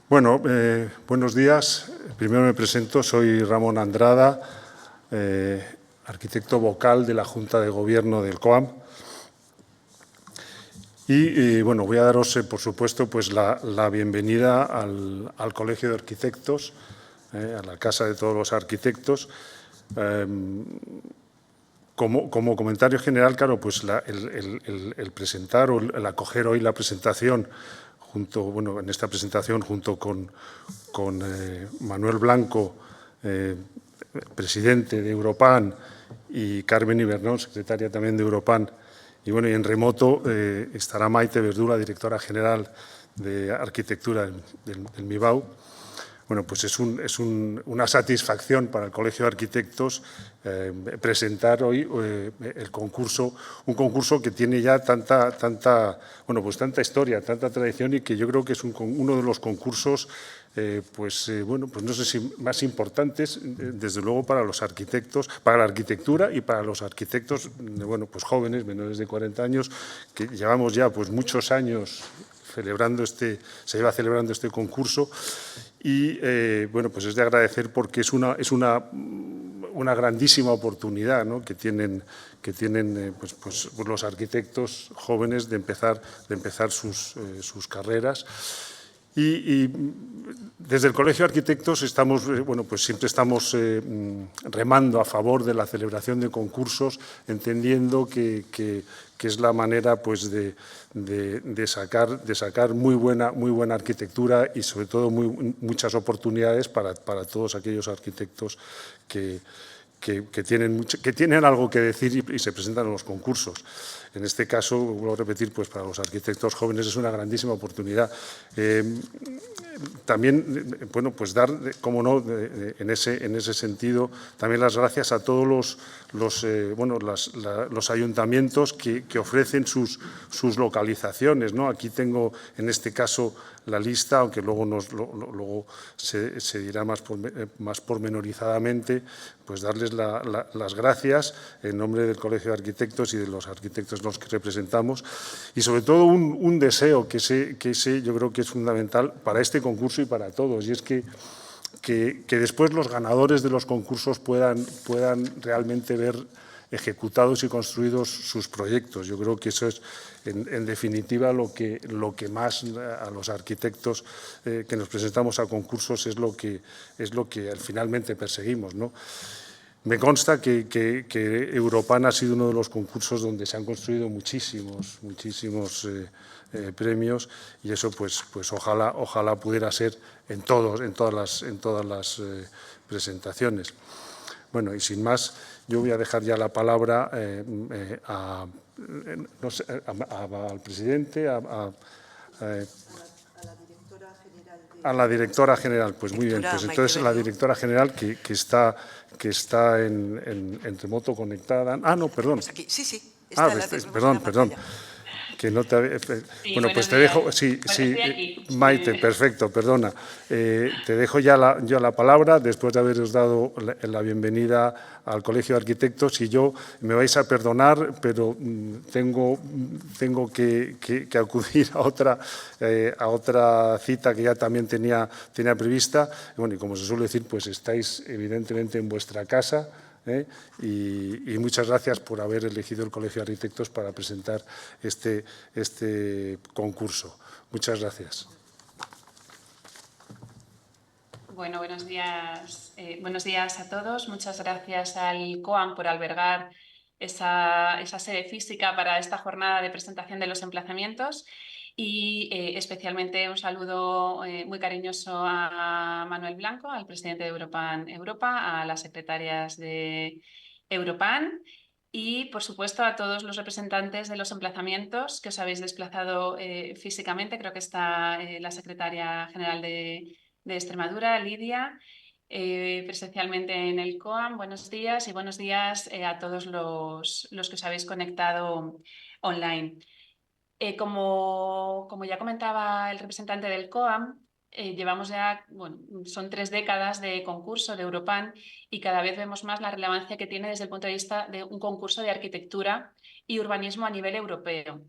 Bueno, buenos días. Primero me presento, soy Ramón Andrada, arquitecto vocal de la Junta de Gobierno del COAM. Y bueno, voy a daros, por supuesto, pues la bienvenida al Colegio de Arquitectos, a la Casa de todos los Arquitectos. Como comentario general, claro, pues el presentar o el acoger hoy la presentación, en esta presentación junto con Manuel Blanco, presidente de Europan, y Carmen Ibernón, secretaria también de Europan, y bueno, y en remoto estará Maite Verdura, directora general de Arquitectura del MIBAU. Bueno, pues es una satisfacción para el Colegio de Arquitectos presentar hoy el concurso, un concurso que tiene ya tanta historia, tanta tradición, y que yo creo que es uno de los concursos, pues no sé si más importantes, desde luego para los arquitectos, para la arquitectura y para los arquitectos, pues jóvenes, menores de 40 años, que llevamos ya pues muchos años se lleva celebrando este concurso. Y pues es de agradecer, porque es una grandísima oportunidad, ¿no?, que tienen pues los arquitectos jóvenes de empezar sus carreras. Y desde el Colegio de Arquitectos pues siempre estamos remando a favor de la celebración de concursos, entendiendo que es la manera pues de sacar muy buena arquitectura y sobre todo muchas oportunidades para todos aquellos arquitectos que tienen algo que decir y se presentan en los concursos. En este caso, vuelvo a repetir, pues para los arquitectos jóvenes es una grandísima oportunidad. También, pues dar, como no, en ese sentido, también las gracias a todos los ayuntamientos que ofrecen sus localizaciones, ¿no? Aquí tengo, en este caso, la lista, aunque luego se dirá más pormenorizadamente, pues darles las gracias en nombre del Colegio de Arquitectos y de los arquitectos los que representamos, y sobre todo un deseo que yo creo que es fundamental para este concurso y para todos, y es que después los ganadores de los concursos puedan realmente ver ejecutados y construidos sus proyectos. Yo creo que eso es, en definitiva, lo que más a los arquitectos que nos presentamos a concursos es lo que finalmente perseguimos, ¿no? Me consta que Europan ha sido uno de los concursos donde se han construido muchísimos premios, y eso pues ojalá pudiera ser en todas las presentaciones. Bueno, y sin más, yo voy a dejar ya la palabra al presidente, a la directora general. Pues muy bien, pues entonces la directora general que está en remoto conectada. No, perdón. Sí. Perdón. Que no te bueno, pues te dejo, sí, Maite, perfecto, perdona. Te dejo ya la palabra, después de haberos dado la bienvenida al Colegio de Arquitectos, y yo, me vais a perdonar, pero tengo que acudir a otra cita que ya también tenía prevista. Bueno, y como se suele decir, pues estáis evidentemente en vuestra casa. Y muchas gracias por haber elegido el Colegio de Arquitectos para presentar este concurso. Muchas gracias. Bueno, buenos días a todos. Muchas gracias al COAM por albergar esa sede física para esta jornada de presentación de los emplazamientos. Y especialmente un saludo muy cariñoso a Manuel Blanco, al presidente de Europan Europa, a las secretarias de Europan y, por supuesto, a todos los representantes de los emplazamientos que os habéis desplazado físicamente. Creo que está la secretaria general de Extremadura, Lidia, presencialmente en el COAM. Buenos días, y buenos días a todos los que os habéis conectado online. Como ya comentaba el representante del COAM, llevamos ya, son 3 décadas de concurso de Europan, y cada vez vemos más la relevancia que tiene desde el punto de vista de un concurso de arquitectura y urbanismo a nivel europeo.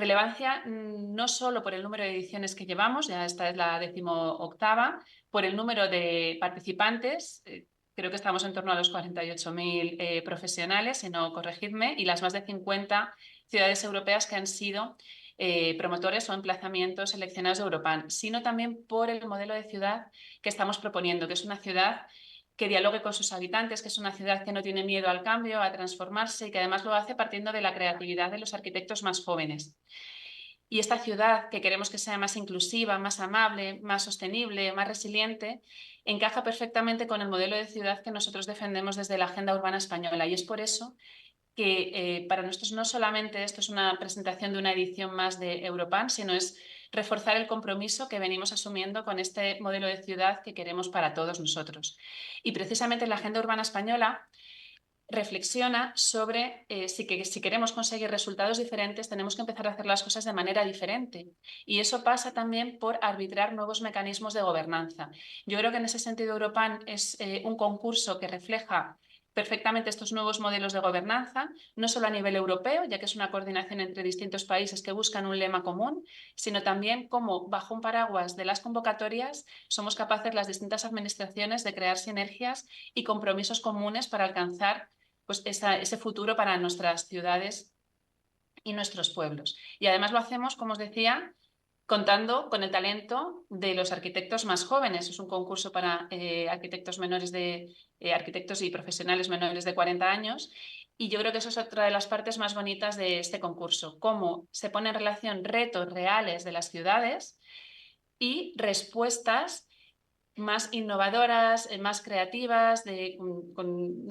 Relevancia no solo por el número de ediciones que llevamos, ya esta es la 18ª, por el número de participantes, creo que estamos en torno a los 48.000 profesionales, si no corregidme, y las más de 50 ciudades europeas que han sido promotores o emplazamientos seleccionados de Europan, sino también por el modelo de ciudad que estamos proponiendo, que es una ciudad que dialogue con sus habitantes, que es una ciudad que no tiene miedo al cambio, a transformarse y que además lo hace partiendo de la creatividad de los arquitectos más jóvenes. Y esta ciudad, que queremos que sea más inclusiva, más amable, más sostenible, más resiliente, encaja perfectamente con el modelo de ciudad que nosotros defendemos desde la Agenda Urbana Española. Y es por eso que para nosotros no solamente esto es una presentación de una edición más de Europan, sino es reforzar el compromiso que venimos asumiendo con este modelo de ciudad que queremos para todos nosotros. Y precisamente la Agenda Urbana Española reflexiona sobre si queremos conseguir resultados diferentes, tenemos que empezar a hacer las cosas de manera diferente. Y eso pasa también por arbitrar nuevos mecanismos de gobernanza. Yo creo que en ese sentido Europan es un concurso que refleja perfectamente estos nuevos modelos de gobernanza, no solo a nivel europeo, ya que es una coordinación entre distintos países que buscan un lema común, sino también cómo, bajo un paraguas de las convocatorias, somos capaces las distintas administraciones de crear sinergias y compromisos comunes para alcanzar pues ese futuro para nuestras ciudades y nuestros pueblos. Y además lo hacemos, como os decía, contando con el talento de los arquitectos más jóvenes. Es un concurso para arquitectos y profesionales menores de 40 años. Y yo creo que eso es otra de las partes más bonitas de este concurso, cómo se pone en relación retos reales de las ciudades y respuestas más innovadoras, más creativas,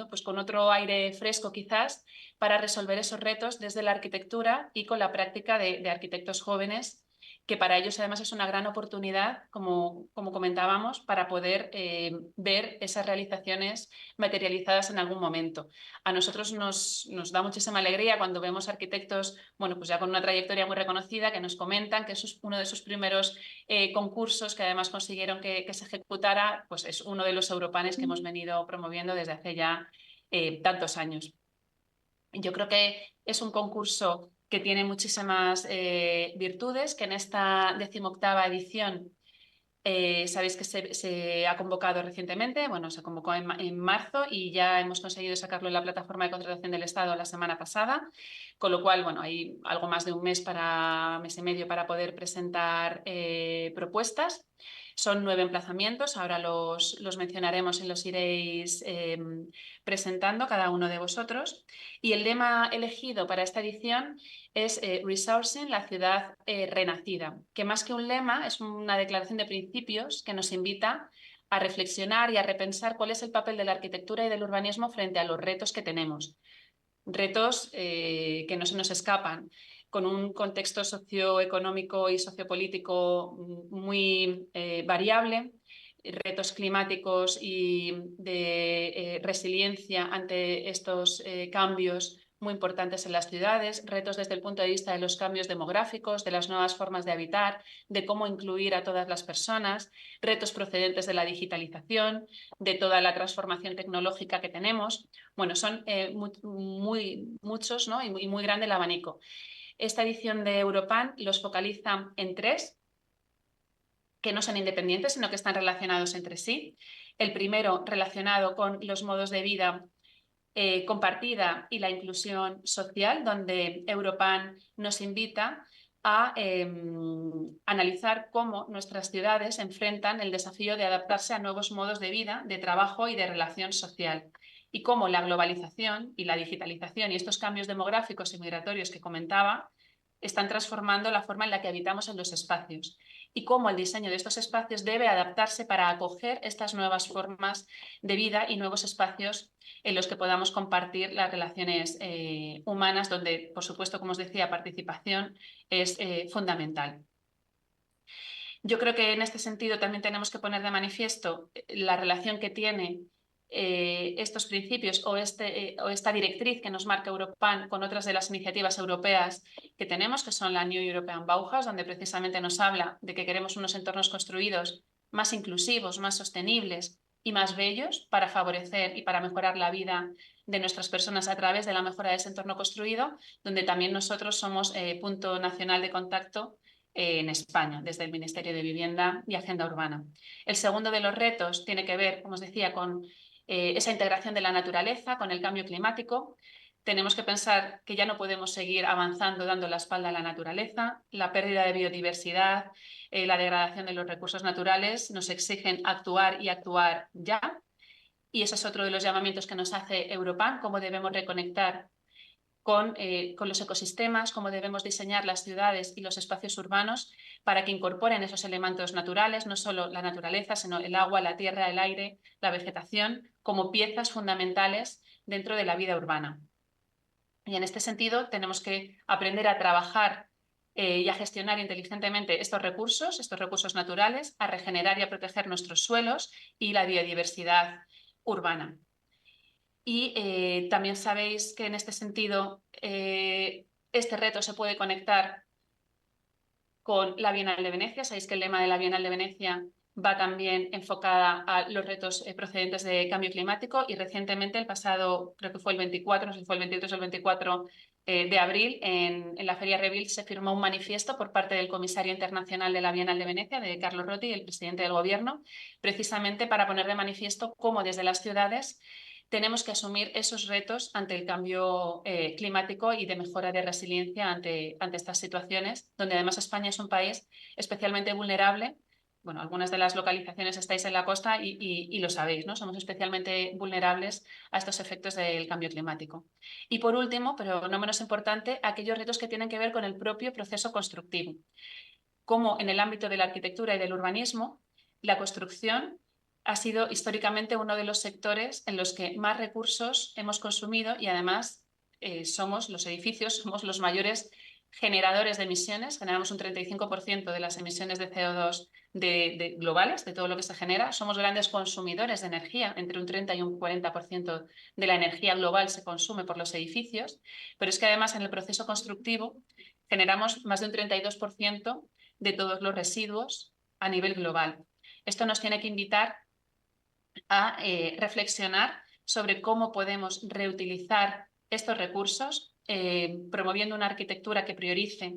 pues con otro aire fresco quizás, para resolver esos retos desde la arquitectura y con la práctica de arquitectos jóvenes, que para ellos además es una gran oportunidad, como comentábamos, para poder ver esas realizaciones materializadas en algún momento. A nosotros nos da muchísima alegría cuando vemos arquitectos, bueno, pues ya con una trayectoria muy reconocida, que nos comentan que eso es uno de sus primeros concursos que además consiguieron que se ejecutara, pues es uno de los Europanes que hemos venido promoviendo desde hace ya tantos años. Yo creo que es un concurso que tiene muchísimas virtudes, que en esta 18ª edición sabéis que se ha convocado recientemente, bueno, se convocó en marzo y ya hemos conseguido sacarlo en la plataforma de contratación del Estado la semana pasada, con lo cual, bueno, hay algo más de un mes y medio para poder presentar propuestas. Son 9 emplazamientos, ahora los mencionaremos y los iréis presentando cada uno de vosotros. Y el lema elegido para esta edición es Resourcing, la ciudad renacida, que más que un lema es una declaración de principios que nos invita a reflexionar y a repensar cuál es el papel de la arquitectura y del urbanismo frente a los retos que tenemos. Retos que no se nos escapan, con un contexto socioeconómico y sociopolítico muy variable, retos climáticos y de resiliencia ante estos cambios muy importantes en las ciudades, retos desde el punto de vista de los cambios demográficos, de las nuevas formas de habitar, de cómo incluir a todas las personas, retos procedentes de la digitalización, de toda la transformación tecnológica que tenemos. Bueno, son muchos, ¿no? y muy grande el abanico. Esta edición de Europan los focaliza en 3, que no son independientes, sino que están relacionados entre sí. El primero relacionado con los modos de vida compartida y la inclusión social, donde Europan nos invita a analizar cómo nuestras ciudades enfrentan el desafío de adaptarse a nuevos modos de vida, de trabajo y de relación social, y cómo la globalización y la digitalización y estos cambios demográficos y migratorios que comentaba están transformando la forma en la que habitamos en los espacios y cómo el diseño de estos espacios debe adaptarse para acoger estas nuevas formas de vida y nuevos espacios en los que podamos compartir las relaciones humanas, donde, por supuesto, como os decía, participación es fundamental. Yo creo que en este sentido también tenemos que poner de manifiesto la relación que tiene estos principios o esta directriz que nos marca Europan con otras de las iniciativas europeas que tenemos, que son la New European Bauhaus, donde precisamente nos habla de que queremos unos entornos construidos más inclusivos, más sostenibles, y más bellos para favorecer y para mejorar la vida de nuestras personas a través de la mejora de ese entorno construido, donde también nosotros somos punto nacional de contacto en España, desde el Ministerio de Vivienda y Agenda Urbana. El segundo de los retos tiene que ver, como os decía, con esa integración de la naturaleza, con el cambio climático. Tenemos que pensar que ya no podemos seguir avanzando dando la espalda a la naturaleza. La pérdida de biodiversidad, la degradación de los recursos naturales nos exigen actuar y actuar ya. Y ese es otro de los llamamientos que nos hace Europan, cómo debemos reconectar con los ecosistemas, cómo debemos diseñar las ciudades y los espacios urbanos para que incorporen esos elementos naturales, no solo la naturaleza, sino el agua, la tierra, el aire, la vegetación, como piezas fundamentales dentro de la vida urbana. Y en este sentido tenemos que aprender a trabajar y a gestionar inteligentemente estos recursos naturales, a regenerar y a proteger nuestros suelos y la biodiversidad urbana. Y también sabéis que en este sentido este reto se puede conectar con la Bienal de Venecia. Sabéis que el lema de la Bienal de Venecia va también enfocada a los retos procedentes de cambio climático, y recientemente, el pasado, creo que fue el 24, no sé si fue el 23 o el 24 de abril, en la Feria Reville se firmó un manifiesto por parte del comisario internacional de la Bienal de Venecia, de Carlo Rotti, el presidente del gobierno, precisamente para poner de manifiesto cómo desde las ciudades tenemos que asumir esos retos ante el cambio climático y de mejora de resiliencia ante estas situaciones, donde además España es un país especialmente vulnerable. Bueno, algunas de las localizaciones estáis en la costa y lo sabéis, ¿no? Somos especialmente vulnerables a estos efectos del cambio climático. Y por último, pero no menos importante, aquellos retos que tienen que ver con el propio proceso constructivo. Como en el ámbito de la arquitectura y del urbanismo, la construcción ha sido históricamente uno de los sectores en los que más recursos hemos consumido, y además los edificios somos los mayores generadores de emisiones. Generamos un 35% de las emisiones de CO2 globales, de todo lo que se genera. Somos grandes consumidores de energía, entre un 30 y un 40% de la energía global se consume por los edificios, pero es que además en el proceso constructivo generamos más de un 32% de todos los residuos a nivel global. Esto nos tiene que invitar a reflexionar sobre cómo podemos reutilizar estos recursos, promoviendo una arquitectura que priorice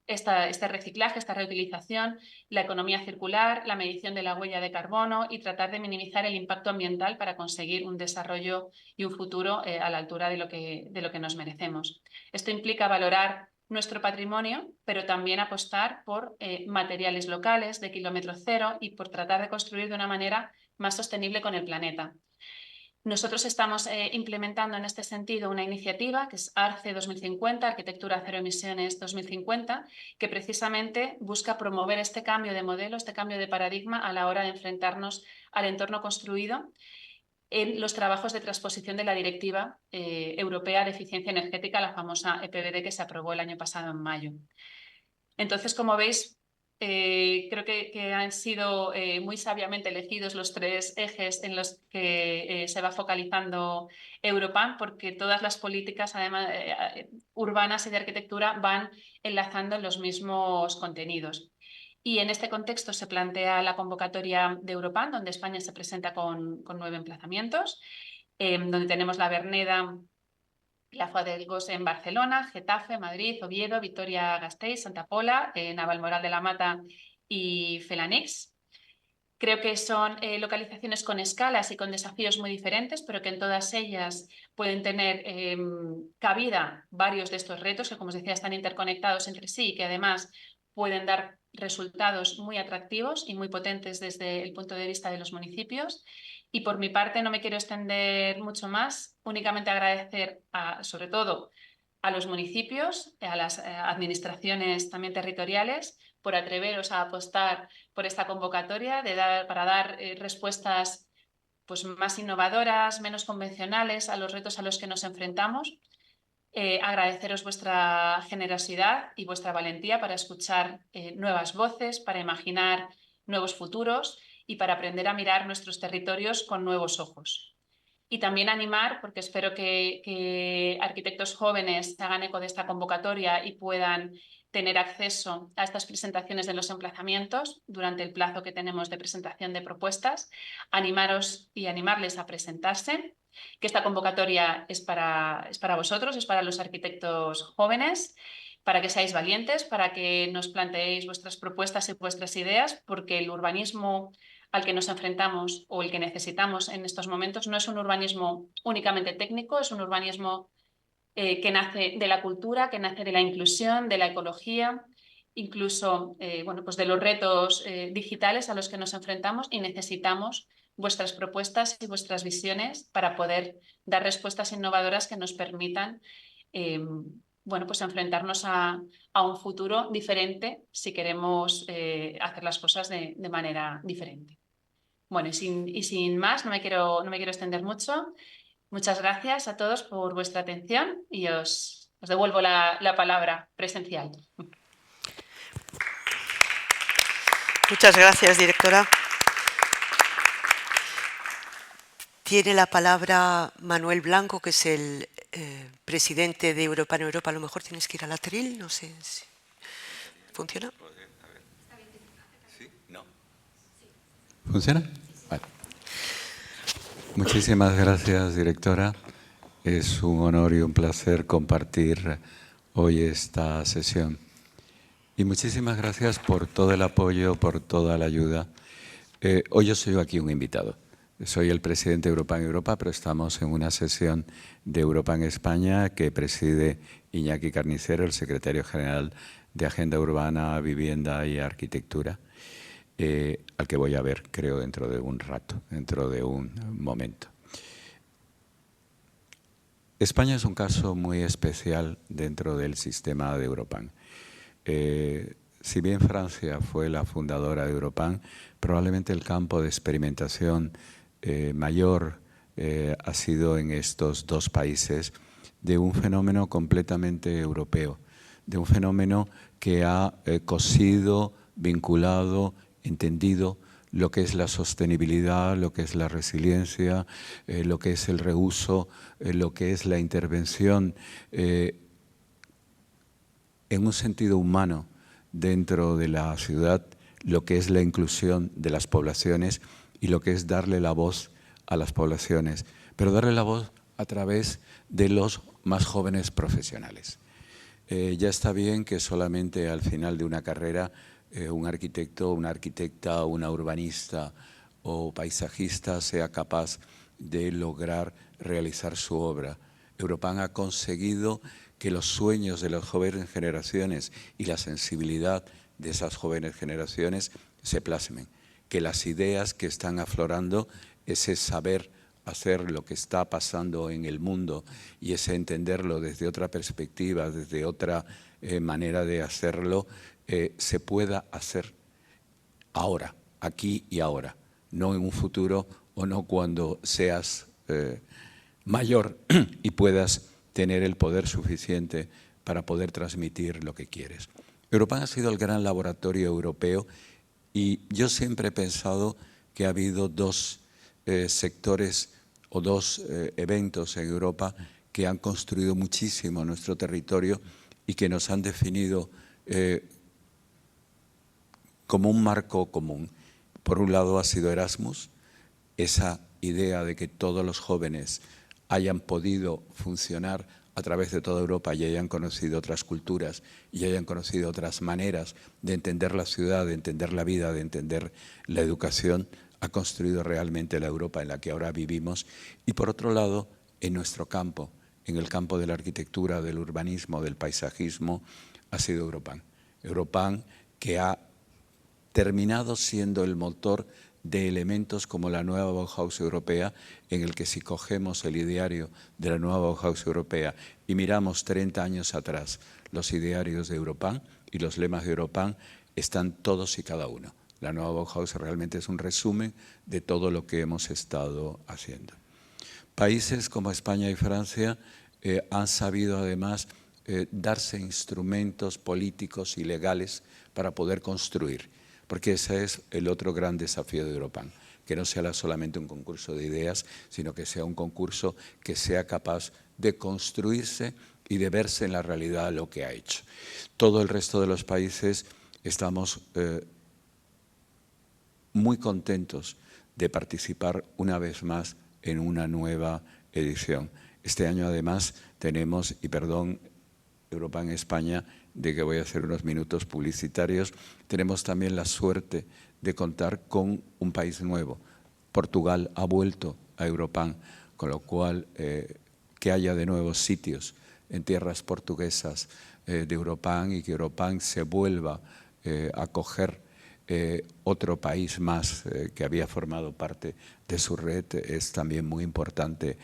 este reciclaje, esta reutilización, la economía circular, la medición de la huella de carbono y tratar de minimizar el impacto ambiental para conseguir un desarrollo y un futuro a la altura de lo que nos merecemos. Esto implica valorar nuestro patrimonio, pero también apostar por materiales locales de kilómetro cero y por tratar de construir de una manera más sostenible con el planeta. Nosotros estamos implementando en este sentido una iniciativa que es ARCE 2050, Arquitectura Cero Emisiones 2050, que precisamente busca promover este cambio de modelo, este cambio de paradigma a la hora de enfrentarnos al entorno construido en los trabajos de transposición de la Directiva Europea de Eficiencia Energética, la famosa EPBD, que se aprobó el año pasado en mayo. Entonces, como veis, creo que han sido muy sabiamente elegidos los tres ejes en los que se va focalizando Europan, porque todas las políticas, además, urbanas y de arquitectura, van enlazando en los mismos contenidos. Y en este contexto se plantea la convocatoria de Europan, donde España se presenta con 9 emplazamientos, donde tenemos la Verneda, la Fuadelgos en Barcelona, Getafe, Madrid, Oviedo, Vitoria-Gasteiz, Santa Pola, Navalmoral de la Mata y Felanix. Creo que son localizaciones con escalas y con desafíos muy diferentes, pero que en todas ellas pueden tener cabida varios de estos retos que, como os decía, están interconectados entre sí y que además pueden dar resultados muy atractivos y muy potentes desde el punto de vista de los municipios. Y por mi parte no me quiero extender mucho más, únicamente agradecer sobre todo a los municipios, a las administraciones también territoriales, por atreveros a apostar por esta convocatoria para dar respuestas pues, más innovadoras, menos convencionales a los retos a los que nos enfrentamos. Agradeceros vuestra generosidad y vuestra valentía para escuchar nuevas voces, para imaginar nuevos futuros y para aprender a mirar nuestros territorios con nuevos ojos. Y también animar, porque espero que arquitectos jóvenes se hagan eco de esta convocatoria y puedan tener acceso a estas presentaciones de los emplazamientos durante el plazo que tenemos de presentación de propuestas, animaros y animarles a presentarse, que esta convocatoria es para vosotros, es para los arquitectos jóvenes, para que seáis valientes, para que nos planteéis vuestras propuestas y vuestras ideas, porque el urbanismo al que nos enfrentamos o el que necesitamos en estos momentos no es un urbanismo únicamente técnico, es un urbanismo que nace de la cultura, que nace de la inclusión, de la ecología, incluso bueno, pues de los retos digitales a los que nos enfrentamos, y necesitamos vuestras propuestas y vuestras visiones para poder dar respuestas innovadoras que nos permitan bueno, pues enfrentarnos a un futuro diferente si queremos hacer las cosas de manera diferente. Bueno, y sin más, no me quiero extender mucho. Muchas gracias a todos por vuestra atención y os devuelvo la palabra presencial. Muchas gracias, directora. Tiene la palabra Manuel Blanco, que es el presidente de Europa en Europa. A lo mejor tienes que ir al atril, no sé si funciona. ¿Sí? ¿No? ¿Funciona? Vale. Muchísimas gracias, directora. Es un honor y un placer compartir hoy esta sesión. Y muchísimas gracias por todo el apoyo, por toda la ayuda. Hoy yo soy aquí un invitado. Soy el presidente de Europa en Europa, pero estamos en una sesión de Europa en España que preside Iñaki Carnicero, el secretario general de Agenda Urbana, Vivienda y Arquitectura, al que voy a ver, creo, dentro de un rato, dentro de un momento. España es un caso muy especial dentro del sistema de Europan. Si bien Francia fue la fundadora de Europan, probablemente el campo de experimentación mayor ha sido en estos dos países de un fenómeno completamente europeo, de un fenómeno que ha cosido, vinculado, entendido lo que es la sostenibilidad, lo que es la resiliencia, lo que es el reuso, lo que es la intervención en un sentido humano dentro de la ciudad, lo que es la inclusión de las poblaciones y lo que es darle la voz a las poblaciones, pero darle la voz a través de los más jóvenes profesionales. Ya está bien que solamente al final de una carrera un arquitecto, una arquitecta, una urbanista o paisajista sea capaz de lograr realizar su obra. Europan ha conseguido que los sueños de las jóvenes generaciones y la sensibilidad de esas jóvenes generaciones se plasmen, que las ideas que están aflorando, ese saber hacer lo que está pasando en el mundo y ese entenderlo desde otra perspectiva, desde otra manera de hacerlo, se pueda hacer ahora, aquí y ahora, no en un futuro o no cuando seas mayor y puedas tener el poder suficiente para poder transmitir lo que quieres. Europan ha sido el gran laboratorio europeo y yo siempre he pensado que ha habido dos sectores o dos eventos en Europa que han construido muchísimo nuestro territorio y que nos han definido como un marco común. Por un lado ha sido Erasmus, esa idea de que todos los jóvenes hayan podido funcionar a través de toda Europa y hayan conocido otras culturas y hayan conocido otras maneras de entender la ciudad, de entender la vida, de entender la educación, ha construido realmente la Europa en la que ahora vivimos. Y por otro lado, en nuestro campo, en el campo de la arquitectura, del urbanismo, del paisajismo, ha sido Europan. Europan que ha terminado siendo el motor de elementos como la nueva Bauhaus europea, en el que si cogemos el ideario de la nueva Bauhaus europea y miramos 30 años atrás los idearios de Europan y los lemas de Europan, están todos y cada uno. La nueva Bauhaus realmente es un resumen de todo lo que hemos estado haciendo. Países como España y Francia han sabido además darse instrumentos políticos y legales para poder construir, porque ese es el otro gran desafío de Europan, que no sea solamente un concurso de ideas, sino que sea un concurso que sea capaz de construirse y de verse en la realidad lo que ha hecho. Todo el resto de los países estamos muy contentos de participar una vez más en una nueva edición. Este año además tenemos, y perdón Europan España, de que voy a hacer unos minutos publicitarios, tenemos también la suerte de contar con un país nuevo. Portugal ha vuelto a Europan, con lo cual que haya de nuevo sitios en tierras portuguesas de Europan y que Europan se vuelva a acoger otro país más que había formado parte de su red es también muy importante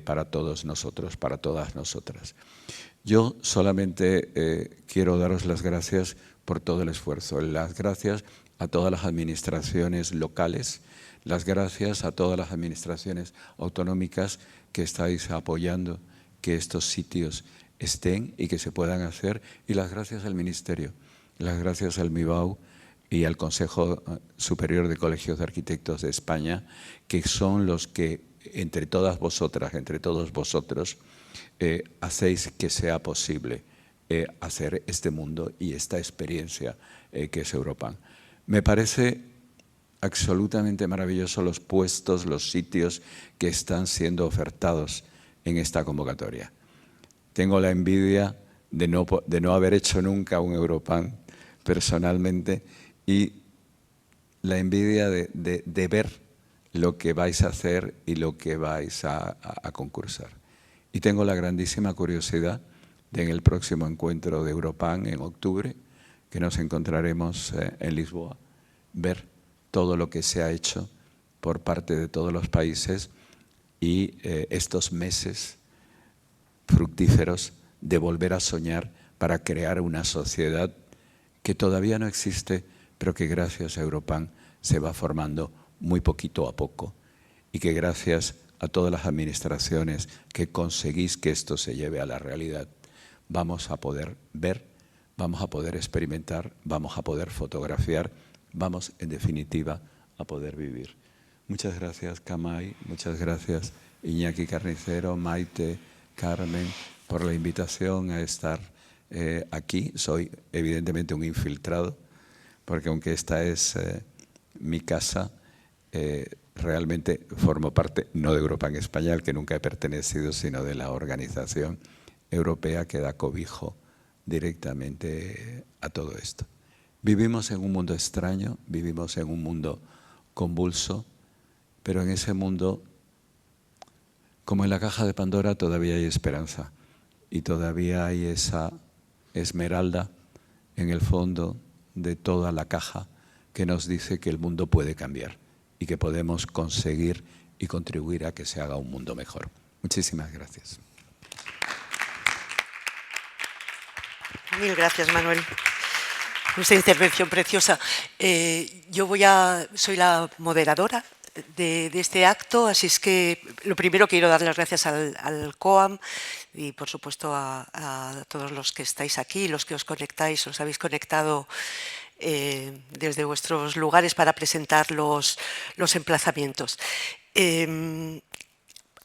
para todos nosotros, para todas nosotras. Yo solamente quiero daros las gracias por todo el esfuerzo, las gracias a todas las administraciones locales, las gracias a todas las administraciones autonómicas que estáis apoyando que estos sitios estén y que se puedan hacer, y las gracias al Ministerio, las gracias al MIBAU y al Consejo Superior de Colegios de Arquitectos de España, que son los que, entre todas vosotras, entre todos vosotros, hacéis que sea posible hacer este mundo y esta experiencia que es Europan. Me parece absolutamente maravilloso los puestos, los sitios que están siendo ofertados en esta convocatoria. Tengo la envidia de no haber hecho nunca un Europan personalmente y la envidia de ver lo que vais a hacer y lo que vais a concursar. Y tengo la grandísima curiosidad de en el próximo encuentro de Europan en octubre, que nos encontraremos en Lisboa, ver todo lo que se ha hecho por parte de todos los países y estos meses fructíferos de volver a soñar para crear una sociedad que todavía no existe, pero que gracias a Europan se va formando muy poquito a poco y que gracias a todas las administraciones que conseguís que esto se lleve a la realidad, vamos a poder ver, vamos a poder experimentar, vamos a poder fotografiar, vamos en definitiva a poder vivir. Muchas gracias Kamay, muchas gracias Iñaki Carnicero, Maite, Carmen, por la invitación a estar aquí. Soy evidentemente un infiltrado, porque aunque esta es mi casa, realmente formo parte, no de Europan España, al que nunca he pertenecido, sino de la organización europea que da cobijo directamente a todo esto. Vivimos en un mundo extraño, vivimos en un mundo convulso, pero en ese mundo, como en la caja de Pandora, todavía hay esperanza y todavía hay esa esmeralda en el fondo de toda la caja que nos dice que el mundo puede cambiar y que podemos conseguir y contribuir a que se haga un mundo mejor. Muchísimas gracias. Mil gracias, Manuel. Esta intervención preciosa. Soy la moderadora de este acto, así es que lo primero quiero dar las gracias al COAM y por supuesto a todos los que estáis aquí, los que os habéis conectado desde vuestros lugares para presentar los emplazamientos.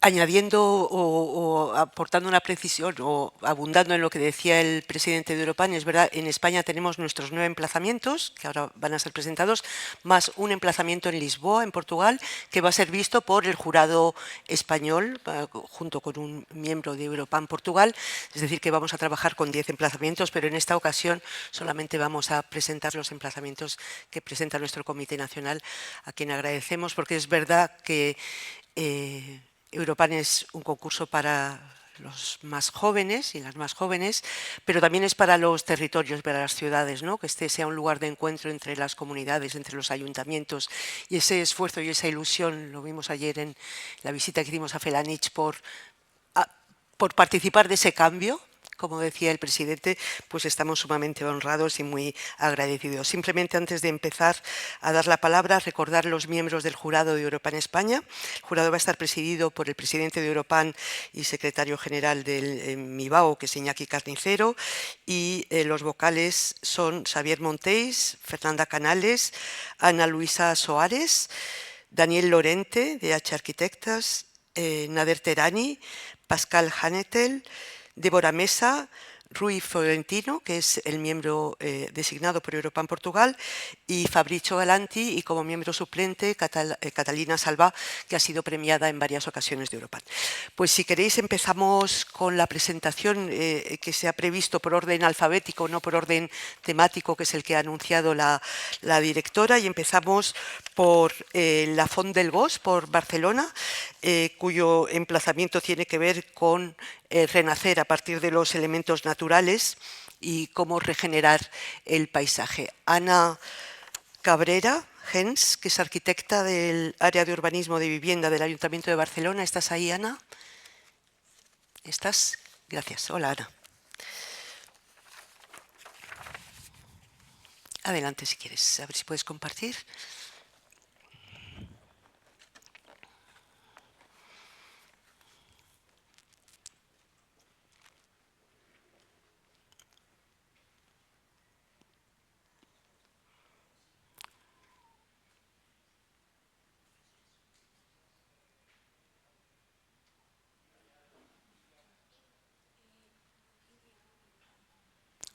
Añadiendo o aportando una precisión o abundando en lo que decía el presidente de Europan, es verdad, en España tenemos nuestros 9 emplazamientos, que ahora van a ser presentados, más un emplazamiento en Lisboa, en Portugal, que va a ser visto por el jurado español, junto con un miembro de Europan Portugal, es decir, que vamos a trabajar con 10 emplazamientos, pero en esta ocasión solamente vamos a presentar los emplazamientos que presenta nuestro Comité Nacional, a quien agradecemos, porque es verdad que Europan es un concurso para los más jóvenes y las más jóvenes, pero también es para los territorios, para las ciudades, ¿no? Que este sea un lugar de encuentro entre las comunidades, entre los ayuntamientos, y ese esfuerzo y esa ilusión, lo vimos ayer en la visita que hicimos a Felanich por participar de ese cambio. Como decía el presidente, pues estamos sumamente honrados y muy agradecidos. Simplemente antes de empezar a dar la palabra, recordar los miembros del jurado de Europan España. El jurado va a estar presidido por el presidente de Europan y secretario general del MIBAO, que es Iñaki Carnicero, y los vocales son Xavier Monteis, Fernanda Canales, Ana Luisa Soares, Daniel Lorente, de H Arquitectas, Nader Terani, Pascal Hanetel, Débora Mesa, Rui Florentino, que es el miembro designado por Europa en Portugal, y Fabrizio Galanti, y como miembro suplente Catalina Salvá, que ha sido premiada en varias ocasiones de Europa. Pues si queréis empezamos con la presentación que se ha previsto por orden alfabético, no por orden temático, que es el que ha anunciado la directora, y empezamos por la Font del Bosc, por Barcelona, cuyo emplazamiento tiene que ver con renacer a partir de los elementos naturales y cómo regenerar el paisaje. Ana Cabrera Gens, que es arquitecta del área de urbanismo de vivienda del Ayuntamiento de Barcelona. ¿Estás ahí, Ana? ¿Estás? Gracias. Hola, Ana. Adelante si quieres. A ver si puedes compartir.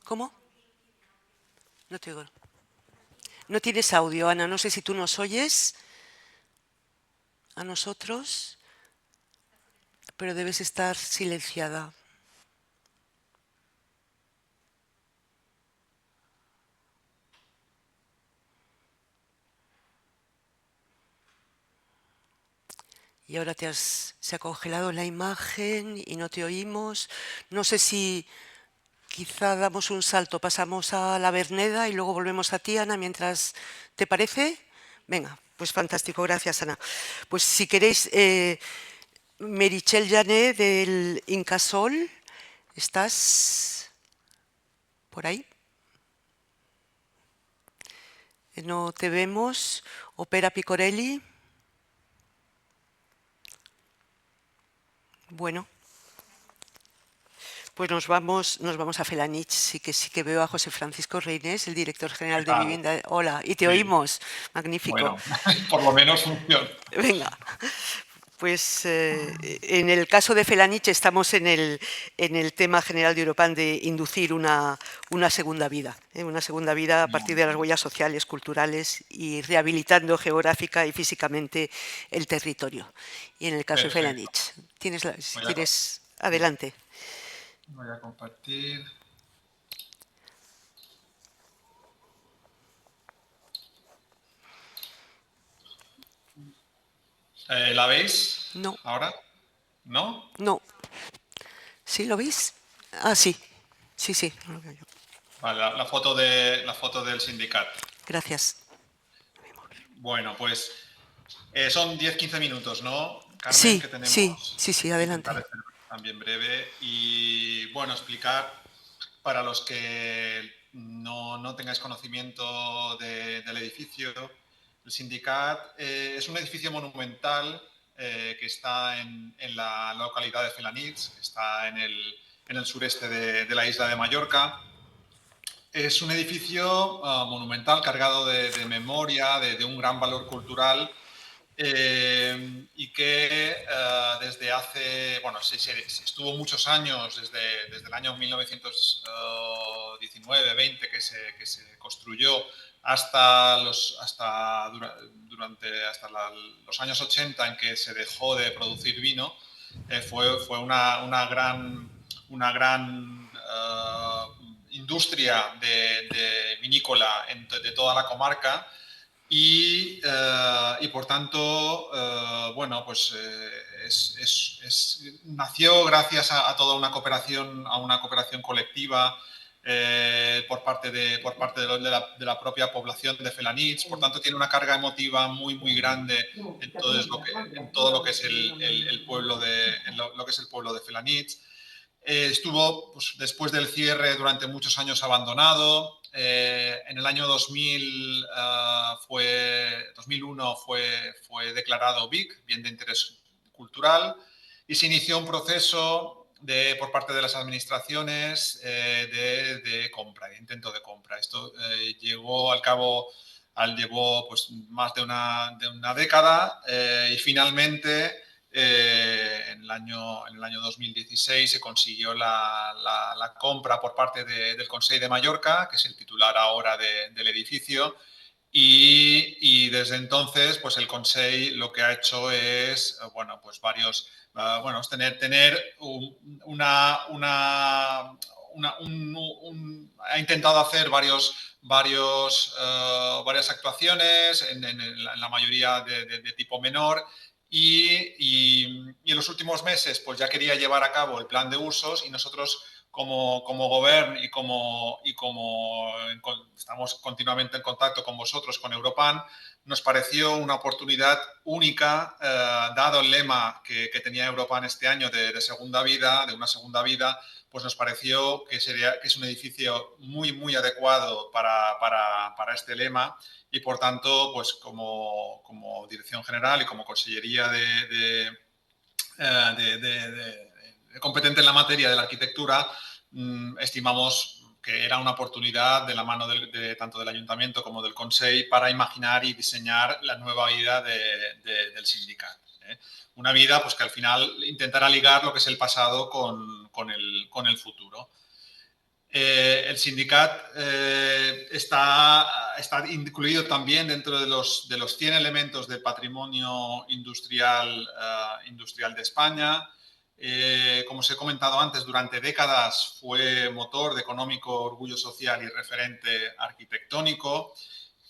¿Cómo? No te oigo. No tienes audio, Ana. No sé si tú nos oyes a nosotros, pero debes estar silenciada. Y ahora se ha congelado la imagen y no te oímos. No sé si quizá damos un salto, pasamos a la Verneda y luego volvemos a ti, Ana, mientras... ¿Te parece? Venga, pues fantástico, gracias, Ana. Pues si queréis, Meritxell Jané del Incasol, ¿estás por ahí? No te vemos. Opera Picorelli. Bueno, pues nos vamos a Felanitx. Sí que veo a José Francisco Reynés, el director general ¿Qué de tal? Vivienda. Hola, y te Sí. oímos. Magnífico. Bueno, por lo menos funciona. Venga, pues en el caso de Felanitx estamos en el tema general de Europan de inducir una segunda vida, una segunda vida a partir de las huellas sociales, culturales y rehabilitando geográfica y físicamente el territorio. Y en el caso Perfecto. de Felanitx, si Voy a- quieres, adelante. Voy a compartir. ¿La veis No, ahora? ¿No? no. ¿Sí lo veis? Ah, sí. Sí. Vale, la foto del sindicato. Gracias. Bueno, pues son 10-15 minutos, ¿no, Carmen? Sí, Que tenemos. adelante. Intentaré ser también breve y, bueno, explicar para los que no tengáis conocimiento del edificio. El Sindicat es un edificio monumental que está en la localidad de Felanitx, que está en el sureste de la isla de Mallorca. Es un edificio monumental cargado de memoria, de un gran valor cultural y que desde hace, bueno, se estuvo muchos años, desde el año 1919-20 que se construyó hasta los años 80 en que se dejó de producir vino. Fue una gran industria de vinícola de toda la comarca. Y por tanto, bueno, pues nació gracias a toda una cooperación colectiva por parte de la propia población de Felanitx. Por tanto, tiene una carga emotiva muy grande en todo lo que es el pueblo de Felanitx. Estuvo, pues, después del cierre, durante muchos años abandonado. En el año 2001 fue declarado BIC, Bien de Interés Cultural, y se inició un proceso por parte de las administraciones de compra, de intento de compra. Esto llevó al cabo llevó pues, más de una década y finalmente en el año 2016 se consiguió la compra por parte del Consell de Mallorca, que es el titular ahora del edificio, y desde entonces pues el Consell lo que ha hecho es, bueno, pues tener ha intentado hacer varias actuaciones en la mayoría de tipo menor y en los últimos meses pues ya quería llevar a cabo el plan de usos y nosotros como gobierno y como estamos continuamente en contacto con vosotros, con Europan, nos pareció una oportunidad única, dado el lema que tenía Europan este año de una segunda vida, pues nos pareció que es un edificio muy adecuado para este lema y, por tanto, pues como Dirección General y como Consellería competente en la materia de la arquitectura, estimamos que era una oportunidad de la mano tanto del Ayuntamiento como del Consell para imaginar y diseñar la nueva vida del sindicato. Una vida pues, que al final intentará ligar lo que es el pasado con el futuro. El sindicat está incluido también dentro de los 100 elementos del patrimonio industrial de España. Como os he comentado antes, durante décadas fue motor de económico orgullo social y referente arquitectónico.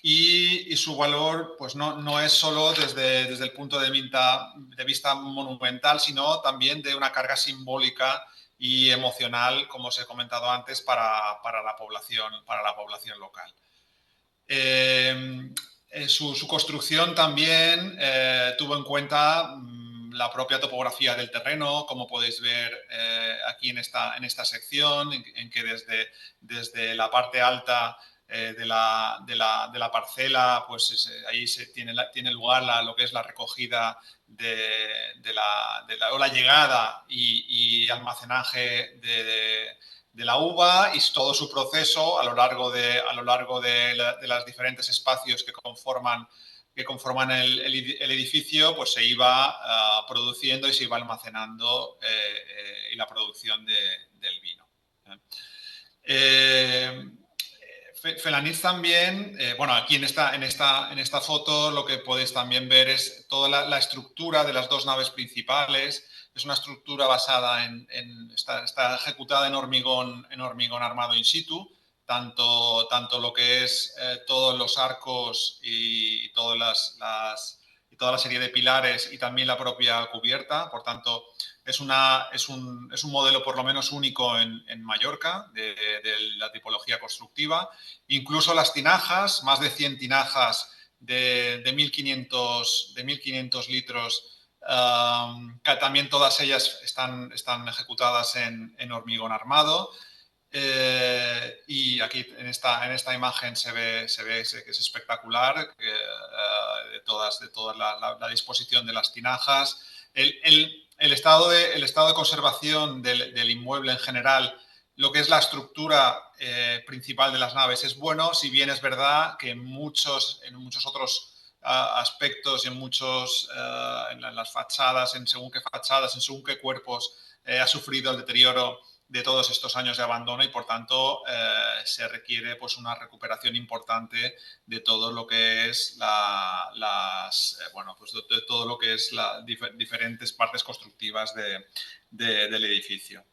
Y su valor pues no es solo desde el punto de vista monumental, sino también de una carga simbólica y emocional, como os he comentado antes, para la población local. Su construcción también tuvo en cuenta la propia topografía del terreno, como podéis ver aquí en esta sección, en que desde la parte alta de la parcela, pues ahí tiene lugar lo que es la recogida o la llegada y almacenaje de la uva y todo su proceso a lo largo de los diferentes espacios que conforman el edificio, pues se iba produciendo y se iba almacenando y la producción del vino. Felanitx también, bueno, aquí en esta foto lo que podéis también ver es toda la estructura de las dos naves principales. Es una estructura basada está ejecutada en hormigón armado in situ, tanto lo que es todos los arcos y toda la serie de pilares y también la propia cubierta. Por tanto, es un modelo por lo menos único en Mallorca de la tipología constructiva. Incluso las tinajas, más de 100 tinajas de 1.500 litros, que también todas ellas están ejecutadas en hormigón armado. Y aquí en esta imagen se ve que es espectacular, de toda la disposición de las tinajas. El estado de conservación del inmueble en general, lo que es la estructura principal de las naves es bueno, si bien es verdad que en muchos otros aspectos y en las fachadas, en según qué cuerpos ha sufrido el deterioro de todos estos años de abandono y, por tanto, se requiere pues, una recuperación importante de todo lo que es de todo lo que es las diferentes partes constructivas del edificio.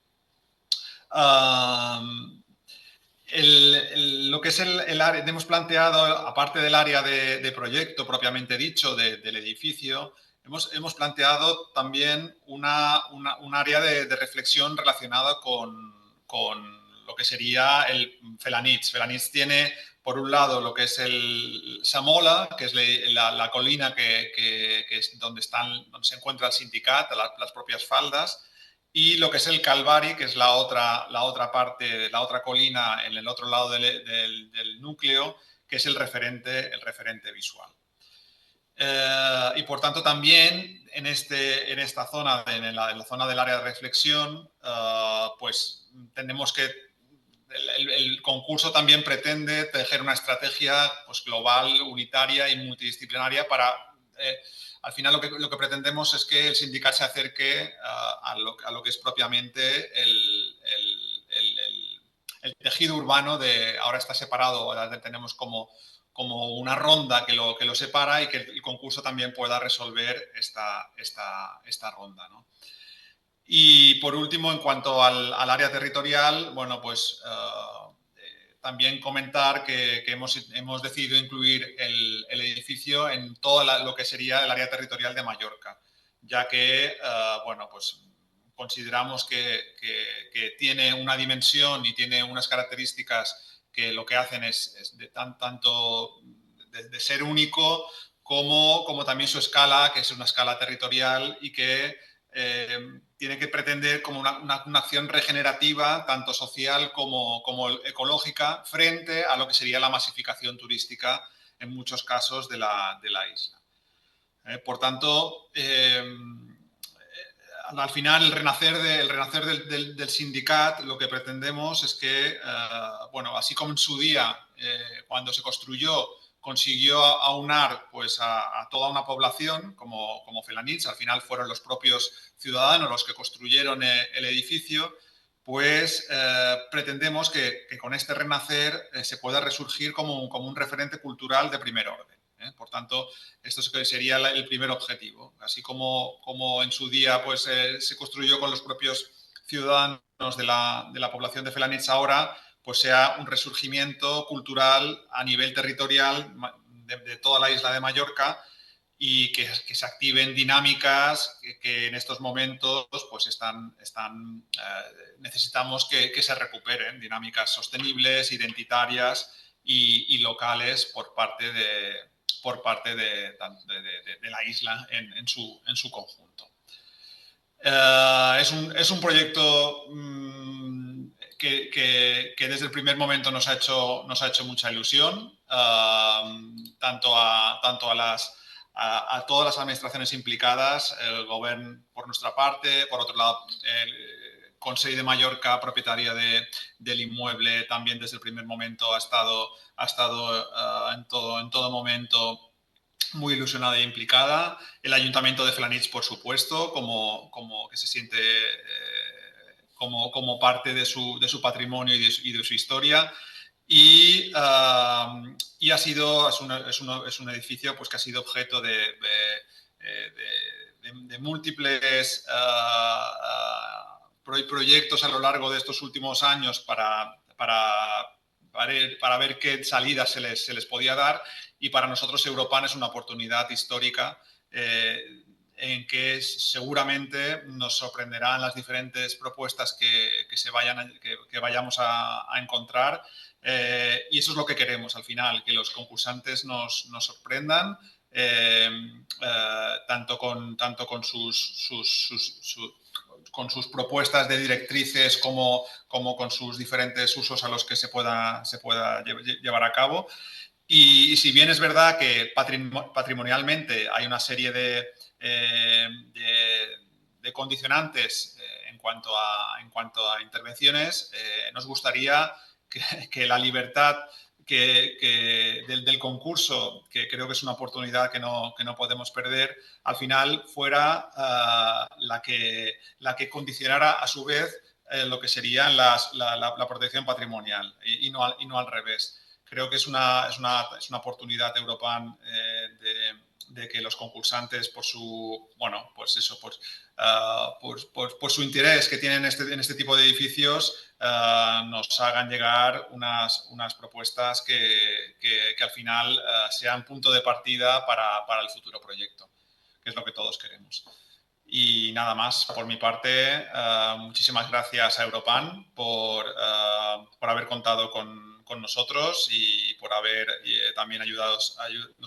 Lo que es el área, hemos planteado, aparte del área de proyecto propiamente dicho del edificio, hemos planteado también un área de reflexión relacionada con lo que sería el Felanitx. Felanitx tiene, por un lado, lo que es el Samola, que es la colina que es donde se encuentra el sindicat, las propias faldas, y lo que es el Calvari, que es la otra parte, la otra colina en el otro lado del núcleo, que es el referente visual. Y por tanto también en esta zona, en la zona del área de reflexión, pues tenemos que el concurso también pretende tejer una estrategia pues, global, unitaria y multidisciplinaria para... al final lo que pretendemos es que el Syndicat se acerque a lo que es propiamente el tejido urbano de... Ahora está separado, ahora tenemos como una ronda que lo separa y que el concurso también pueda resolver esta ronda, ¿no? Y por último, en cuanto al área territorial, bueno, pues también comentar que hemos decidido incluir el edificio en todo lo que sería el área territorial de Mallorca, ya que, bueno, pues consideramos que tiene una dimensión y tiene unas características que lo que hacen es tanto de ser único como también su escala, que es una escala territorial y que tiene que pretender como una acción regenerativa, tanto social como ecológica, frente a lo que sería la masificación turística en muchos casos de la isla. Por tanto, al final el renacer del Syndicat, lo que pretendemos es que, bueno, así como en su día, cuando se construyó, consiguió aunar pues, a toda una población como Felanitx, al final fueron los propios ciudadanos los que construyeron el edificio, pues pretendemos que con este renacer se pueda resurgir como un referente cultural de primer orden. Por tanto, esto sería el primer objetivo. Así como en su día pues, se construyó con los propios ciudadanos de la población de Felanitx, ahora pues sea un resurgimiento cultural a nivel territorial de toda la isla de Mallorca y que se activen dinámicas que en estos momentos pues necesitamos que se recuperen, dinámicas sostenibles, identitarias y locales por parte de la isla en su conjunto. Es un proyecto que desde el primer momento nos ha hecho mucha ilusión, tanto a todas las administraciones implicadas, el Gobierno por nuestra parte, por otro lado el Consell de Mallorca, propietaria del inmueble, también desde el primer momento ha estado en todo momento muy ilusionada e implicada. El Ayuntamiento de Felanitx, por supuesto, como que se siente como parte de su patrimonio y de su historia. Y es un edificio pues, que ha sido objeto de múltiples proyectos a lo largo de estos últimos años para ver qué salidas se les podía dar, y para nosotros Europan es una oportunidad histórica en que seguramente nos sorprenderán las diferentes propuestas que vayamos a encontrar, y eso es lo que queremos al final, que los concursantes nos sorprendan, tanto con sus propuestas de directrices como con sus diferentes usos a los que se pueda llevar a cabo. Y si bien es verdad que patrimonialmente hay una serie de condicionantes en cuanto a intervenciones, nos gustaría que la libertad del concurso, que creo que es una oportunidad que no podemos perder, al final fuera la que condicionara a su vez lo que sería la protección patrimonial y no al revés. Creo que es una oportunidad Europan de que los concursantes, por su interés que tienen en este tipo de edificios, nos hagan llegar unas propuestas que al final sean punto de partida para el futuro proyecto, que es lo que todos queremos. Y nada más, por mi parte, muchísimas gracias a Europan por haber contado con nosotros y por haber también nos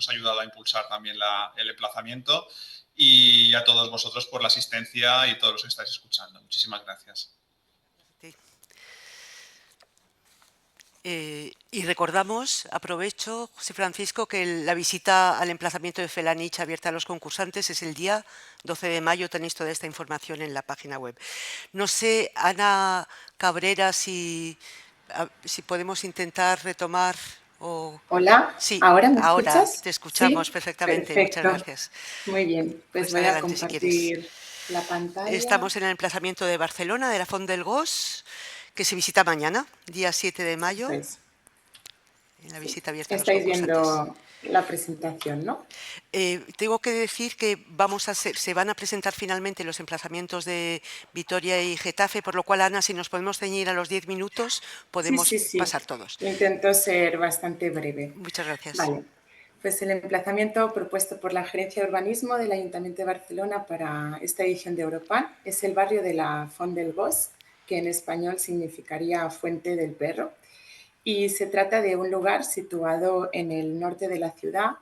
ayudado a impulsar también el emplazamiento, y a todos vosotros por la asistencia y todos los que estáis escuchando. Muchísimas gracias. Y recordamos, aprovecho, José Francisco, que la visita al emplazamiento de Felanitx abierta a los concursantes es el día 12 de mayo. Tenéis toda esta información en la página web. No sé, Ana Cabrera, si si podemos intentar retomar o... Hola, Sí, ¿ahora me ahora escuchas? te escuchamos Sí, perfectamente. Muchas perfecto. gracias. Muy bien, pues Pues voy a adelante si quieres. compartir la pantalla. Estamos en el emplazamiento de Barcelona, de la Font del Gos, que se visita mañana, día 7 de Eso mayo, es. en la Sí. visita abierta a los Estáis concursantes. viendo la presentación, ¿no? Tengo que decir que se van a presentar finalmente los emplazamientos de Vitoria y Getafe, por lo cual, Ana, si nos podemos ceñir a los 10 minutos, Sí, podemos sí, sí. pasar todos. Intento ser bastante breve. Muchas gracias. Vale. Pues el emplazamiento propuesto por la Gerencia de Urbanismo del Ayuntamiento de Barcelona para esta edición de Europan es el barrio de la Font del Gos, que en español significaría Fuente del Perro. Y se trata de un lugar situado en el norte de la ciudad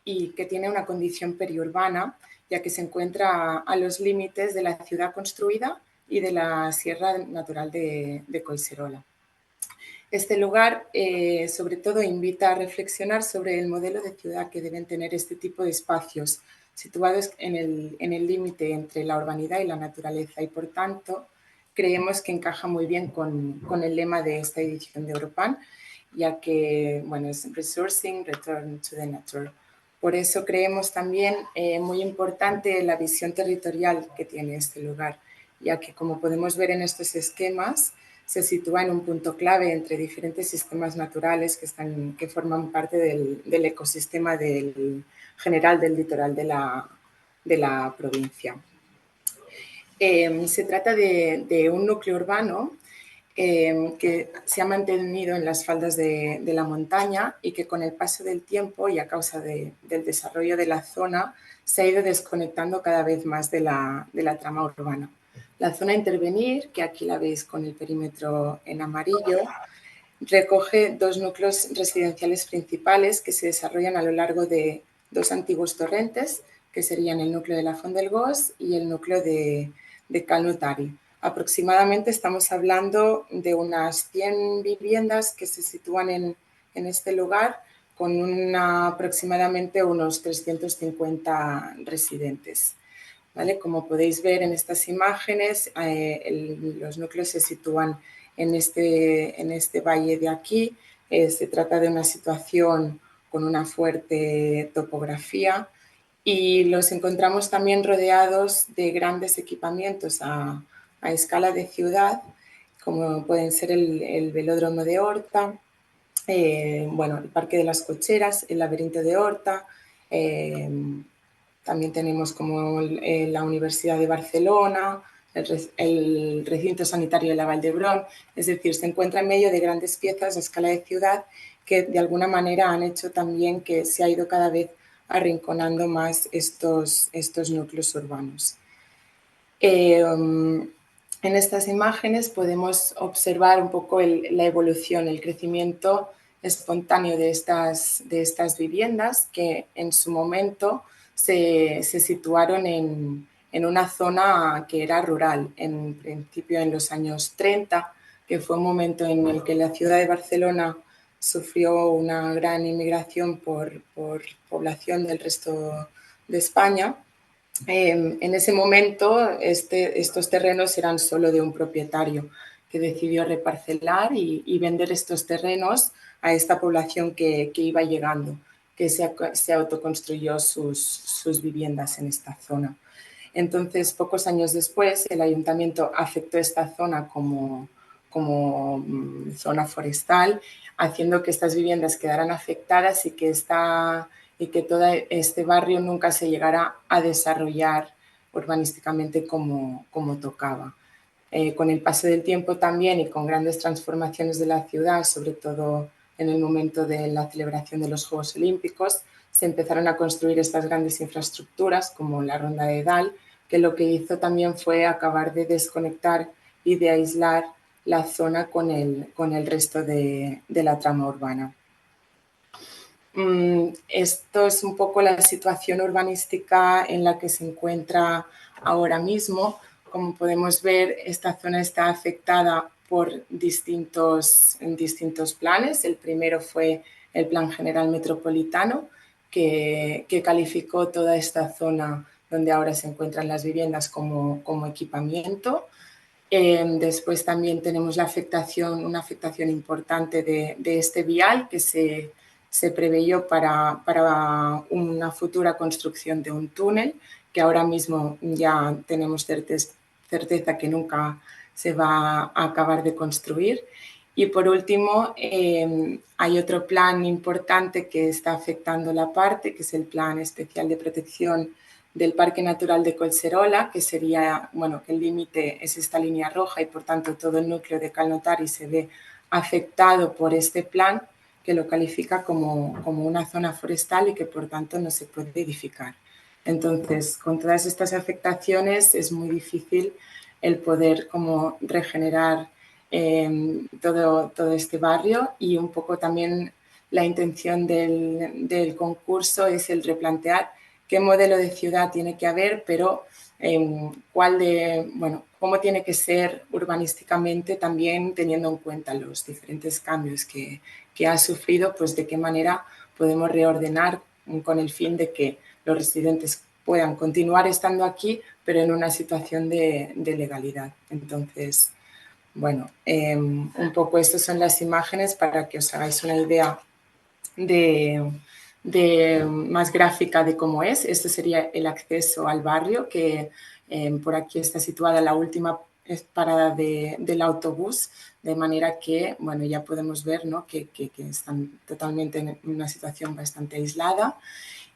y que tiene una condición periurbana, ya que se encuentra a los límites de la ciudad construida y de la Sierra Natural de Collserola. Este lugar, sobre todo, invita a reflexionar sobre el modelo de ciudad que deben tener este tipo de espacios, situados en el límite entre la urbanidad y la naturaleza, y por tanto creemos que encaja muy bien con el lema de esta edición de Europan, ya que bueno, es Resourcing, Return to the Nature. Por eso creemos también muy importante la visión territorial que tiene este lugar, ya que, como podemos ver en estos esquemas, se sitúa en un punto clave entre diferentes sistemas naturales que forman parte del ecosistema general del litoral de la provincia. Se trata de un núcleo urbano que se ha mantenido en las faldas de la montaña y que con el paso del tiempo y a causa del desarrollo de la zona se ha ido desconectando cada vez más de la trama urbana. La zona a intervenir, que aquí la veis con el perímetro en amarillo, recoge dos núcleos residenciales principales que se desarrollan a lo largo de dos antiguos torrentes, que serían el núcleo de la Font del Gos y el núcleo de Cal Notari. Aproximadamente estamos hablando de unas 100 viviendas que se sitúan en este lugar, con aproximadamente unos 350 residentes. ¿Vale? Como podéis ver en estas imágenes, los núcleos se sitúan en este valle de aquí. Se trata de una situación con una fuerte topografía y los encontramos también rodeados de grandes equipamientos a escala de ciudad, como pueden ser el velódromo de Horta, bueno, el Parque de las Cocheras, el Laberinto de Horta, también tenemos como la Universidad de Barcelona, el recinto sanitario de la Vall d'Hebron, es decir, se encuentra en medio de grandes piezas a escala de ciudad que de alguna manera han hecho también que se ha ido cada vez arrinconando más estos núcleos urbanos. En estas imágenes podemos observar un poco la evolución, el crecimiento espontáneo de estas viviendas que en su momento se situaron en una zona que era rural, en principio en los años 30, que fue un momento en el que la ciudad de Barcelona sufrió una gran inmigración por población del resto de España. En ese momento estos terrenos eran solo de un propietario que decidió reparcelar y vender estos terrenos a esta población que iba llegando, que se autoconstruyó sus viviendas en esta zona. Entonces, pocos años después, el ayuntamiento aceptó esta zona como zona forestal, haciendo que estas viviendas quedaran afectadas y que todo este barrio nunca se llegara a desarrollar urbanísticamente como tocaba. Con el paso del tiempo también y con grandes transformaciones de la ciudad, sobre todo en el momento de la celebración de los Juegos Olímpicos, se empezaron a construir estas grandes infraestructuras como la Ronda de Dalt, que lo que hizo también fue acabar de desconectar y de aislar la zona con el resto de la trama urbana. Esto es un poco la situación urbanística en la que se encuentra ahora mismo. Como podemos ver, esta zona está afectada por distintos planes. El primero fue el Plan General Metropolitano, que calificó toda esta zona donde ahora se encuentran las viviendas como equipamiento. Después también tenemos una afectación importante de este vial que se preveyó para una futura construcción de un túnel, que ahora mismo ya tenemos certeza que nunca se va a acabar de construir. Y por último, hay otro plan importante que está afectando la parte, que es el Plan Especial de Protección del Parque Natural de Collserola, que sería, bueno, que el límite es esta línea roja y por tanto todo el núcleo de Cal Notari se ve afectado por este plan, que lo califica como una zona forestal y que por tanto no se puede edificar. Entonces, con todas estas afectaciones es muy difícil el poder como regenerar todo este barrio, y un poco también la intención del concurso es el replantear qué modelo de ciudad tiene que haber, pero cómo tiene que ser urbanísticamente, también teniendo en cuenta los diferentes cambios que ha sufrido, pues de qué manera podemos reordenar con el fin de que los residentes puedan continuar estando aquí, pero en una situación de legalidad. Entonces, bueno, un poco estas son las imágenes para que os hagáis una idea más gráfica de cómo es. Este sería el acceso al barrio, que por aquí está situada la última parada del autobús, de manera que, bueno, ya podemos ver, ¿no?, que están totalmente en una situación bastante aislada.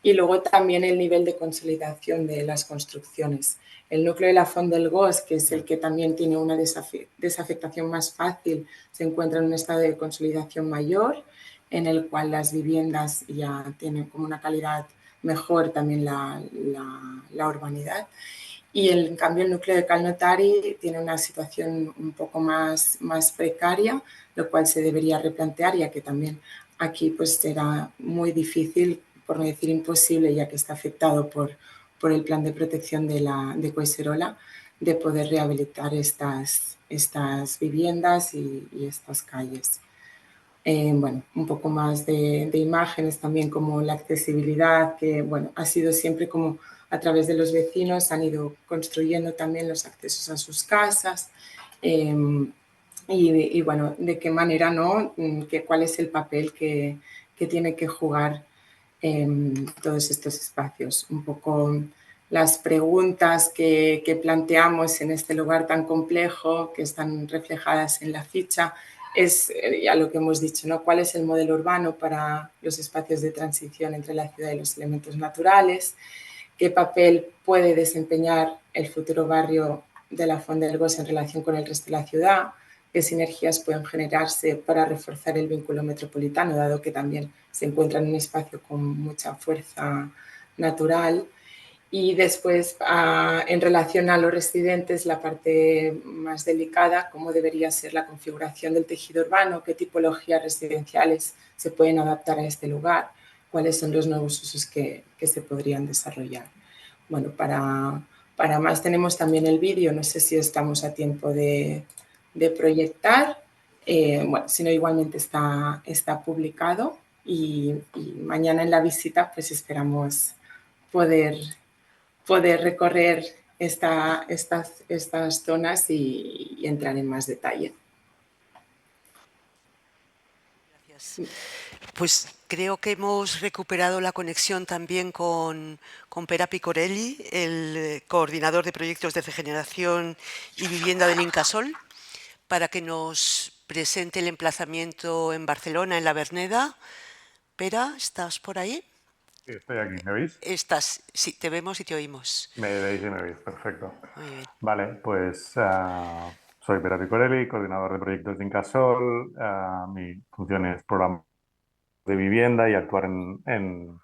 Y luego también el nivel de consolidación de las construcciones. El núcleo de la Font del Gos, que es el que también tiene una desafectación más fácil, se encuentra en un estado de consolidación mayor, en el cual las viviendas ya tienen como una calidad mejor, también la urbanidad. Y en cambio el núcleo de Cal Notari tiene una situación un poco más precaria, lo cual se debería replantear, ya que también aquí pues será muy difícil, por no decir imposible, ya que está afectado por el plan de protección de Collserola, de poder rehabilitar estas viviendas y estas calles. Bueno, un poco más de imágenes también, como la accesibilidad, que bueno, ha sido siempre como a través de los vecinos, han ido construyendo también los accesos a sus casas, y bueno, de qué manera, ¿no?, cuál es el papel que tiene que jugar todos estos espacios. Un poco las preguntas que planteamos en este lugar tan complejo, que están reflejadas en la ficha, es ya lo que hemos dicho, ¿no?, cuál es el modelo urbano para los espacios de transición entre la ciudad y los elementos naturales, qué papel puede desempeñar el futuro barrio de la Font del Gos en relación con el resto de la ciudad, qué sinergias pueden generarse para reforzar el vínculo metropolitano, dado que también se encuentra en un espacio con mucha fuerza natural. Y después, en relación a los residentes, la parte más delicada, cómo debería ser la configuración del tejido urbano, qué tipologías residenciales se pueden adaptar a este lugar, cuáles son los nuevos usos que se podrían desarrollar. Bueno, para más tenemos también el vídeo, no sé si estamos a tiempo de proyectar. Bueno, si no, igualmente está publicado, y mañana en la visita pues esperamos poder recorrer estas zonas y entrar en más detalle. Gracias. Pues creo que hemos recuperado la conexión también con Pera Picorelli, el coordinador de proyectos de regeneración y vivienda del Incasòl, para que nos presente el emplazamiento en Barcelona, en la Verneda. Pera, ¿estás por ahí? Sí, estoy aquí, ¿me veis? Estás, sí, te vemos y te oímos. Me veis y me veis, perfecto. Muy bien. Vale, pues soy Pera Picorelli, coordinador de proyectos de Incasòl. Mi función es programar de vivienda y actuar en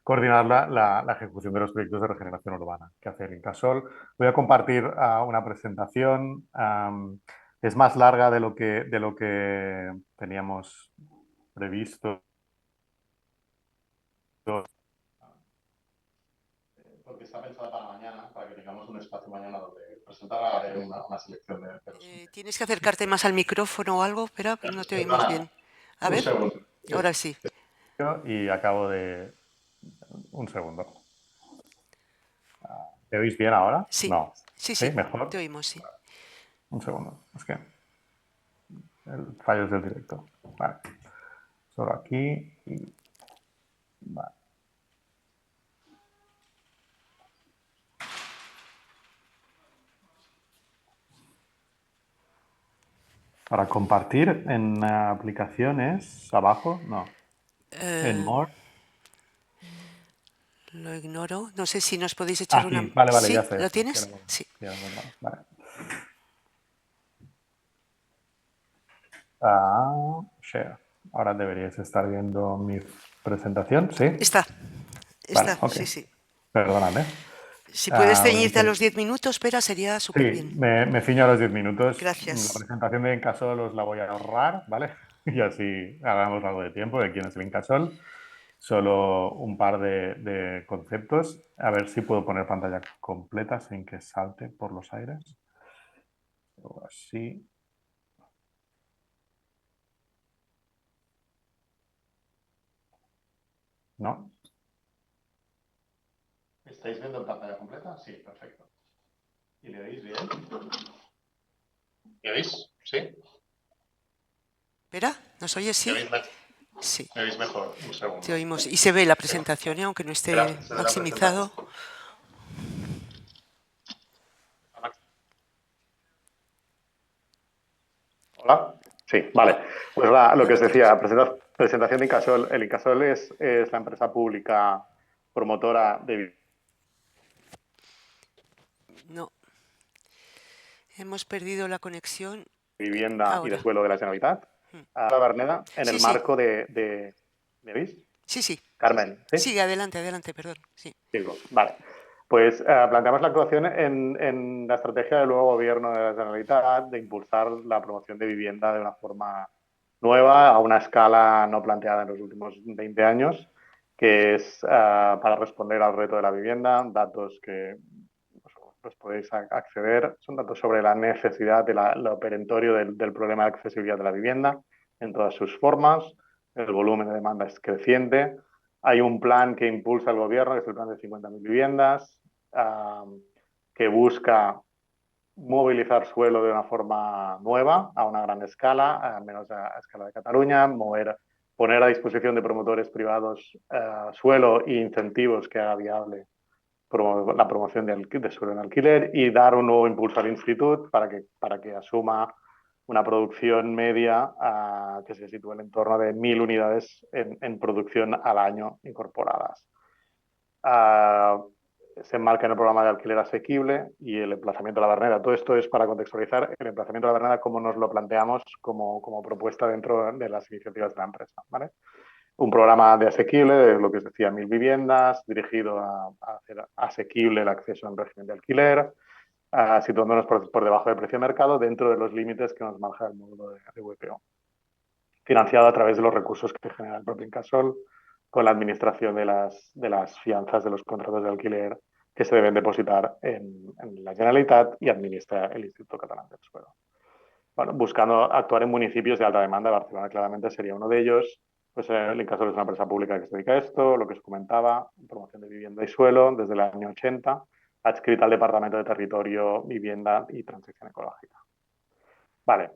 coordinar la ejecución de los proyectos de regeneración urbana que hace el Incasòl. Voy a compartir una presentación. Es más larga de lo que teníamos previsto, porque está pensada para mañana, para que tengamos un espacio mañana donde presentar una selección de los... Tienes que acercarte más al micrófono o algo, Pera, no te oímos bien. A ver, segundo. ahora sí. Y acabo de... Un segundo. ¿Te oís bien ahora? Sí, No. sí, ¿Sí? sí, ¿Mejor? te oímos, sí. Un segundo. Es que el fallo es del directo. Vale. Solo aquí y... Vale. Para compartir en aplicaciones, abajo, no. En More. Lo ignoro. No sé si nos podéis echar Aquí, una... vale, vale, ya ¿Sí? sé. ¿Lo Sí, tienes? Sí. ya lo he encontrado. Vale. Share. Ahora deberíais estar viendo mi presentación, ¿sí? Está. Vale, Está, ok. sí, sí. Perdóname. Si puedes Voy a ceñirte a los 10 minutos, Pera, sería súper Sí, bien. me ciño a los 10 minutos. La Gracias. presentación de Incasol os la voy a ahorrar, ¿vale? Y así hagamos algo de tiempo de quién es el Incasol. Solo un par de conceptos. A ver si puedo poner pantalla completa sin que salte por los aires. O así. ¿No? ¿Estáis viendo en pantalla completa? Sí, perfecto. ¿Y le veis bien? ¿Me oís? ¿Sí? Pera, ¿nos oyes? ¿Me Sí. oís mejor? Sí, ¿Me oís mejor? Un te segundo. oímos. Y se ve la presentación, aunque no esté ¿Se ve la presentación? maximizado. Hola. Sí, vale. No, Pues lo no que lo os decía, tienes. presentación de Incasol. El Incasol es la empresa pública promotora de No, hemos perdido la conexión vivienda y de ahora. suelo de la Generalitat, a la Verneda, en el Sí, sí, marco ¿me veis? sí, sí. Carmen, ¿sí? Sigue, adelante, adelante, perdón. Sí. Digo, vale. Pues planteamos la actuación en la estrategia del nuevo gobierno de la Generalitat de impulsar la promoción de vivienda de una forma nueva, a una escala no planteada en los últimos 20 años, que es para responder al reto de la vivienda, datos que los podéis acceder, son datos sobre la necesidad, lo perentorio del problema de accesibilidad de la vivienda en todas sus formas, el volumen de demanda es creciente. Hay un plan que impulsa el gobierno, que es el plan de 50.000 viviendas, que busca movilizar suelo de una forma nueva, a una gran escala, al menos a escala de Cataluña, poner a disposición de promotores privados suelo e incentivos que haga viable la promoción de suelo en alquiler y dar un nuevo impulso al instituto para que asuma una producción media que se sitúe en el entorno de 1.000 unidades en producción al año incorporadas. Se enmarca en el programa de alquiler asequible y el emplazamiento de la Verneda. Todo esto es para contextualizar el emplazamiento de la Verneda, cómo nos lo planteamos como propuesta dentro de las iniciativas de la empresa, ¿vale? Un programa de asequible, de lo que os decía, 1.000 viviendas, dirigido a hacer asequible el acceso en régimen de alquiler, situándonos por debajo del precio de mercado dentro de los límites que nos marca el módulo de WPO. Financiado a través de los recursos que genera el propio Incasol, con la administración de las fianzas de los contratos de alquiler que se deben depositar en la Generalitat y administra el Instituto Catalán del Suelo. Bueno, buscando actuar en municipios de alta demanda, Barcelona claramente sería uno de ellos. Pues el Incasol es una empresa pública que se dedica a esto, lo que os comentaba, promoción de vivienda y suelo desde el año 80, adscrita al Departamento de Territorio, Vivienda y Transición Ecológica. Vale.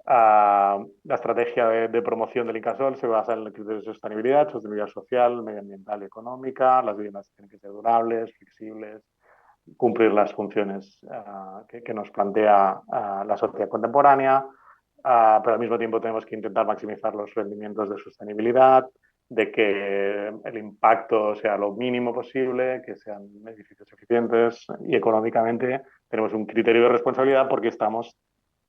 La estrategia de promoción del Incasol se basa en el criterio de sostenibilidad social, medioambiental y económica. Las viviendas tienen que ser durables, flexibles, cumplir las funciones que nos plantea la sociedad contemporánea, pero al mismo tiempo tenemos que intentar maximizar los rendimientos de sostenibilidad, de que el impacto sea lo mínimo posible, que sean edificios eficientes y económicamente tenemos un criterio de responsabilidad porque estamos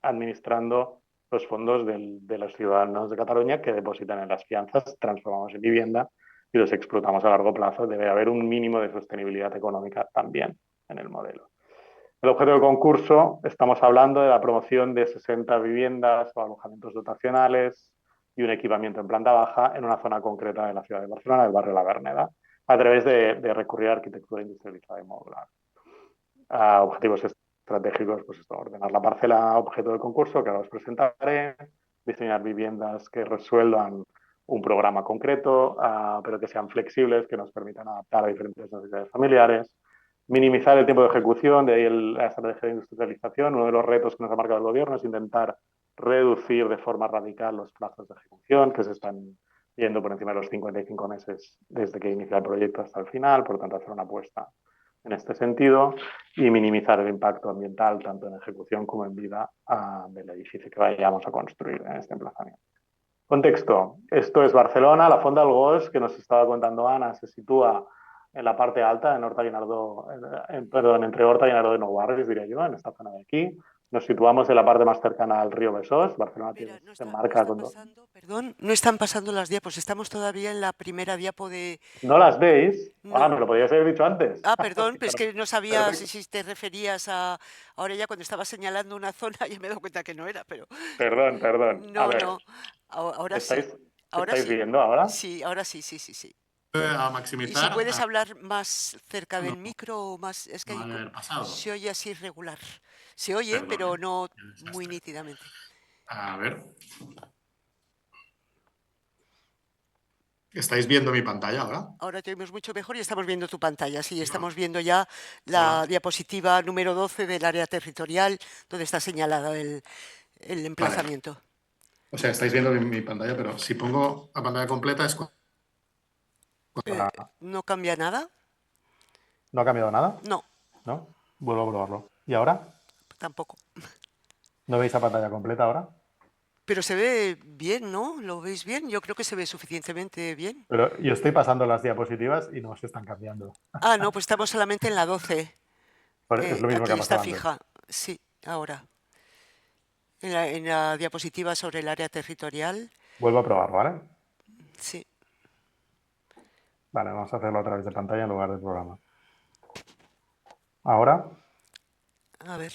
administrando los fondos de los ciudadanos de Cataluña que depositan en las fianzas, transformamos en vivienda y los explotamos a largo plazo. Debe haber un mínimo de sostenibilidad económica también en el modelo. El objeto del concurso, estamos hablando de la promoción de 60 viviendas o alojamientos dotacionales y un equipamiento en planta baja en una zona concreta de la ciudad de Barcelona, del barrio La Verneda, a través de recurrir a arquitectura industrializada y modular. Objetivos estratégicos, pues esto, ordenar la parcela objeto del concurso, que ahora os presentaré, diseñar viviendas que resuelvan un programa concreto, pero que sean flexibles, que nos permitan adaptar a diferentes necesidades familiares, minimizar el tiempo de ejecución, de ahí la estrategia de industrialización. Uno de los retos que nos ha marcado el gobierno es intentar reducir de forma radical los plazos de ejecución, que se están yendo por encima de los 55 meses desde que inicia el proyecto hasta el final, por lo tanto hacer una apuesta en este sentido y minimizar el impacto ambiental tanto en ejecución como en vida del edificio que vayamos a construir en este emplazamiento. Contexto. Esto es Barcelona. La Fonda del Gos, que nos estaba contando Ana, se sitúa en la parte alta, entre Horta y Guinardó de Nou Barris, diría yo, en esta zona de aquí. Nos situamos en la parte más cercana al río Besós. Barcelona se marca con... Perdón, no están pasando las diapos. Estamos todavía en la primera diapo de... ¿No las veis? No. Ah, me lo podías haber dicho antes. Ah, perdón, pero es que no sabía si te referías a... Ahora ya cuando estaba señalando una zona ya me he dado cuenta que no era, pero... Perdón. No, a ver, no. Ahora ¿estáis, sí. Ahora ¿estáis sí. viendo ahora? Sí, ahora sí. A maximizar. Y si puedes hablar más cerca del micro o más... Es que no haber pasado. se oye así irregular. Se oye, Perdón, pero no muy nítidamente. A ver. ¿Estáis viendo mi pantalla ahora? Ahora te oímos mucho mejor y estamos viendo tu pantalla. Sí, estamos viendo ya la diapositiva número 12 del área territorial, donde está señalado el emplazamiento. Vale. O sea, estáis viendo mi pantalla, pero si pongo la pantalla completa es... ¿No cambia nada? ¿No ha cambiado nada? No. ¿No? Vuelvo a probarlo. ¿Y ahora? Tampoco. ¿No veis la pantalla completa ahora? Pero se ve bien, ¿no? ¿Lo veis bien? Yo creo que se ve suficientemente bien. Pero yo estoy pasando las diapositivas y no se están cambiando. Ah, no, pues estamos solamente en la 12. Es lo mismo aquí que ha está pasado fija. antes. Sí, ahora. En la diapositiva sobre el área territorial. Vuelvo a probar, ¿vale? Sí. Vale, vamos a hacerlo a través de pantalla en lugar del programa. ¿Ahora? A ver.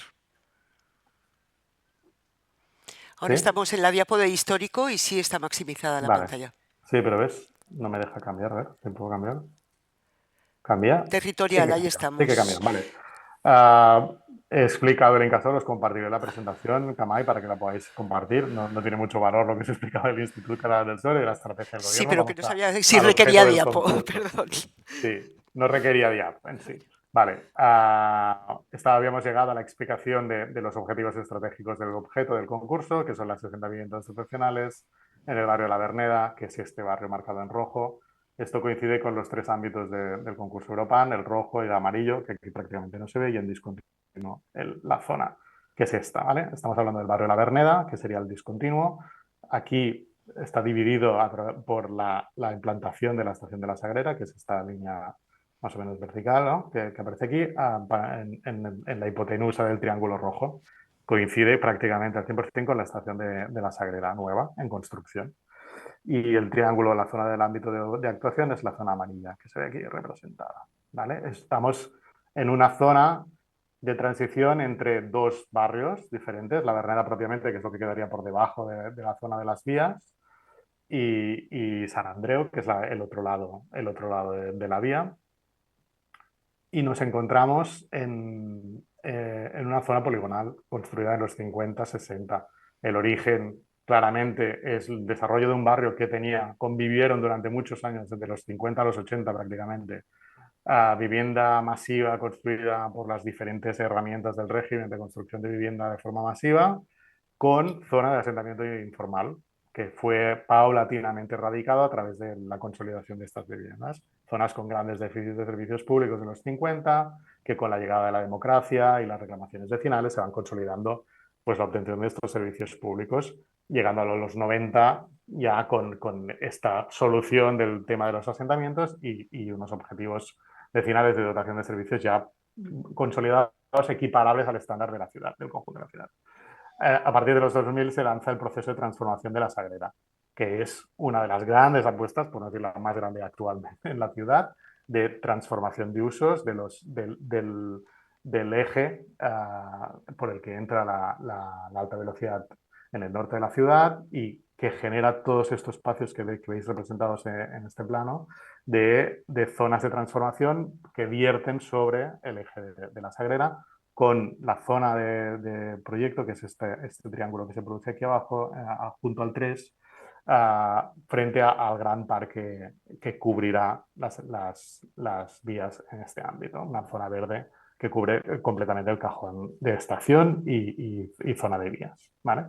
Ahora ¿Sí? estamos en la diapo de histórico y sí está maximizada la pantalla. Sí, pero ves, no me deja cambiar, a ver, ¿te puedo cambiar? ¿Cambia? Territorial, Sí ahí estamos. Sí que cambia, vale. He explicado el Incasol, os compartiré la presentación, Kamai, para que la podáis compartir. No tiene mucho valor lo que se explicaba del Instituto Catalán del Sol y de la estrategia del gobierno. Sí, pero que no sabía si requería diapo, perdón. Sí, no requería diapo en sí. Vale, habíamos llegado a la explicación de los objetivos estratégicos del objeto del concurso, que son las 60 viviendas institucionales en el barrio La Verneda, que es este barrio marcado en rojo. Esto coincide con los tres ámbitos del concurso Europan, el rojo y el amarillo, que aquí prácticamente no se ve, y en discontinuo la zona, que es esta, ¿vale? Estamos hablando del barrio La Verneda, que sería el discontinuo. Aquí está dividido por la implantación de la estación de la Sagrera, que es esta línea más o menos vertical, ¿no? que aparece aquí, en la hipotenusa del triángulo rojo. Coincide prácticamente al 100% con la estación de la Sagrera nueva, en construcción. Y el triángulo, la zona del ámbito de actuación, es la zona amarilla, que se ve aquí representada. ¿Vale? Estamos en una zona de transición entre dos barrios diferentes, la Verneda propiamente, que es lo que quedaría por debajo de la zona de las vías, y San Andreu, que es el otro lado de la vía. Y nos encontramos en una zona poligonal construida en los 50-60. El origen claramente es el desarrollo de un barrio que convivieron durante muchos años, desde los 50 a los 80 prácticamente, vivienda masiva construida por las diferentes herramientas del régimen de construcción de vivienda de forma masiva, con zona de asentamiento informal, que fue paulatinamente erradicado a través de la consolidación de estas viviendas. Zonas con grandes déficits de servicios públicos de los 50, que con la llegada de la democracia y las reclamaciones vecinales se van consolidando pues, la obtención de estos servicios públicos, llegando a los 90 ya con esta solución del tema de los asentamientos y unos objetivos vecinales de dotación de servicios ya consolidados, equiparables al estándar de la ciudad, del conjunto de la ciudad. A partir de los 2000 se lanza el proceso de transformación de la Sagrera, que es una de las grandes apuestas, por no decir la más grande actualmente en la ciudad, de transformación de usos del eje por el que entra la alta velocidad en el norte de la ciudad y que genera todos estos espacios que veis representados en este plano de zonas de transformación que vierten sobre el eje de la Sagrera, con la zona de proyecto, que es este triángulo que se produce aquí abajo, junto al 3, frente al gran parque que cubrirá las vías en este ámbito, una zona verde que cubre completamente el cajón de estación y zona de vías, ¿vale?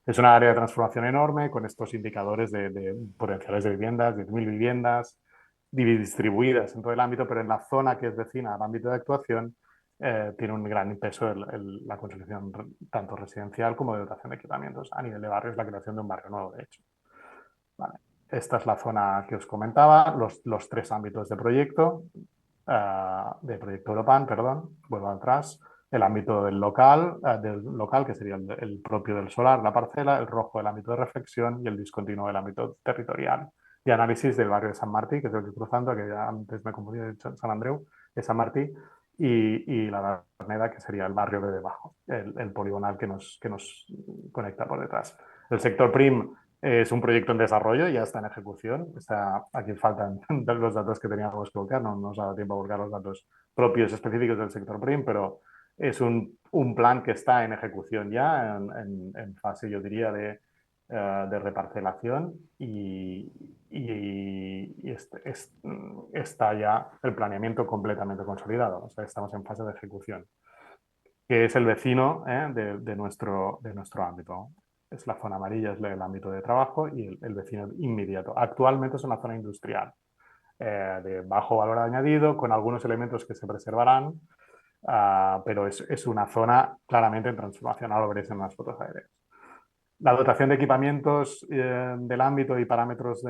Es una área de transformación enorme con estos indicadores de potenciales de viviendas, 10.000 viviendas distribuidas en todo el ámbito, pero en la zona que es vecina al ámbito de actuación tiene un gran peso la construcción tanto residencial como de dotación de equipamientos. A nivel de barrio es la creación de un barrio nuevo, de hecho. Vale. Esta es la zona que os comentaba, los 3 ámbitos de proyecto Europan, perdón, vuelvo atrás, el ámbito del local, que sería el propio del solar, la parcela, el rojo el ámbito de reflexión y el discontinuo del ámbito territorial. Y análisis del barrio de San Martí, que es el que estoy cruzando, que ya antes me confundí de San Andreu, de San Martí, y la Verneda, que sería el barrio de debajo, el poligonal que nos conecta por detrás. El sector PRIM es un proyecto en desarrollo, ya está en ejecución. Aquí faltan los datos que teníamos que volcar, no nos ha dado tiempo a volcar los datos propios específicos del sector PRIM, pero es un plan que está en ejecución ya, en fase, yo diría, de reparcelación y está ya el planeamiento completamente consolidado. O sea, estamos en fase de ejecución, que es el vecino de nuestro ámbito. Es la zona amarilla, es el ámbito de trabajo y el vecino inmediato. Actualmente es una zona industrial de bajo valor añadido, con algunos elementos que se preservarán, pero es una zona claramente en transformación. Ahora lo veréis en las fotos aéreas. La dotación de equipamientos del ámbito y parámetros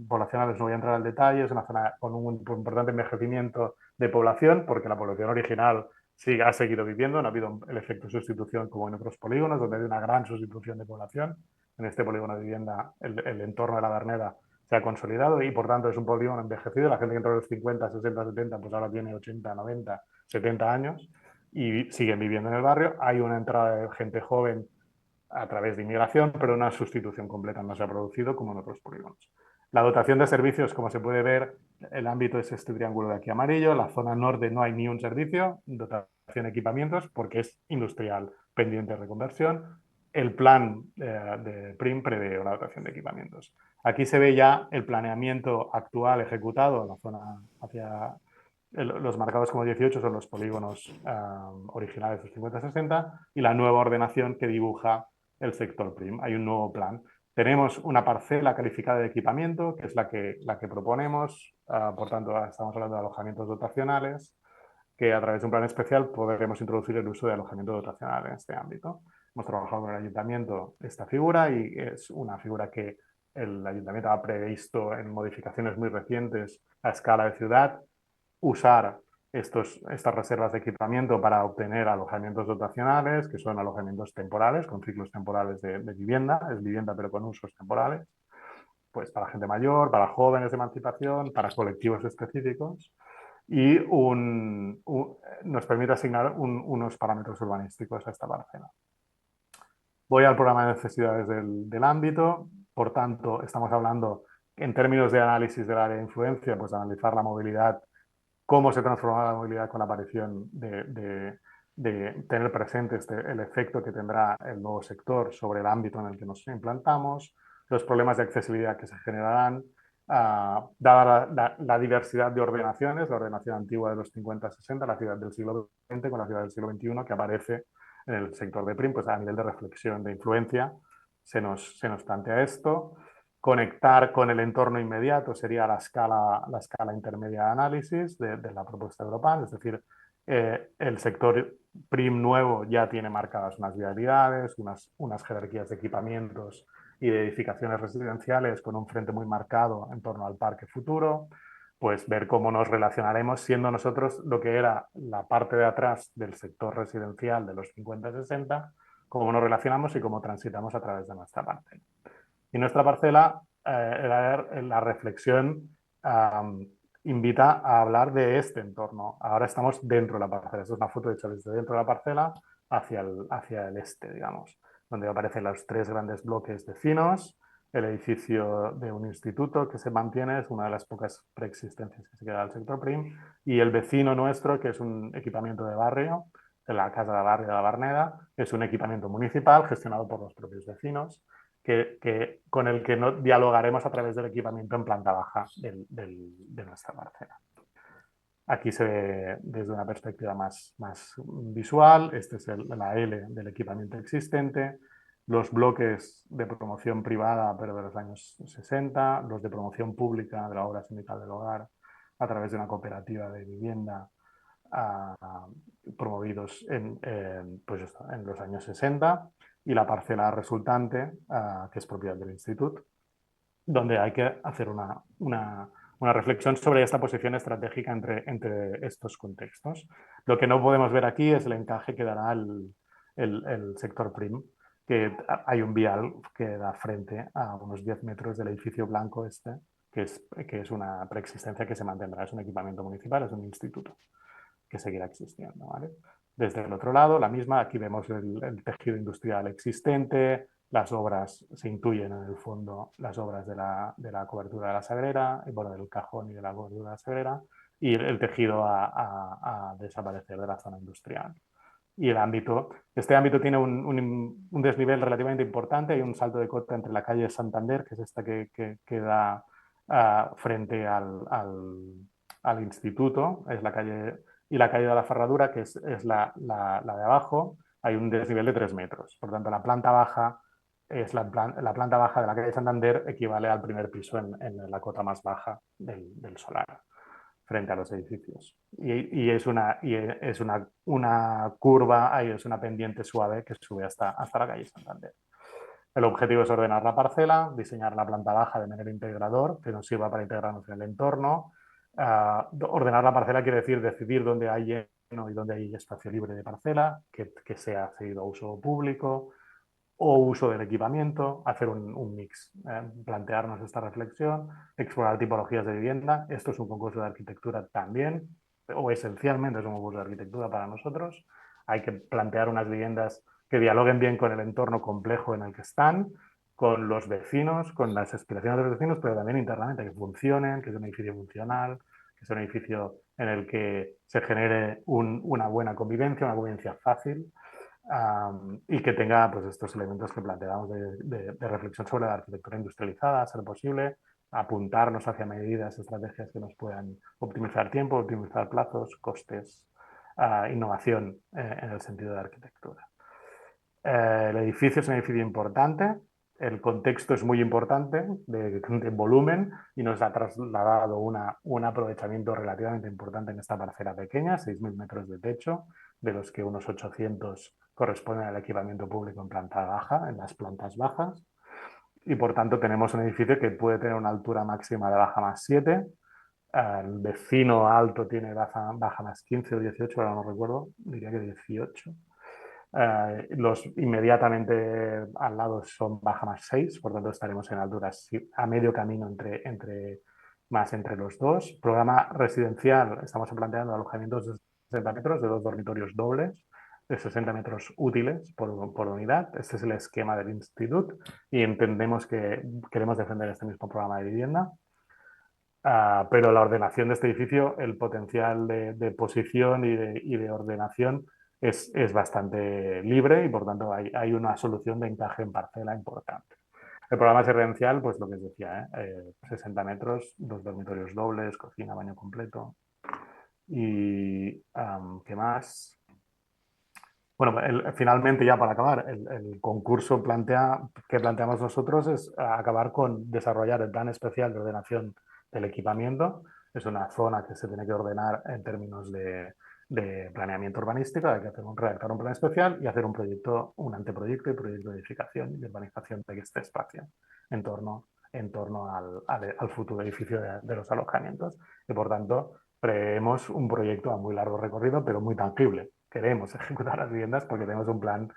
poblacionales no voy a entrar al detalle. Es una zona con un importante envejecimiento de población, porque la población original sí ha seguido viviendo, no ha habido el efecto de sustitución como en otros polígonos, donde hay una gran sustitución de población. En este polígono de vivienda, el entorno de la Verneda se ha consolidado y, por tanto, es un polígono envejecido. La gente que entró en los 50, 60, 70, pues ahora tiene 80, 90, 70 años y siguen viviendo en el barrio. Hay una entrada de gente joven a través de inmigración, pero una sustitución completa no se ha producido como en otros polígonos. La dotación de servicios, como se puede ver, el ámbito es este triángulo de aquí amarillo. La zona norte no hay ni un servicio, dotación de equipamientos, porque es industrial pendiente de reconversión. El plan de PRIM prevé una dotación de equipamientos. Aquí se ve ya el planeamiento actual ejecutado en la zona hacia los marcados como 18 son los polígonos originales de 50-60 y la nueva ordenación que dibuja el sector PRIM. Hay un nuevo plan. Tenemos una parcela calificada de equipamiento, que es la que proponemos. Por tanto, estamos hablando de alojamientos dotacionales, que a través de un plan especial podremos introducir el uso de alojamiento dotacional en este ámbito. Hemos trabajado con el ayuntamiento esta figura y es una figura que el ayuntamiento ha previsto en modificaciones muy recientes a escala de ciudad, usar estas reservas de equipamiento para obtener alojamientos dotacionales, que son alojamientos temporales, con ciclos temporales de vivienda, es vivienda pero con usos temporales, pues para gente mayor, para jóvenes de emancipación, para colectivos específicos, y nos permite asignar unos parámetros urbanísticos a esta parcela. Voy al programa de necesidades del ámbito. Por tanto, estamos hablando en términos de análisis del área de influencia, pues analizar la movilidad, cómo se transforma la movilidad con la aparición de tener presente el efecto que tendrá el nuevo sector sobre el ámbito en el que nos implantamos, los problemas de accesibilidad que se generarán, dada la diversidad de ordenaciones, la ordenación antigua de los 50-60, la ciudad del siglo XX con la ciudad del siglo XXI que aparece en el sector de PRIM, pues a nivel de reflexión de influencia se nos plantea esto. Conectar con el entorno inmediato sería la escala intermedia de análisis de la propuesta Europan, es decir, el sector PRIM nuevo ya tiene marcadas unas vialidades, unas jerarquías de equipamientos y de edificaciones residenciales con un frente muy marcado en torno al parque futuro, pues ver cómo nos relacionaremos siendo nosotros lo que era la parte de atrás del sector residencial de los 50-60, cómo nos relacionamos y cómo transitamos a través de nuestra parte. Y nuestra parcela, la reflexión invita a hablar de este entorno. Ahora estamos dentro de la parcela. Esta es una foto hecha desde dentro de la parcela hacia el este, digamos, donde aparecen los 3 grandes bloques vecinos, el edificio de un instituto que se mantiene, es una de las pocas preexistencias que se queda del sector PRIM, y el vecino nuestro, que es un equipamiento de barrio, de la Casa de Barrio de la Verneda, es un equipamiento municipal gestionado por los propios vecinos, con el que no dialogaremos a través del equipamiento en planta baja de nuestra parcela. Aquí se ve desde una perspectiva más visual. Este es la L del equipamiento existente, los bloques de promoción privada, pero de los años 60, los de promoción pública de la obra sindical del hogar a través de una cooperativa de vivienda promovidos pues en los años 60, y la parcela resultante, que es propiedad del instituto, donde hay que hacer una reflexión sobre esta posición estratégica entre estos contextos. Lo que no podemos ver aquí es el encaje que dará el sector PRIM, que hay un vial que da frente a unos 10 metros del edificio blanco que es una preexistencia que se mantendrá, es un equipamiento municipal, es un instituto que seguirá existiendo, ¿vale? Desde el otro lado, la misma, aquí vemos el tejido industrial existente, las obras, se intuyen en el fondo las obras de la cobertura de la Sagrera, bueno, del cajón y de la cobertura de la Sagrera, y el tejido a desaparecer de la zona industrial. Y este ámbito tiene un desnivel relativamente importante, hay un salto de cota entre la calle Santander, que es esta que da frente al instituto, es la calle, y la calle de la Ferradura, que es la de abajo, hay un desnivel de 3 metros. Por tanto, la planta baja la planta baja de la calle Santander equivale al primer piso en la cota más baja del solar, frente a los edificios. Y es una curva, es una pendiente suave que sube hasta la calle Santander. El objetivo es ordenar la parcela, diseñar la planta baja de manera integrador, que nos sirva para integrarnos en el entorno. Ordenar la parcela quiere decir decidir dónde hay lleno y dónde hay espacio libre de parcela, que sea cedido a uso público o uso del equipamiento, hacer un mix, plantearnos esta reflexión, explorar tipologías de vivienda. Esto es un concurso de arquitectura también, o esencialmente es un concurso de arquitectura para nosotros. Hay que plantear unas viviendas que dialoguen bien con el entorno complejo en el que están, con los vecinos, con las aspiraciones de los vecinos, pero también internamente, que funcionen, que sea un edificio funcional, que sea un edificio en el que se genere una buena convivencia, una convivencia fácil. Y que tenga pues, estos elementos que planteamos de reflexión sobre la arquitectura industrializada, a ser posible, apuntarnos hacia medidas, estrategias que nos puedan optimizar tiempo, optimizar plazos, costes, innovación en el sentido de arquitectura. El edificio es un edificio importante, el contexto es muy importante de volumen y nos ha trasladado un aprovechamiento relativamente importante en esta parcela pequeña, 6.000 metros de techo, de los que unos 800 corresponden al equipamiento público en planta baja, en las plantas bajas, y por tanto tenemos un edificio que puede tener una altura máxima de baja más 7, el vecino alto tiene baja más 15 o 18, ahora no recuerdo, diría que 18. Los inmediatamente al lado son baja más 6, por tanto estaremos en alturas a medio camino entre los dos. Programa residencial, estamos planteando alojamientos de 60 metros de 2 dormitorios dobles, de 60 metros útiles por unidad. Este es el esquema del instituto y entendemos que queremos defender este mismo programa de vivienda. Pero la ordenación de este edificio, el potencial de posición y de ordenación es bastante libre y por tanto hay una solución de encaje en parcela importante. El programa residencial, pues lo que os decía, 60 metros, 2 dormitorios dobles, cocina, baño completo. Y ¿qué más? Bueno, finalmente ya para acabar, el concurso que planteamos nosotros es acabar con desarrollar el plan especial de ordenación del equipamiento. Es una zona que se tiene que ordenar en términos de planeamiento urbanístico, hay que redactar un plan especial y hacer un anteproyecto y proyecto de edificación y de urbanización de este espacio en torno al futuro edificio de los alojamientos. Y por tanto, preveemos un proyecto a muy largo recorrido, pero muy tangible. Queremos ejecutar las viviendas porque tenemos un plan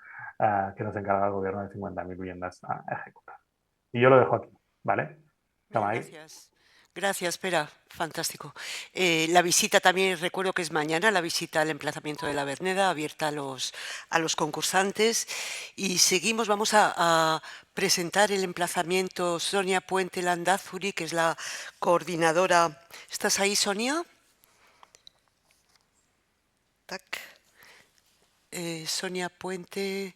que nos encarga el gobierno de 50.000 viviendas a ejecutar. Y yo lo dejo aquí, ¿vale? Gracias. Gracias, Pera. Fantástico. La visita también, recuerdo que es mañana, la visita al emplazamiento de la Verneda, abierta a los concursantes. Y seguimos, vamos a presentar el emplazamiento Sonia Puente Landázuri, que es la coordinadora. ¿Estás ahí, Sonia? Tac. Sonia Puente,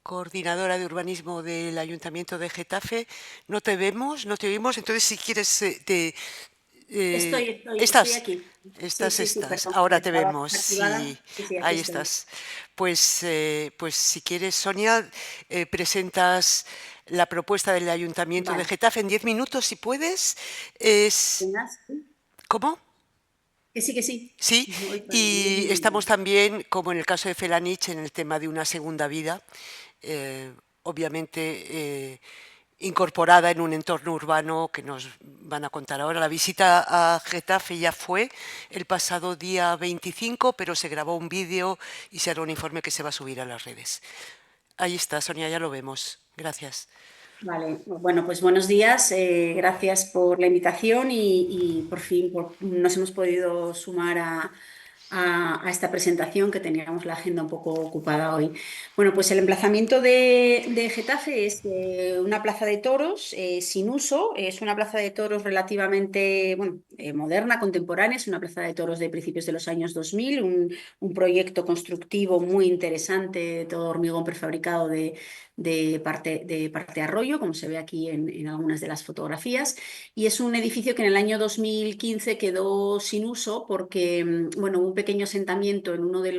coordinadora de urbanismo del Ayuntamiento de Getafe. No te vemos, no te oímos, entonces si quieres Estoy estás, aquí. Sí, estás, sí, sí, estás. perdón, Ahora te estaba vemos. desactivada. Sí, Sí, sí, aquí ahí estoy. estás. Pues si quieres, Sonia, presentas la propuesta del Ayuntamiento de Vale. Getafe en 10 minutos, si puedes. Es, Venga, sí. ¿cómo? Que sí, que sí. Sí, Voy para 10 y estamos minutos. también, como en el caso de Felanich, en el tema de una segunda vida, obviamente incorporada en un entorno urbano que nos van a contar ahora. La visita a Getafe ya fue el pasado día 25, pero se grabó un vídeo y se hará un informe que se va a subir a las redes. Ahí está, Sonia, ya lo vemos. Gracias. Vale, bueno, pues buenos días. Gracias por la invitación y por fin nos hemos podido sumar a esta presentación que teníamos la agenda un poco ocupada hoy. Bueno, pues el emplazamiento de Getafe es una plaza de toros sin uso, es una plaza de toros relativamente bueno, moderna, contemporánea, es una plaza de toros de principios de los años 2000, un proyecto constructivo muy interesante, todo hormigón prefabricado de parte Arroyo, como se ve aquí en algunas de las fotografías, y es un edificio que en el año 2015 quedó sin uso porque bueno, hubo un pequeño asentamiento en una de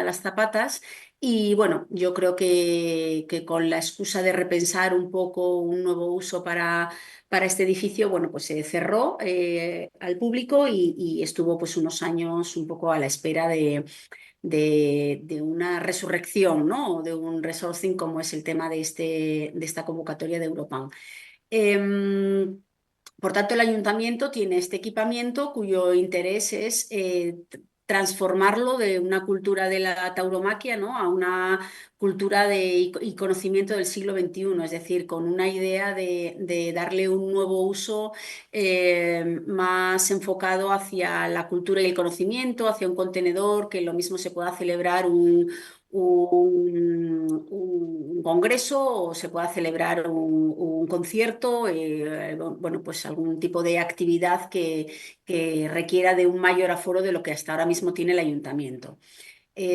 las zapatas y bueno, yo creo que con la excusa de repensar un poco un nuevo uso para este edificio, bueno, pues se cerró al público y estuvo pues unos años un poco a la espera de una resurrección, ¿no? O de un resourcing como es el tema de esta convocatoria de Europan. Por tanto, el ayuntamiento tiene este equipamiento cuyo interés es transformarlo de una cultura de la tauromaquia, ¿no? A una cultura y conocimiento del siglo XXI, es decir, con una idea de darle un nuevo uso más enfocado hacia la cultura y el conocimiento, hacia un contenedor, que lo mismo se pueda celebrar un congreso o se pueda celebrar un concierto, bueno, pues algún tipo de actividad que requiera de un mayor aforo de lo que hasta ahora mismo tiene el ayuntamiento.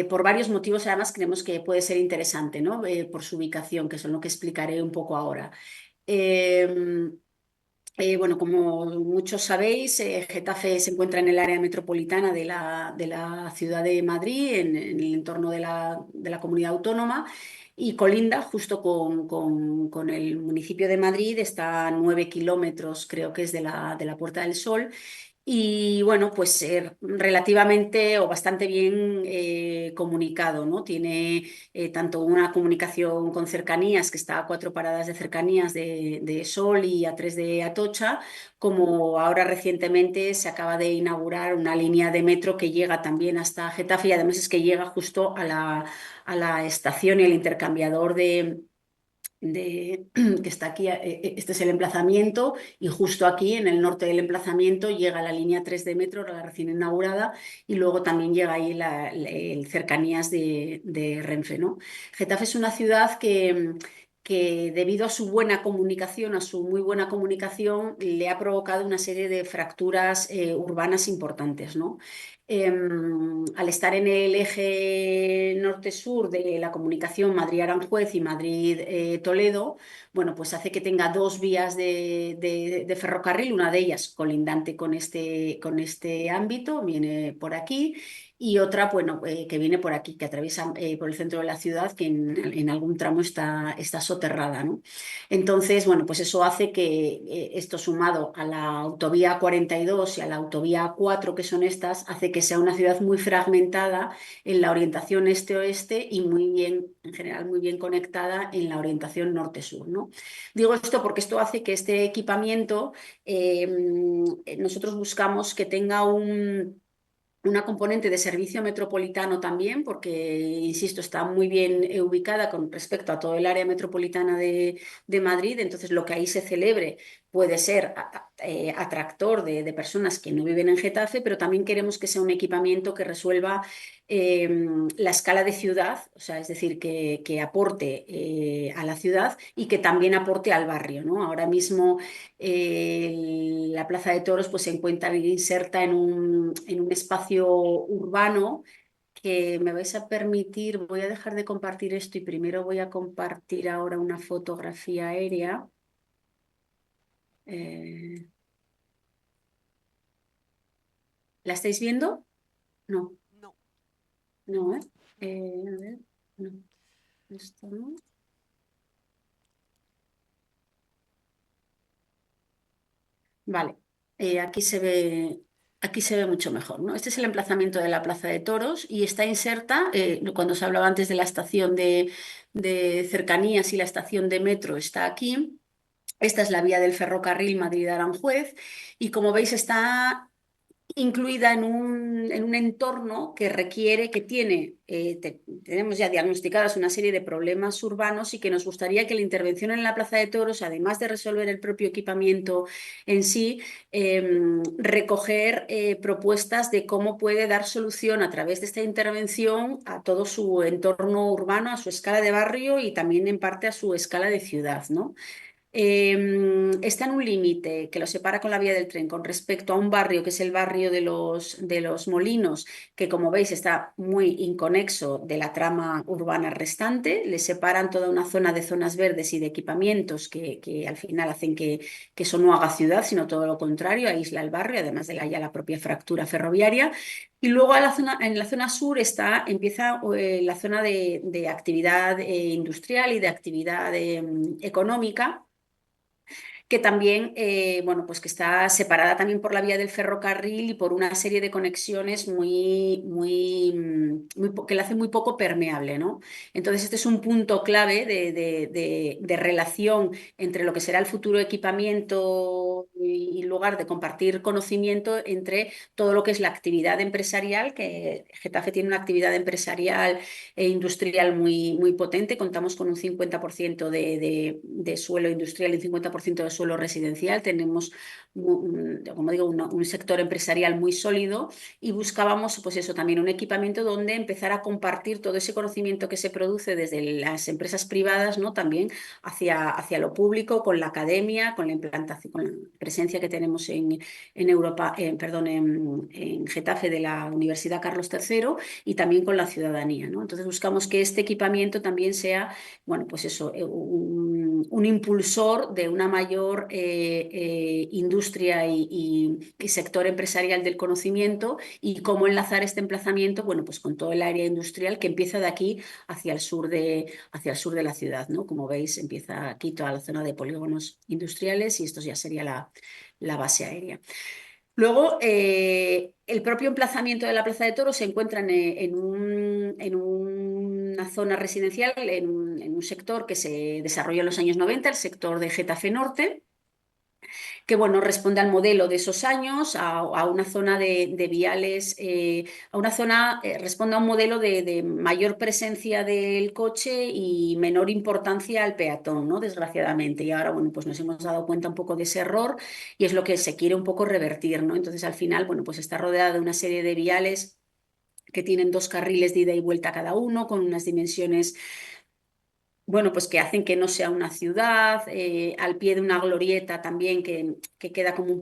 Por varios motivos, además, creemos que puede ser interesante, ¿no? Por su ubicación, que son lo que explicaré un poco ahora. Eh, bueno, como muchos sabéis, Getafe se encuentra en el área metropolitana de la ciudad de Madrid, en el entorno de la comunidad autónoma, y colinda justo con el municipio de Madrid, está a 9 kilómetros, creo que es de la Puerta del Sol, y bueno, pues relativamente o bastante bien comunicado, ¿no? Tiene tanto una comunicación con cercanías, que está a 4 paradas de cercanías de Sol y a 3 de Atocha, como ahora recientemente se acaba de inaugurar una línea de metro que llega también hasta Getafe y además es que llega justo a la estación y al intercambiador que está aquí, este es el emplazamiento y justo aquí en el norte del emplazamiento llega la línea 3 de metro, la recién inaugurada, y luego también llega ahí el cercanías de Renfe, ¿no? Getafe es una ciudad que debido a su buena comunicación, a su muy buena comunicación, le ha provocado una serie de fracturas urbanas importantes, ¿no? Al estar en el eje norte-sur de la comunicación Madrid-Aranjuez y Madrid-Toledo, bueno, pues hace que tenga dos vías de ferrocarril, una de ellas colindante con este ámbito, viene por aquí, y otra, bueno, que viene por aquí, que atraviesa por el centro de la ciudad, que en algún tramo está soterrada, ¿no? Entonces, bueno, pues eso hace que esto sumado a la autovía 42 y a la autovía 4, que son estas, hace que sea una ciudad muy fragmentada en la orientación este-oeste y muy bien, en general, muy bien conectada en la orientación norte-sur, ¿no? Digo esto porque esto hace que este equipamiento, nosotros buscamos que tenga una componente de servicio metropolitano también, porque, insisto, está muy bien ubicada con respecto a todo el área metropolitana de Madrid, entonces lo que ahí se celebre puede ser atractor de personas que no viven en Getafe, pero también queremos que sea un equipamiento que resuelva la escala de ciudad, o sea, es decir, que aporte a la ciudad y que también aporte al barrio, ¿no? Ahora mismo la Plaza de Toros pues, se encuentra inserta en un espacio urbano que me vais a permitir, voy a dejar de compartir esto y primero voy a compartir ahora una fotografía aérea. ¿La estáis viendo? No. No. No, ¿eh? A ver, no. Esto no. Vale, aquí se ve mucho mejor, ¿no? Este es el emplazamiento de la Plaza de Toros y está inserta, cuando se hablaba antes de la estación de cercanías y la estación de metro está aquí. Esta es la vía del ferrocarril Madrid-Aranjuez y como veis está incluida en un entorno que requiere, que tiene, tenemos ya diagnosticadas una serie de problemas urbanos y que nos gustaría que la intervención en la Plaza de Toros, además de resolver el propio equipamiento en sí, recoger propuestas de cómo puede dar solución a través de esta intervención a todo su entorno urbano, a su escala de barrio y también en parte a su escala de ciudad, ¿no? Está en un límite que lo separa con la vía del tren con respecto a un barrio que es el barrio de los Molinos, que como veis está muy inconexo de la trama urbana restante. Le separan toda una zona de zonas verdes y de equipamientos que al final hacen que eso no haga ciudad, sino todo lo contrario, aísla el barrio, además de ya la propia fractura ferroviaria. Y luego en la zona sur empieza la zona de actividad industrial y de actividad económica, que también, bueno, pues que está separada también por la vía del ferrocarril y por una serie de conexiones que la hace muy poco permeable, ¿no? Entonces, este es un punto clave de relación entre lo que será el futuro equipamiento y lugar de compartir conocimiento entre todo lo que es la actividad empresarial, que Getafe tiene una actividad empresarial e industrial muy potente. Contamos con un 50% de suelo industrial y un 50% de suelo residencial. Tenemos, como digo, un sector empresarial muy sólido y buscábamos, pues eso, también un equipamiento donde empezar a compartir todo ese conocimiento que se produce desde las empresas privadas, ¿no? También hacia lo público, con la academia, con la implantación, con la presencia que tenemos en Europa, perdón, en Getafe de la Universidad Carlos III y también con la ciudadanía, ¿no? Entonces buscamos que este equipamiento también sea, bueno, pues eso, un impulsor de una mayor industria y sector empresarial del conocimiento y cómo enlazar este emplazamiento, bueno, pues con todo el área industrial que empieza de aquí hacia el sur de la ciudad, ¿no? Como veis, empieza aquí toda la zona de polígonos industriales y esto ya sería la base aérea. Luego, el propio emplazamiento de la Plaza de Toros se encuentra en una zona residencial, en un sector que se desarrolló en los años 90, el sector de Getafe Norte, que bueno, responde al modelo de esos años, a una zona de viales, a una zona, responde a un modelo de mayor presencia del coche y menor importancia al peatón, ¿no? Desgraciadamente. Y ahora, bueno, pues nos hemos dado cuenta un poco de ese error y es lo que se quiere un poco revertir, ¿no? Entonces, al final, bueno, pues está rodeada de una serie de viales que tienen 2 carriles de ida y vuelta cada uno, con unas dimensiones, bueno, pues que hacen que no sea una ciudad, al pie de una glorieta también que queda como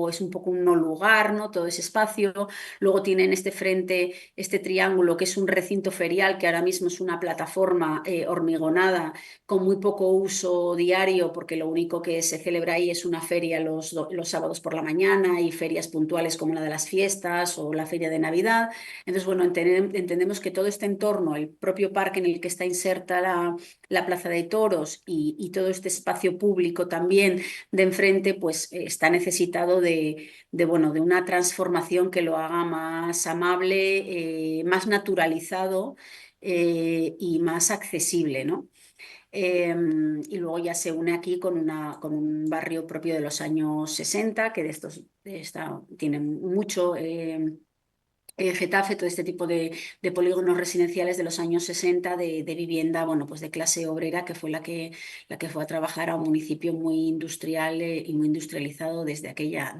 es un poco un no lugar, ¿no? Todo ese espacio. Luego tienen este frente, este triángulo, que es un recinto ferial, que ahora mismo es una plataforma hormigonada con muy poco uso diario, porque lo único que se celebra ahí es una feria los sábados por la mañana y ferias puntuales como la de las fiestas o la feria de Navidad. Entonces, bueno, entendemos que todo este entorno, el propio parque en el que está inserta la Plaza de Toros y todo este espacio público también de enfrente, pues está necesitado bueno, de una transformación que lo haga más amable, más naturalizado y más accesible, ¿no? Y luego ya se une aquí con un barrio propio de los años 60, que de estos tienen mucho. Getafe, todo este tipo de polígonos residenciales de los años 60 de vivienda, bueno, pues de clase obrera, que fue la que fue a trabajar a un municipio muy industrial y muy industrializado desde aquella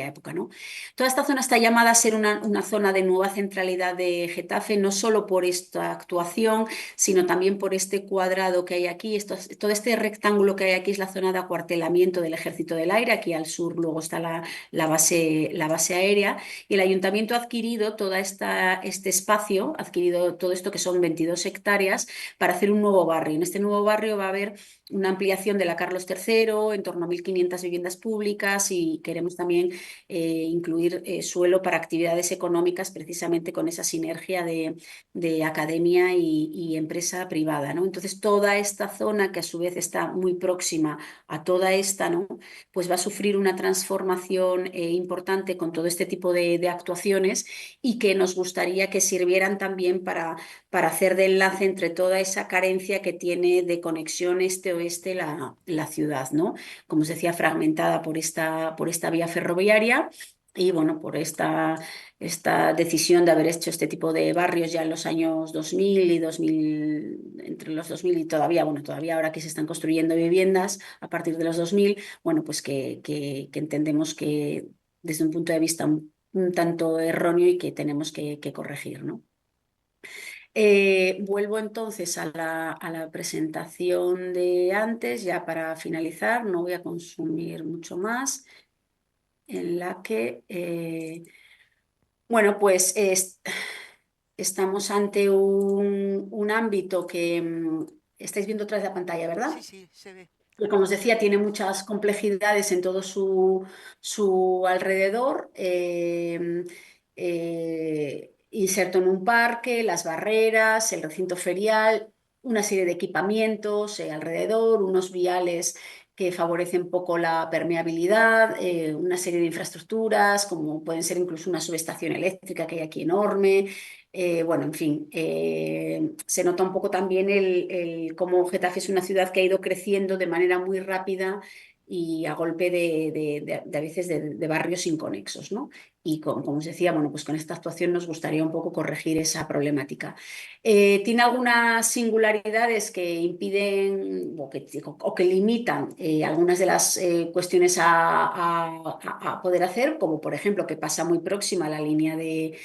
época, ¿no? Toda esta zona está llamada a ser una zona de nueva centralidad de Getafe, no solo por esta actuación, sino también por este cuadrado que hay aquí. Todo este rectángulo que hay aquí es la zona de acuartelamiento del Ejército del Aire. Aquí al sur luego está la base aérea, y el ayuntamiento ha adquirido todo este espacio, ha adquirido todo esto que son 22 hectáreas para hacer un nuevo barrio. En este nuevo barrio va a haber una ampliación de la Carlos III, en torno a 1.500 viviendas públicas, y queremos también incluir suelo para actividades económicas, precisamente con esa sinergia de academia y empresa privada, ¿no? Entonces, toda esta zona, que a su vez está muy próxima a toda esta, ¿no?, pues va a sufrir una transformación importante con todo este tipo de actuaciones, y que nos gustaría que sirvieran también para hacer de enlace entre toda esa carencia que tiene de conexión este-oeste la ciudad, ¿no? Como os decía, fragmentada por esta vía ferroviaria. Y bueno, por esta decisión de haber hecho este tipo de barrios ya en los años 2000 y 2000, entre los 2000 y todavía ahora que se están construyendo viviendas a partir de los 2000, bueno, pues que entendemos que desde un punto de vista un tanto erróneo y que tenemos que corregir, ¿no? Vuelvo entonces a la presentación de antes, ya para finalizar, no voy a consumir mucho más, en la que, bueno, pues estamos ante un ámbito que estáis viendo atrás de la pantalla, ¿verdad? Sí, sí, se ve. Que, como os decía, tiene muchas complejidades en todo su alrededor. Inserto en un parque, las barreras, el recinto ferial, una serie de equipamientos alrededor, unos viales que favorecen poco la permeabilidad, una serie de infraestructuras, como pueden ser incluso una subestación eléctrica que hay aquí enorme. Bueno, en fin, se nota un poco también cómo Getafe es una ciudad que ha ido creciendo de manera muy rápida y a golpe a veces de barrios inconexos, ¿no? Y como os decía, bueno, pues con esta actuación nos gustaría un poco corregir esa problemática. Tiene algunas singularidades que impiden o que limitan algunas de las cuestiones a poder hacer, como por ejemplo que pasa muy próxima a la línea de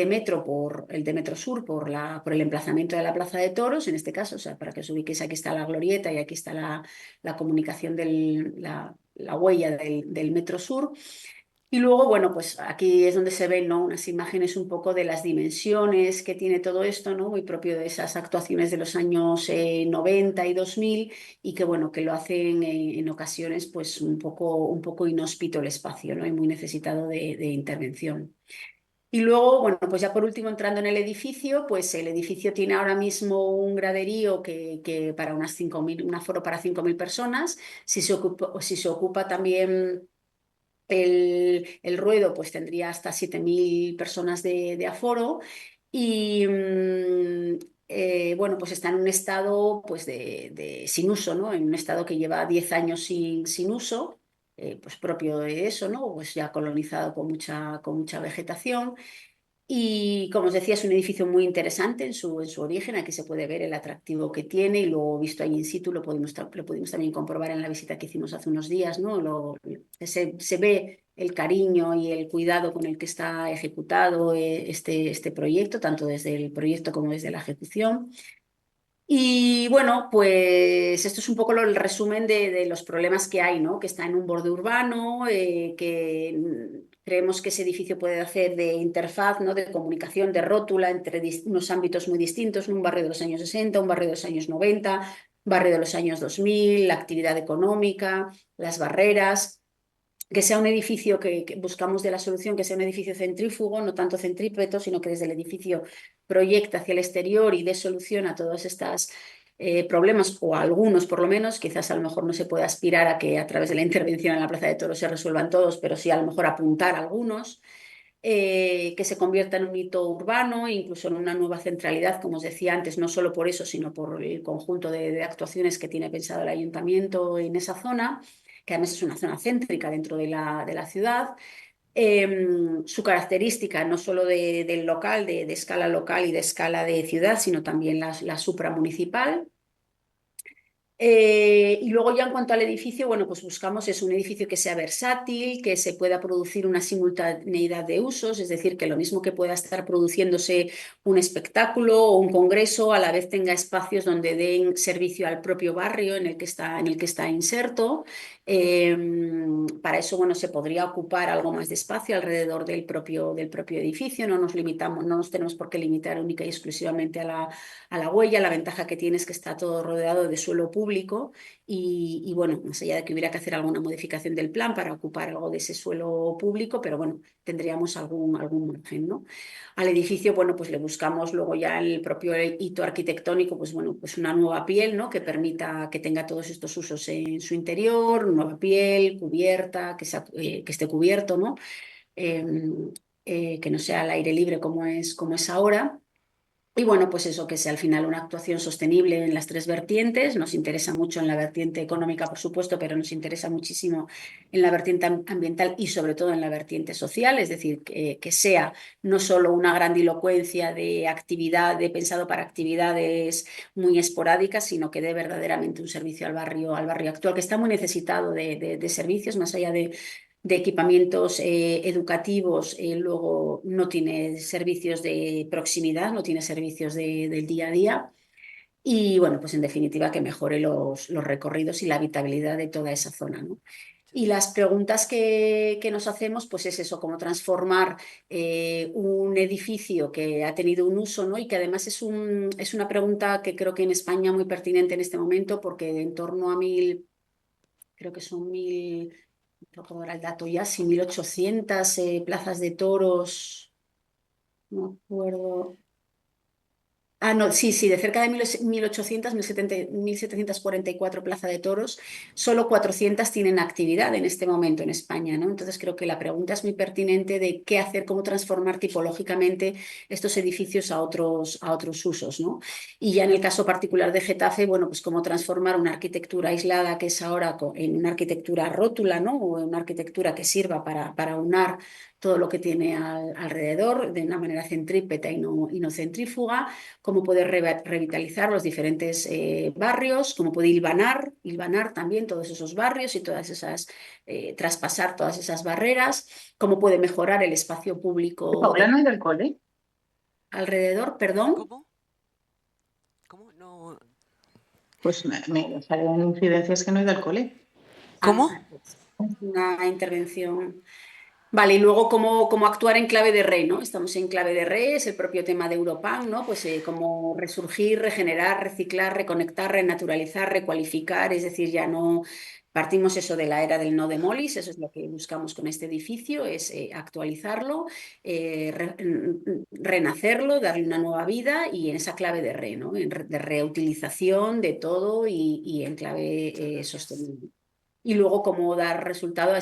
metro, de Metro Sur, por el emplazamiento de la Plaza de Toros, en este caso. O sea, para que os ubiquéis, aquí está la glorieta y aquí está la comunicación, la huella del Metro Sur. Y luego, bueno, pues aquí es donde se ven, ¿no?, unas imágenes un poco de las dimensiones que tiene todo esto, ¿no?, muy propio de esas actuaciones de los años 90 y 2000, y que, bueno, que lo hacen en ocasiones pues un poco inhóspito el espacio, ¿no?, y muy necesitado de intervención. Y luego, bueno, pues ya por último, entrando en el edificio, pues el edificio tiene ahora mismo un graderío que para un aforo para 5.000 personas. Si se ocupa también el ruedo, pues tendría hasta 7.000 personas de aforo. Y bueno, pues está en un estado pues sin uso, ¿no?, en un estado que lleva 10 años sin uso, pues propio de eso, ¿no?, pues ya colonizado con mucha vegetación. Y como os decía, es un edificio muy interesante en su origen. Aquí se puede ver el atractivo que tiene, y luego, visto ahí in situ, lo pudimos también comprobar en la visita que hicimos hace unos días, ¿no? Se ve el cariño y el cuidado con el que está ejecutado este proyecto, tanto desde el proyecto como desde la ejecución. Y bueno, pues esto es un poco el resumen de los problemas que hay, ¿no?, que está en un borde urbano, que creemos que ese edificio puede hacer de interfaz, ¿no?, de comunicación, de rótula entre unos ámbitos muy distintos, un barrio de los años 60, un barrio de los años 90, barrio de los años 2000, la actividad económica, las barreras. Que sea un edificio que buscamos de la solución, que sea un edificio centrífugo, no tanto centrípeto, sino que desde el edificio proyecta hacia el exterior y dé solución a todos estos problemas, o a algunos por lo menos. Quizás a lo mejor no se puede aspirar a que a través de la intervención en la Plaza de Toros se resuelvan todos, pero sí a lo mejor apuntar a algunos. Que se convierta en un hito urbano, incluso en una nueva centralidad, como os decía antes, no solo por eso, sino por el conjunto de actuaciones que tiene pensado el ayuntamiento en esa zona, que además es una zona céntrica dentro de la ciudad. Su característica, no solo del local, de escala local y de escala de ciudad, sino también la supramunicipal. Y luego ya en cuanto al edificio, bueno, pues buscamos un edificio que sea versátil, que se pueda producir una simultaneidad de usos, es decir, que lo mismo que pueda estar produciéndose un espectáculo o un congreso, a la vez tenga espacios donde den servicio al propio barrio en el que está inserto. Para eso, bueno, se podría ocupar algo más de espacio alrededor del propio edificio, no nos tenemos por qué limitar única y exclusivamente a la huella. La ventaja que tiene es que está todo rodeado de suelo público y bueno, más allá de que hubiera que hacer alguna modificación del plan para ocupar algo de ese suelo público, pero bueno, tendríamos algún margen, ¿no? Al edificio, bueno, pues le buscamos luego ya el propio hito arquitectónico, pues bueno, pues una nueva piel, ¿no? Que permita que tenga todos estos usos en su interior, nueva piel, cubierta, que esté cubierto, ¿no? Que no sea al aire libre como es ahora. Y bueno, pues eso, que sea al final una actuación sostenible en las tres vertientes. Nos interesa mucho en la vertiente económica, por supuesto, pero nos interesa muchísimo en la vertiente ambiental y sobre todo en la vertiente social, es decir, que sea no solo una grandilocuencia de actividad, de pensado para actividades muy esporádicas, sino que dé verdaderamente un servicio al barrio actual, que está muy necesitado de servicios, más allá de equipamientos educativos, luego no tiene servicios de proximidad, no tiene servicios del día a día. Y bueno, pues en definitiva que mejore los recorridos y la habitabilidad de toda esa zona, ¿no? Y las preguntas que nos hacemos, pues es eso, cómo transformar un edificio que ha tenido un uso, ¿no? Y que además es una pregunta que creo que en España muy pertinente en este momento, porque en torno a creo que son 1.000, no recuerdo ahora el dato ya, si 1.800 plazas de toros, no acuerdo. Ah, no, sí, de cerca de 1.800, 1.744 plazas de toros, solo 400 tienen actividad en este momento en España, ¿no? Entonces creo que la pregunta es muy pertinente de qué hacer, cómo transformar tipológicamente estos edificios a otros usos, ¿no? Y ya en el caso particular de Getafe, bueno, pues cómo transformar una arquitectura aislada que es ahora en una arquitectura rótula, ¿no? O en una arquitectura que sirva para aunar todo lo que tiene alrededor de una manera centrípeta y no centrífuga, cómo poder revitalizar los diferentes barrios, cómo puede hilvanar también todos esos barrios y traspasar todas esas barreras, cómo puede mejorar el espacio público. ¿Paula no es del cole? Alrededor, perdón. ¿Cómo? No. Pues me salen incidencias que no es del cole. ¿Cómo? Una intervención. Vale, y luego cómo actuar en clave de re, ¿no? Estamos en clave de re, es el propio tema de Europan, ¿no? Pues cómo resurgir, regenerar, reciclar, reconectar, renaturalizar, recualificar, es decir, ya no partimos eso de la era del no demolis, eso es lo que buscamos con este edificio, es actualizarlo, renacerlo, darle una nueva vida y en esa clave de re, ¿no? De reutilización de todo y en clave sostenible. Y luego cómo dar resultado a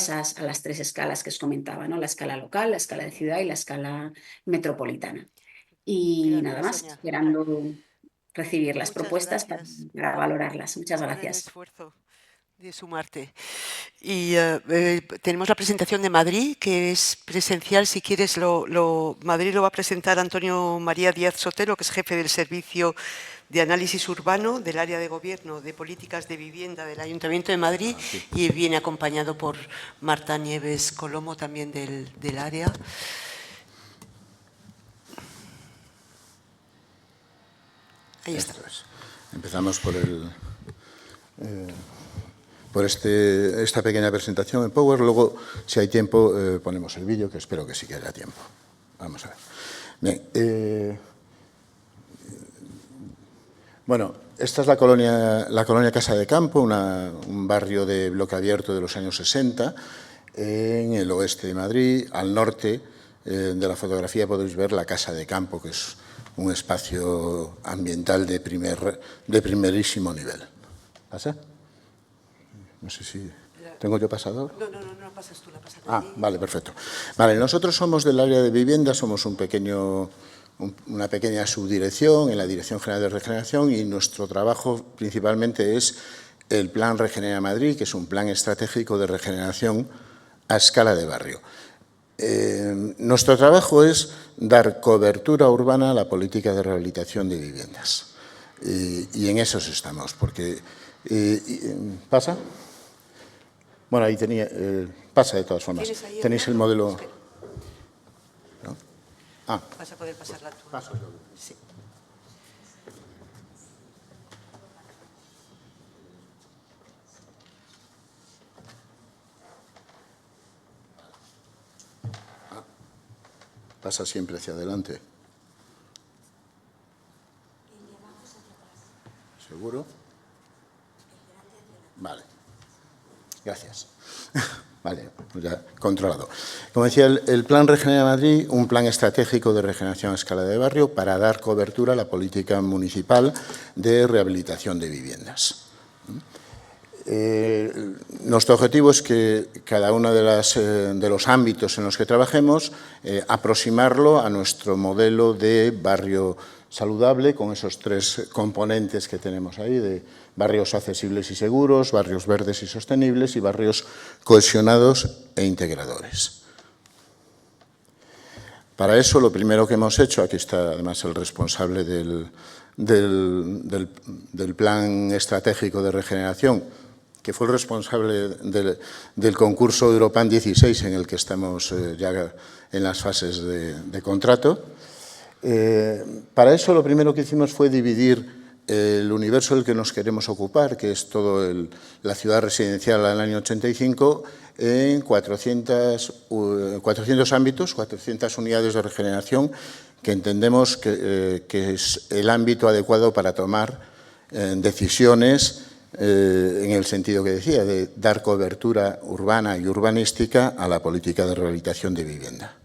las tres escalas que os comentaba, ¿no? La escala local, la escala de ciudad y la escala metropolitana. Y nada más, esperando recibir las propuestas para valorarlas. Muchas gracias. El esfuerzo de sumarte. Y tenemos la presentación de Madrid, que es presencial. Si quieres, Madrid lo va a presentar Antonio María Díaz Sotelo, que es jefe del Servicio de Análisis Urbano del Área de Gobierno de Políticas de Vivienda del Ayuntamiento de Madrid, y viene acompañado por Marta Nieves Colomo, también del área. Ahí está. Empezamos por esta pequeña presentación en Power. Luego, si hay tiempo, ponemos el vídeo, que espero que sí que haya tiempo. Vamos a ver. Bien. Bueno, esta es la colonia Casa de Campo, un barrio de bloque abierto de los años 60, en el oeste de Madrid. Al norte de la fotografía podéis ver la Casa de Campo, que es un espacio ambiental de primerísimo nivel. ¿Pasa? No sé si... ¿Tengo yo pasador? No pasas tú, la pasas tú. Vale, perfecto. Vale, nosotros somos del área de vivienda, somos una pequeña subdirección en la Dirección General de Regeneración, y nuestro trabajo principalmente es el Plan Regenera Madrid, que es un plan estratégico de regeneración a escala de barrio. Nuestro trabajo es dar cobertura urbana a la política de rehabilitación de viviendas, y en esos estamos, porque ¿Pasa? Bueno, ahí tenía... pasa de todas formas. Tenéis el modelo... ¿No? Ah. Vas a poder pasarla tú. Paso yo. Sí. Pasa siempre hacia adelante. ¿Seguro? Vale. Gracias. Vale, ya controlado. Como decía, el Plan Regenera Madrid, un plan estratégico de regeneración a escala de barrio para dar cobertura a la política municipal de rehabilitación de viviendas. Nuestro objetivo es que cada uno de los ámbitos en los que trabajemos, aproximarlo a nuestro modelo de barrio saludable, con esos tres componentes que tenemos ahí, de barrios accesibles y seguros, barrios verdes y sostenibles y barrios cohesionados e integradores. Para eso, lo primero que hemos hecho, aquí está además el responsable del plan estratégico de regeneración, que fue el responsable del concurso Europan 16, en el que estamos ya en las fases de contrato. Para eso, lo primero que hicimos fue dividir el universo del que nos queremos ocupar, que es toda la ciudad residencial al año 85, en 400 ámbitos, 400 unidades de regeneración, que entendemos que es el ámbito adecuado para tomar decisiones en el sentido que decía, de dar cobertura urbana y urbanística a la política de rehabilitación de vivienda.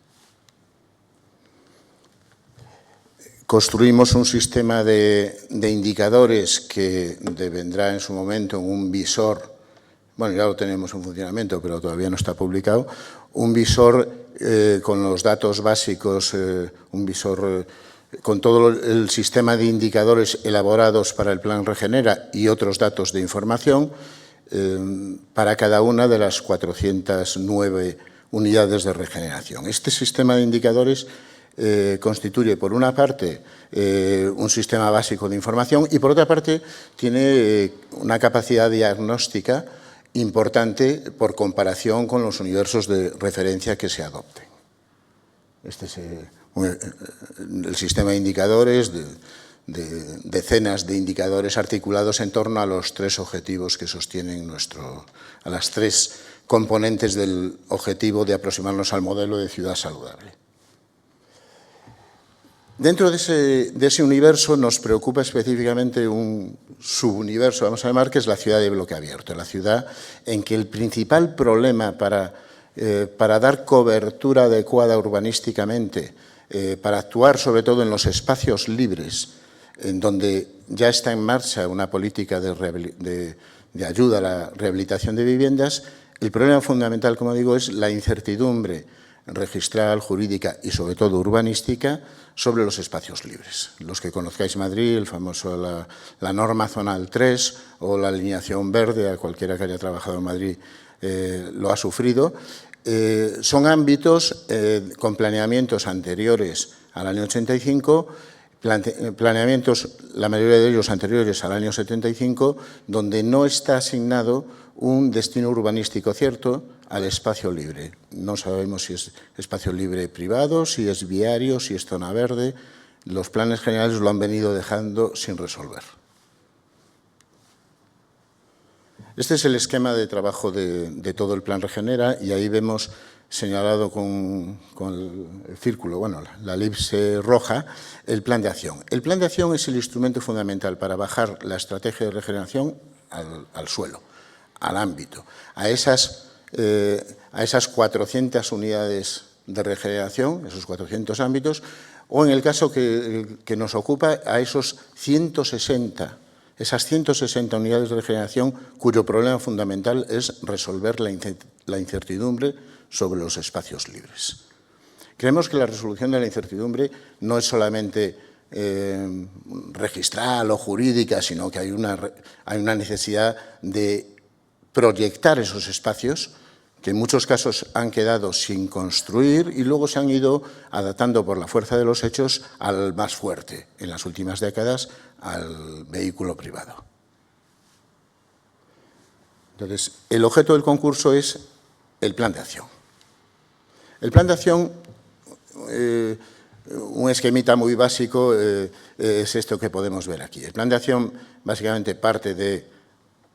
Construimos un sistema de indicadores que devendrá en su momento en un visor, bueno, ya lo tenemos en funcionamiento, pero todavía no está publicado, un visor con los datos básicos, un visor con todo el sistema de indicadores elaborados para el Plan Regenera y otros datos de información para cada una de las 409 unidades de regeneración. Este sistema de indicadores constituye, por una parte, un sistema básico de información y, por otra parte, tiene una capacidad diagnóstica importante por comparación con los universos de referencia que se adopten. Este es el sistema de indicadores, de decenas de indicadores articulados en torno a los tres objetivos que sostienen a las tres componentes del objetivo de aproximarnos al modelo de ciudad saludable. Dentro de ese universo nos preocupa específicamente un subuniverso, vamos a llamar, que es la ciudad de bloque abierto, la ciudad en que el principal problema para dar cobertura adecuada urbanísticamente, para actuar sobre todo en los espacios libres, en donde ya está en marcha una política de ayuda a la rehabilitación de viviendas, el problema fundamental, como digo, es la incertidumbre registral, jurídica y sobre todo urbanística sobre los espacios libres. Los que conozcáis Madrid, el famoso la norma zonal 3 o la alineación verde, a cualquiera que haya trabajado en Madrid lo ha sufrido. Son ámbitos con planeamientos anteriores al año 85, planeamientos, la mayoría de ellos anteriores al año 75, donde no está asignado un destino urbanístico cierto al espacio libre. No sabemos si es espacio libre privado, si es viario, si es zona verde. Los planes generales lo han venido dejando sin resolver. Este es el esquema de trabajo de todo el Plan Regenera y ahí vemos señalado con el círculo, bueno, la elipse roja, el plan de acción. El plan de acción es el instrumento fundamental para bajar la estrategia de regeneración al suelo, al ámbito, a esas 400 unidades de regeneración, esos 400 ámbitos, o en el caso que nos ocupa, a esas 160 unidades de regeneración cuyo problema fundamental es resolver la incertidumbre sobre los espacios libres. Creemos que la resolución de la incertidumbre no es solamente registral o jurídica, sino que hay una necesidad de proyectar esos espacios que en muchos casos han quedado sin construir y luego se han ido adaptando por la fuerza de los hechos al más fuerte, en las últimas décadas, al vehículo privado. Entonces, el objeto del concurso es el plan de acción. El plan de acción, un esquemita muy básico, es esto que podemos ver aquí. El plan de acción básicamente parte de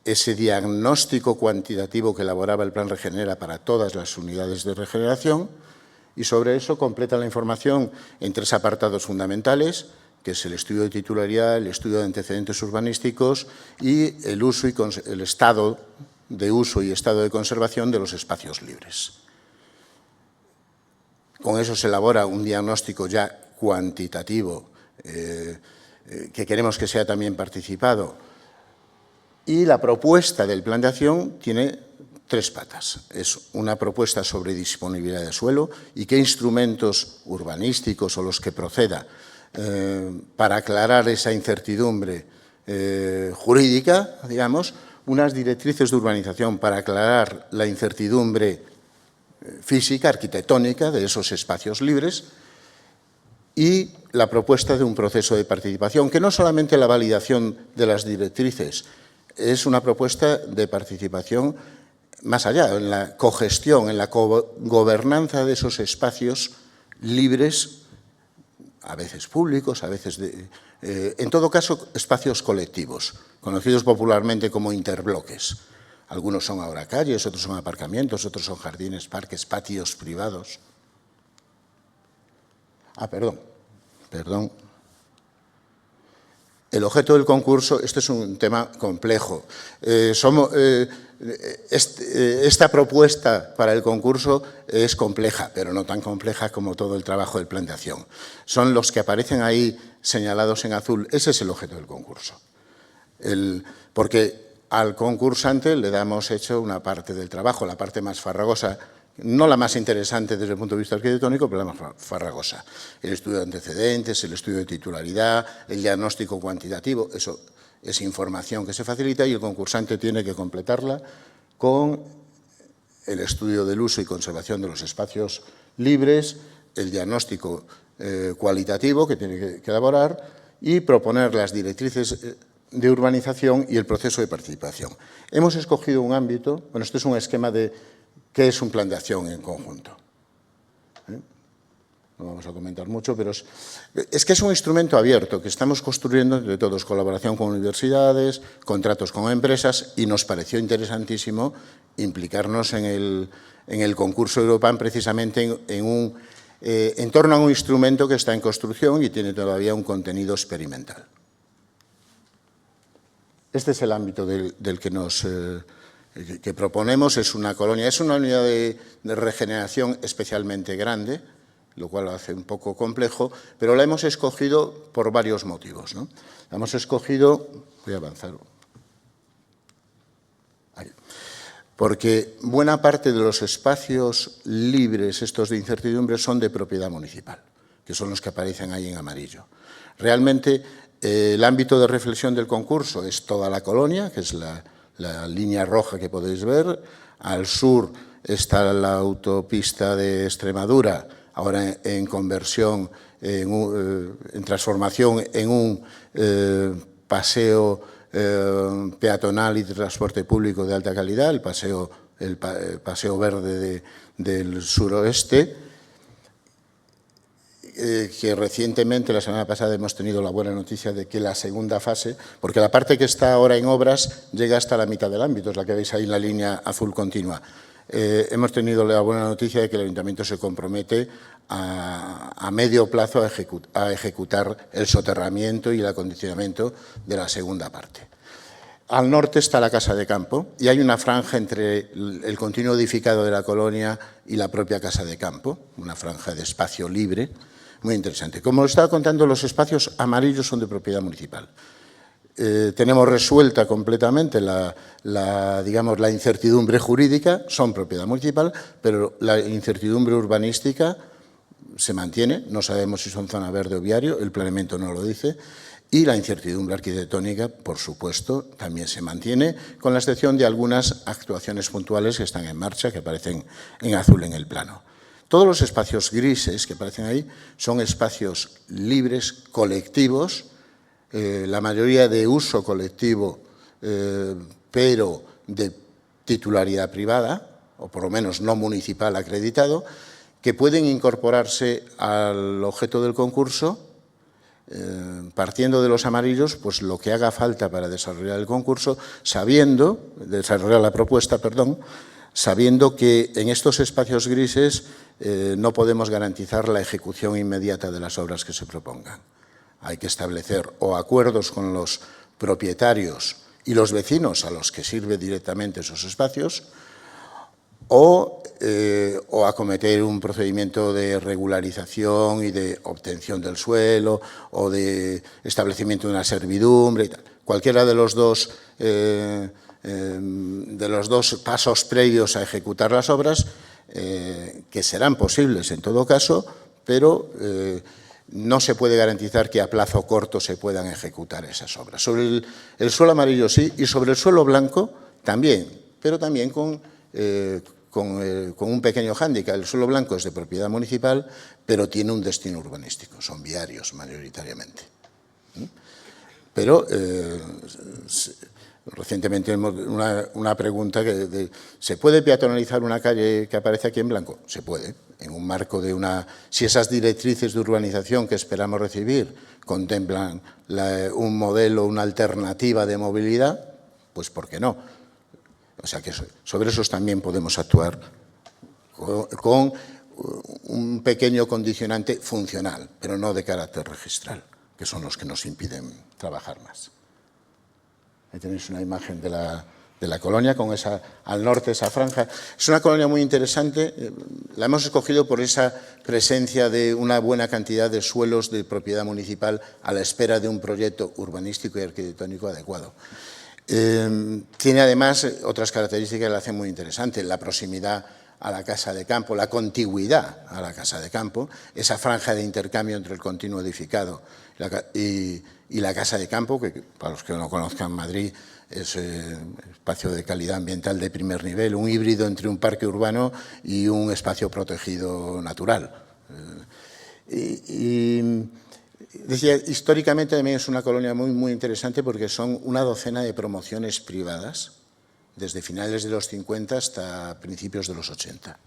ese diagnóstico cuantitativo que elaboraba el Plan Regenera para todas las unidades de regeneración, y sobre eso completa la información en 3 apartados fundamentales, que es el estudio de titularidad, el estudio de antecedentes urbanísticos y el uso y el estado de uso y estado de conservación de los espacios libres. Con eso se elabora un diagnóstico ya cuantitativo que queremos que sea también participado. Y la propuesta del plan de acción tiene 3 patas. Es una propuesta sobre disponibilidad de suelo y qué instrumentos urbanísticos o los que proceda para aclarar esa incertidumbre jurídica, digamos, unas directrices de urbanización para aclarar la incertidumbre física, arquitectónica de esos espacios libres, y la propuesta de un proceso de participación, que no solamente la validación de las directrices, es una propuesta de participación más allá, en la cogestión, en la gobernanza de esos espacios libres, a veces públicos, a veces, en todo caso, espacios colectivos, conocidos popularmente como interbloques. Algunos son ahora calles, otros son aparcamientos, otros son jardines, parques, patios privados. Perdón. El objeto del concurso, este es un tema complejo. Esta propuesta para el concurso es compleja, pero no tan compleja como todo el trabajo del plan de acción. Son los que aparecen ahí señalados en azul. Ese es el objeto del concurso. Porque al concursante le damos hecho una parte del trabajo, la parte más farragosa, no la más interesante desde el punto de vista arquitectónico, pero la más farragosa. El estudio de antecedentes, el estudio de titularidad, el diagnóstico cuantitativo, eso es información que se facilita y el concursante tiene que completarla con el estudio del uso y conservación de los espacios libres, el diagnóstico cualitativo que tiene que elaborar y proponer las directrices de urbanización y el proceso de participación. Hemos escogido un ámbito, bueno, este es un esquema de qué es un plan de acción en conjunto. No vamos a comentar mucho, pero es que es un instrumento abierto que estamos construyendo entre todos, colaboración con universidades, contratos con empresas, y nos pareció interesantísimo implicarnos en el concurso Europan precisamente en torno a un instrumento que está en construcción y tiene todavía un contenido experimental. Este es el ámbito del que proponemos. Es una colonia, es una unidad de regeneración especialmente grande, lo cual lo hace un poco complejo, pero la hemos escogido por varios motivos, ¿no? La hemos escogido, voy a avanzar, ahí, porque buena parte de los espacios libres, estos de incertidumbre, son de propiedad municipal, que son los que aparecen ahí en amarillo. Realmente, el ámbito de reflexión del concurso es toda la colonia, que es la línea roja que podéis ver. Al sur está la autopista de Extremadura, ahora en conversión, en transformación en un paseo peatonal y de transporte público de alta calidad, el paseo verde del suroeste, que recientemente, la semana pasada, hemos tenido la buena noticia de que la segunda fase, porque la parte que está ahora en obras llega hasta la mitad del ámbito, es la que veis ahí en la línea azul continua. Hemos tenido la buena noticia de que el Ayuntamiento se compromete a medio plazo a ejecutar el soterramiento y el acondicionamiento de la segunda parte. Al norte está la Casa de Campo y hay una franja entre el continuo edificado de la colonia y la propia Casa de Campo, una franja de espacio libre, muy interesante. Como os estaba contando, los espacios amarillos son de propiedad municipal. Tenemos resuelta completamente digamos, la incertidumbre jurídica, son propiedad municipal, pero la incertidumbre urbanística se mantiene, no sabemos si son zona verde o viario, el planeamiento no lo dice, y la incertidumbre arquitectónica, por supuesto, también se mantiene, con la excepción de algunas actuaciones puntuales que están en marcha, que aparecen en azul en el plano. Todos los espacios grises que aparecen ahí son espacios libres, colectivos, la mayoría de uso colectivo, pero de titularidad privada, o por lo menos no municipal acreditado, que pueden incorporarse al objeto del concurso, partiendo de los amarillos, pues lo que haga falta para desarrollar el concurso, desarrollar la propuesta, perdón, sabiendo que en estos espacios grises no podemos garantizar la ejecución inmediata de las obras que se propongan. Hay que establecer o acuerdos con los propietarios y los vecinos a los que sirve directamente esos espacios, o acometer un procedimiento de regularización y de obtención del suelo o de establecimiento de una servidumbre y tal. Cualquiera de los dos pasos previos a ejecutar las obras, que serán posibles en todo caso, pero no se puede garantizar que a plazo corto se puedan ejecutar esas obras. Sobre el suelo amarillo sí, y sobre el suelo blanco también, pero también con un pequeño hándicap. El suelo blanco es de propiedad municipal, pero tiene un destino urbanístico, son viarios mayoritariamente. Pero recientemente una pregunta ¿se puede peatonalizar una calle que aparece aquí en blanco? Se puede, en un marco de si esas directrices de urbanización que esperamos recibir contemplan un modelo, una alternativa de movilidad, pues ¿por qué no? O sea que sobre esos también podemos actuar con un pequeño condicionante funcional, pero no de carácter registral, que son los que nos impiden trabajar más. Ahí tenéis una imagen de la colonia, con al norte esa franja. Es una colonia muy interesante, la hemos escogido por esa presencia de una buena cantidad de suelos de propiedad municipal a la espera de un proyecto urbanístico y arquitectónico adecuado. Tiene además otras características que la hacen muy interesante, la proximidad a la casa de campo, la contigüidad a la casa de campo, esa franja de intercambio entre el continuo edificado y la casa de campo, que para los que no conozcan Madrid es espacio de calidad ambiental de primer nivel, un híbrido entre un parque urbano y un espacio protegido natural. Decía, históricamente también es una colonia muy, muy interesante porque son una docena de promociones privadas, desde finales de los 50 hasta principios de los 80.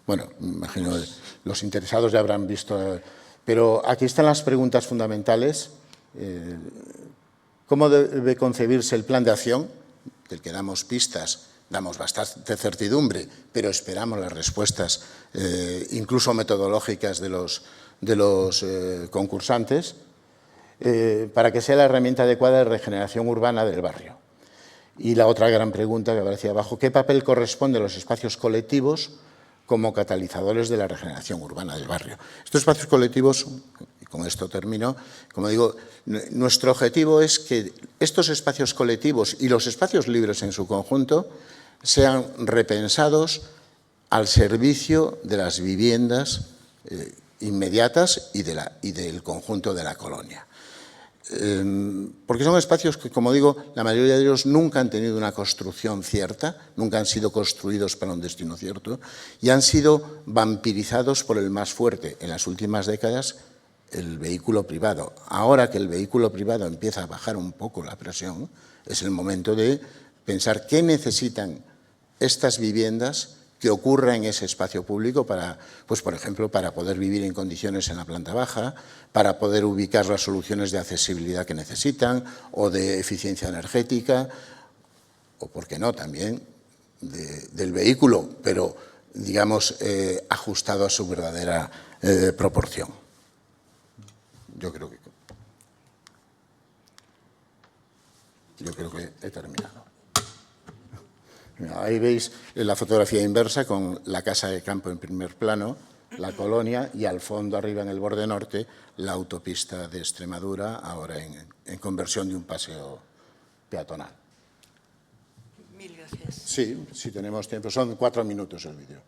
Bueno, me imagino los interesados ya habrán visto, pero aquí están las preguntas fundamentales. ¿Cómo debe concebirse el plan de acción? Del que damos pistas, damos bastante certidumbre, pero esperamos las respuestas, incluso metodológicas de los concursantes, para que sea la herramienta adecuada de regeneración urbana del barrio. Y la otra gran pregunta que aparecía abajo, ¿qué papel corresponde a los espacios colectivos como catalizadores de la regeneración urbana del barrio? Estos espacios colectivos, y con esto termino, como digo, nuestro objetivo es que estos espacios colectivos y los espacios libres en su conjunto sean repensados al servicio de las viviendas inmediatas y del conjunto de la colonia. Porque son espacios que, como digo, la mayoría de ellos nunca han tenido una construcción cierta, nunca han sido construidos para un destino cierto y han sido vampirizados por el más fuerte en las últimas décadas, el vehículo privado. Ahora que el vehículo privado empieza a bajar un poco la presión, es el momento de pensar qué necesitan estas viviendas que ocurra en ese espacio público para, pues por ejemplo, para poder vivir en condiciones en la planta baja, para poder ubicar las soluciones de accesibilidad que necesitan o de eficiencia energética, o, por qué no, también del vehículo, pero, digamos, ajustado a su verdadera proporción. Yo creo que he terminado. Ahí veis la fotografía inversa con la casa de campo en primer plano, la colonia y al fondo, arriba en el borde norte, la autopista de Extremadura, ahora en conversión de un paseo peatonal. Mil gracias. Sí, si tenemos tiempo. Son 4 minutos el vídeo.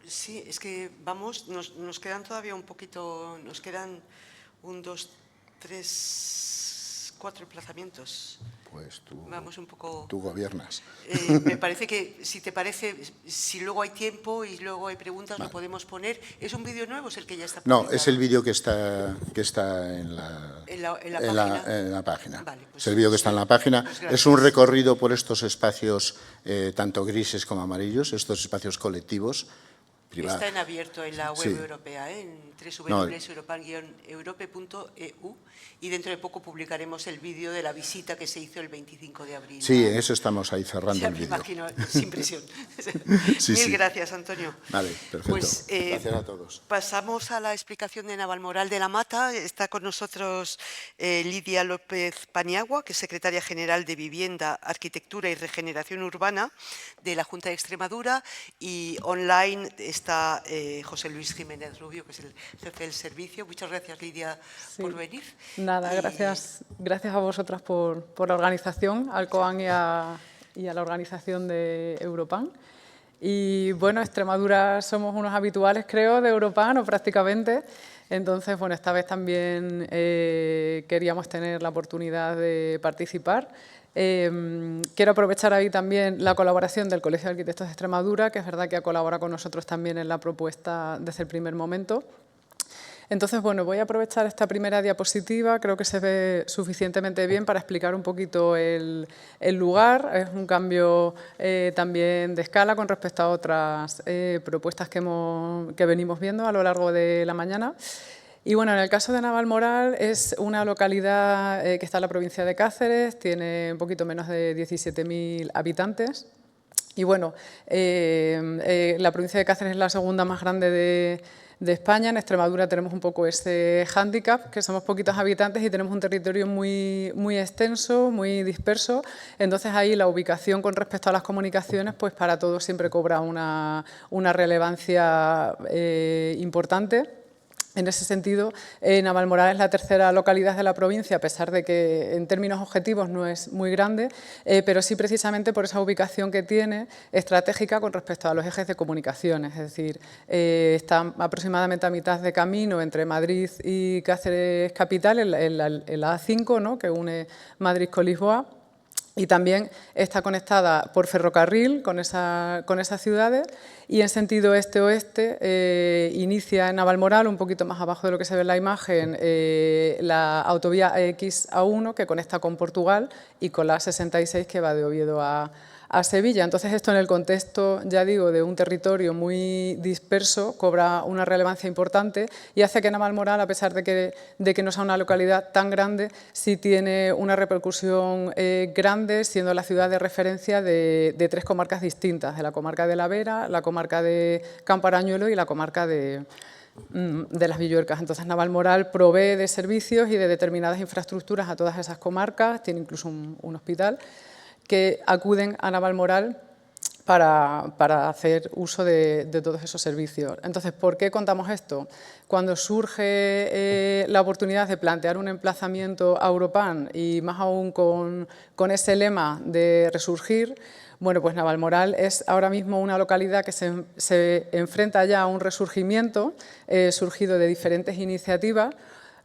Sí, es que vamos, nos quedan todavía un poquito, nos quedan 1, 2, 3, 4 emplazamientos. pues Vamos un poco... tú gobiernas. Me parece que, si te parece, si luego hay tiempo y luego hay preguntas, lo podemos poner. ¿Es un vídeo nuevo o es el que ya está publicado? No, es el vídeo que está en la página. Vale, pues, es el vídeo que está en la página. Pues es un recorrido por estos espacios, tanto grises como amarillos, estos espacios colectivos. Está en abierto en la web europea, en www.europe.eu, y dentro de poco publicaremos el vídeo de la visita que se hizo el 25 de abril. Sí, en eso estamos ahí cerrando el vídeo. Me imagino, sin presión. Mil gracias, Antonio. Vale, perfecto. Pues, gracias a todos. Pasamos a la explicación de Navalmoral de la Mata. Está con nosotros Lidia López Paniagua, que es secretaria general de Vivienda, Arquitectura y Regeneración Urbana de la Junta de Extremadura, y online está José Luis Jiménez Rubio, que es el jefe del servicio. Muchas gracias, Lidia, por venir. Nada, gracias a vosotras por la organización, al COAN y a la organización de Europan. Y bueno, Extremadura somos unos habituales, creo, de Europan, o prácticamente. Entonces, bueno, esta vez también queríamos tener la oportunidad de participar. Quiero aprovechar ahí también la colaboración del Colegio de Arquitectos de Extremadura, que es verdad que ha colaborado con nosotros también en la propuesta desde el primer momento. Entonces, bueno, voy a aprovechar esta primera diapositiva, creo que se ve suficientemente bien para explicar un poquito el lugar. Es un cambio también de escala con respecto a otras propuestas que venimos viendo a lo largo de la mañana. Y bueno, en el caso de Navalmoral es una localidad que está en la provincia de Cáceres, tiene un poquito menos de 17.000 habitantes. Y bueno, la provincia de Cáceres es la segunda más grande de España. En Extremadura tenemos un poco ese hándicap, que somos poquitos habitantes y tenemos un territorio muy, muy extenso, muy disperso. Entonces ahí la ubicación con respecto a las comunicaciones, pues para todos siempre cobra una relevancia importante. En ese sentido, Navalmoral es la tercera localidad de la provincia, a pesar de que en términos objetivos no es muy grande, pero sí precisamente por esa ubicación que tiene estratégica con respecto a los ejes de comunicaciones. Es decir, está aproximadamente a mitad de camino entre Madrid y Cáceres capital, en la A5, ¿no?, que une Madrid con Lisboa. Y también está conectada por ferrocarril con esas ciudades, y en sentido este-oeste inicia en Navalmoral, un poquito más abajo de lo que se ve en la imagen, la autovía EX-A1 que conecta con Portugal y con la 66 que va de Oviedo a Sevilla. Entonces esto en el contexto, ya digo, de un territorio muy disperso, cobra una relevancia importante y hace que Navalmoral, a pesar de que no sea una localidad tan grande, sí tiene una repercusión grande, siendo la ciudad de referencia de tres comarcas distintas, de la comarca de la Vera, la comarca de Camparañuelo y la comarca de las Villuercas. Entonces Navalmoral provee de servicios y de determinadas infraestructuras a todas esas comarcas, tiene incluso un hospital, que acuden a Navalmoral para hacer uso de todos esos servicios. Entonces, ¿por qué contamos esto? Cuando surge la oportunidad de plantear un emplazamiento a Europan, y más aún con ese lema de resurgir, bueno, pues Navalmoral es ahora mismo una localidad que se enfrenta ya a un resurgimiento surgido de diferentes iniciativas,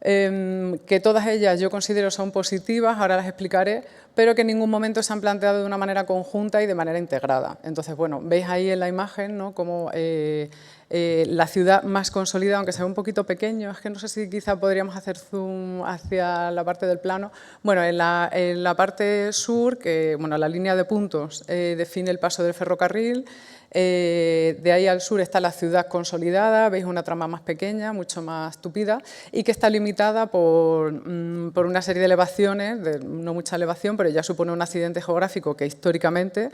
que todas ellas yo considero son positivas, ahora las explicaré, pero que en ningún momento se han planteado de una manera conjunta y de manera integrada. Entonces, bueno, veis ahí en la imagen, ¿no?, como la ciudad más consolidada, aunque sea un poquito pequeño, es que no sé si quizá podríamos hacer zoom hacia la parte del plano. Bueno, en la parte sur, que bueno, la línea de puntos define el paso del ferrocarril. De ahí al sur está la ciudad consolidada, veis una trama más pequeña, mucho más tupida, y que está limitada por una serie de elevaciones, no mucha elevación, pero ya supone un accidente geográfico que históricamente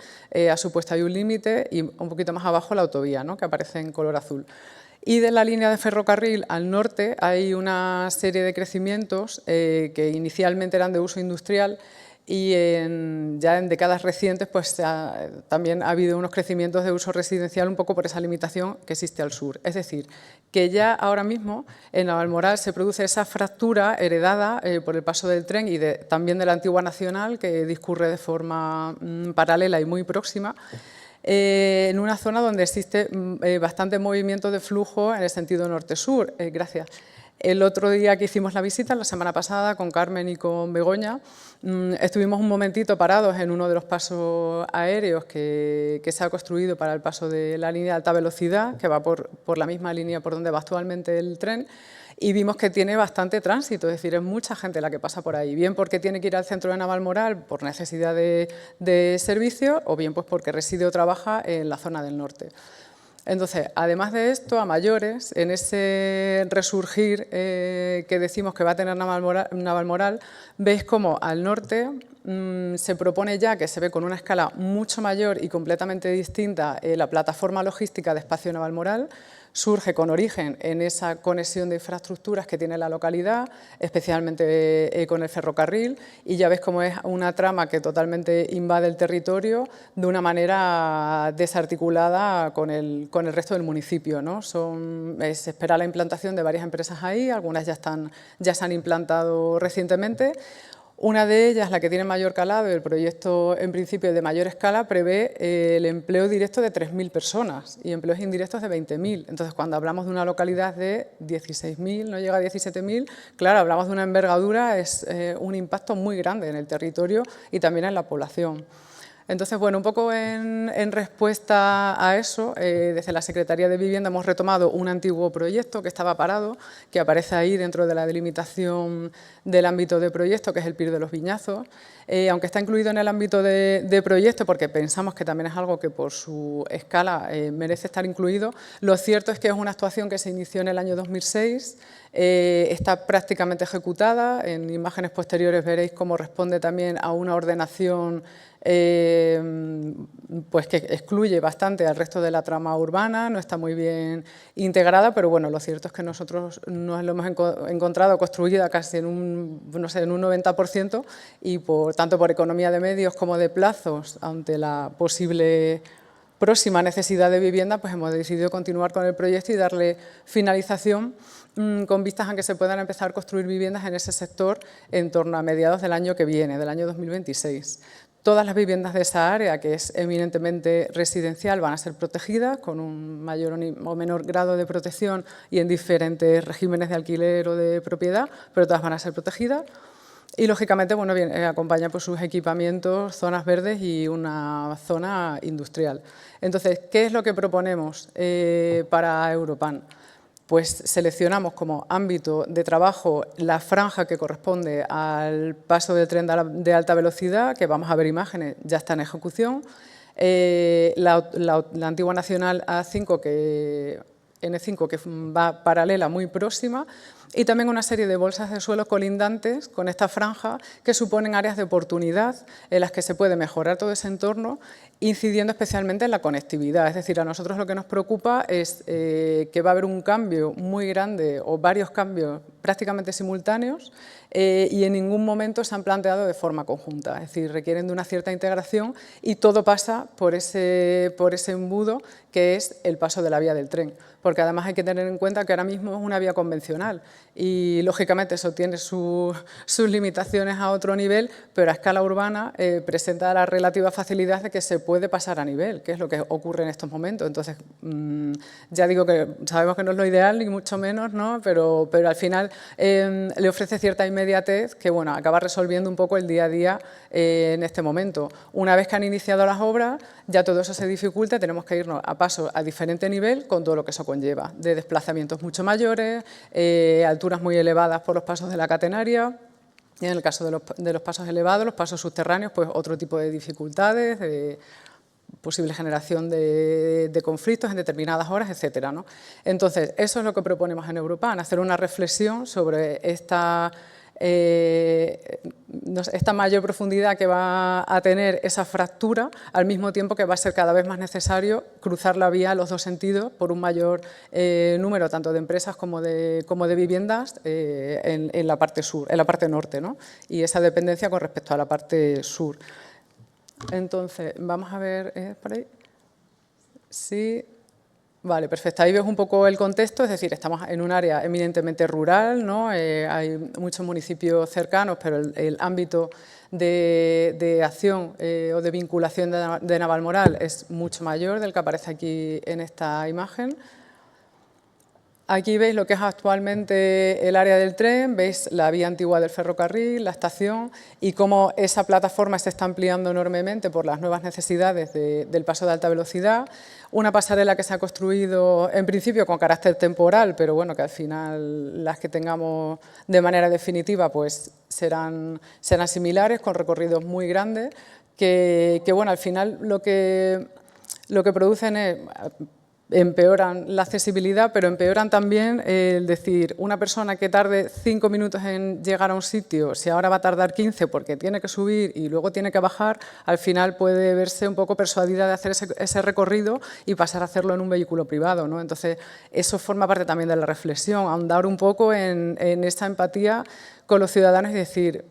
ha supuesto ahí un límite, y un poquito más abajo la autovía, ¿no?, que aparece en color azul. Y de la línea de ferrocarril al norte hay una serie de crecimientos que inicialmente eran de uso industrial, y ya en décadas recientes pues, también ha habido unos crecimientos de uso residencial un poco por esa limitación que existe al sur. Es decir, que ya ahora mismo en Navalmoral se produce esa fractura heredada por el paso del tren y también de la antigua Nacional, que discurre de forma paralela y muy próxima, en una zona donde existe bastante movimiento de flujo en el sentido norte-sur. Gracias. El otro día que hicimos la visita, la semana pasada, con Carmen y con Begoña, estuvimos un momentito parados en uno de los pasos aéreos que se ha construido para el paso de la línea de alta velocidad, que va por la misma línea por donde va actualmente el tren, y vimos que tiene bastante tránsito, es decir, es mucha gente la que pasa por ahí, bien porque tiene que ir al centro de Navalmoral por necesidad de servicio, o bien pues porque reside o trabaja en la zona del norte. Entonces, además de esto, a mayores, en ese resurgir que decimos que va a tener Navalmoral, veis como al norte se propone ya, que se ve con una escala mucho mayor y completamente distinta, la plataforma logística de Espacio Navalmoral. Surge con origen en esa conexión de infraestructuras que tiene la localidad, especialmente con el ferrocarril, y ya ves cómo es una trama que totalmente invade el territorio de una manera desarticulada con el resto del municipio, ¿no? Se espera la implantación de varias empresas ahí, algunas ya se han implantado recientemente. Una de ellas, la que tiene mayor calado, y el proyecto en principio de mayor escala, prevé el empleo directo de 3.000 personas y empleos indirectos de 20.000. Entonces, cuando hablamos de una localidad de 16.000, no llega a 17.000, claro, hablamos de una envergadura, es un impacto muy grande en el territorio y también en la población. Entonces, bueno, un poco en respuesta a eso, desde la Secretaría de Vivienda hemos retomado un antiguo proyecto que estaba parado, que aparece ahí dentro de la delimitación del ámbito de proyecto, que es el PIR de los Viñazos. Aunque está incluido en el ámbito de proyecto, porque pensamos que también es algo que por su escala merece estar incluido, lo cierto es que es una actuación que se inició en el año 2006, está prácticamente ejecutada. En imágenes posteriores veréis cómo responde también a una ordenación pues que excluye bastante al resto de la trama urbana, no está muy bien integrada, pero bueno, lo cierto es que nosotros nos lo hemos encontrado construida casi en un 90%, y tanto por economía de medios como de plazos, ante la posible próxima necesidad de vivienda, pues hemos decidido continuar con el proyecto y darle finalización con vistas a que se puedan empezar a construir viviendas en ese sector en torno a mediados del año que viene, del año 2026. Todas las viviendas de esa área, que es eminentemente residencial, van a ser protegidas con un mayor o menor grado de protección y en diferentes regímenes de alquiler o de propiedad, pero todas van a ser protegidas. Y, lógicamente, bueno, acompaña pues, sus equipamientos, zonas verdes y una zona industrial. Entonces, ¿qué es lo que proponemos para Europan? Pues seleccionamos como ámbito de trabajo la franja que corresponde al paso del tren de alta velocidad, que vamos a ver imágenes, ya está en ejecución. La antigua Nacional A5, N5, que va paralela, muy próxima, y también una serie de bolsas de suelo colindantes con esta franja que suponen áreas de oportunidad en las que se puede mejorar todo ese entorno, incidiendo especialmente en la conectividad. Es decir, a nosotros lo que nos preocupa es que va a haber un cambio muy grande o varios cambios prácticamente simultáneos y en ningún momento se han planteado de forma conjunta. Es decir, requieren de una cierta integración y todo pasa por ese embudo que es el paso de la vía del tren. Porque además hay que tener en cuenta que ahora mismo es una vía convencional y, lógicamente, eso tiene sus limitaciones a otro nivel, pero a escala urbana presenta la relativa facilidad de que se puede pasar a nivel, que es lo que ocurre en estos momentos. Entonces, ya digo que sabemos que no es lo ideal, ni mucho menos, ¿no? Pero al final le ofrece cierta inmediatez que, bueno, acaba resolviendo un poco el día a día en este momento. Una vez que han iniciado las obras, ya todo eso se dificulta, tenemos que irnos a paso a diferente nivel con todo lo que eso conlleva, de desplazamientos mucho mayores, alturas muy elevadas por los pasos de la catenaria, y en el caso de los pasos elevados, los pasos subterráneos, pues otro tipo de dificultades, de posible generación de conflictos en determinadas horas, etcétera, ¿no? Entonces, eso es lo que proponemos en Europan, hacer una reflexión sobre esta mayor profundidad que va a tener esa fractura, al mismo tiempo que va a ser cada vez más necesario cruzar la vía en los dos sentidos por un mayor número tanto de empresas como de viviendas en la parte sur, en la parte norte, ¿no? Y esa dependencia con respecto a la parte sur. Entonces, vamos a ver por ahí. Sí. Vale, perfecto. Ahí ves un poco el contexto, es decir, estamos en un área eminentemente rural, ¿no? Hay muchos municipios cercanos, pero el ámbito de acción o de vinculación de Navalmoral es mucho mayor del que aparece aquí en esta imagen. Aquí veis lo que es actualmente el área del tren, veis la vía antigua del ferrocarril, la estación y cómo esa plataforma se está ampliando enormemente por las nuevas necesidades del paso de alta velocidad. Una pasarela que se ha construido en principio con carácter temporal, pero bueno, que al final las que tengamos de manera definitiva pues serán similares, con recorridos muy grandes, que bueno, al final lo que producen es empeoran la accesibilidad, pero empeoran también el decir, una persona que tarde 5 minutos en llegar a un sitio, si ahora va a tardar 15 porque tiene que subir y luego tiene que bajar, al final puede verse un poco persuadida de hacer ese recorrido y pasar a hacerlo en un vehículo privado, ¿no? Entonces, eso forma parte también de la reflexión, ahondar un poco en esa empatía con los ciudadanos y decir,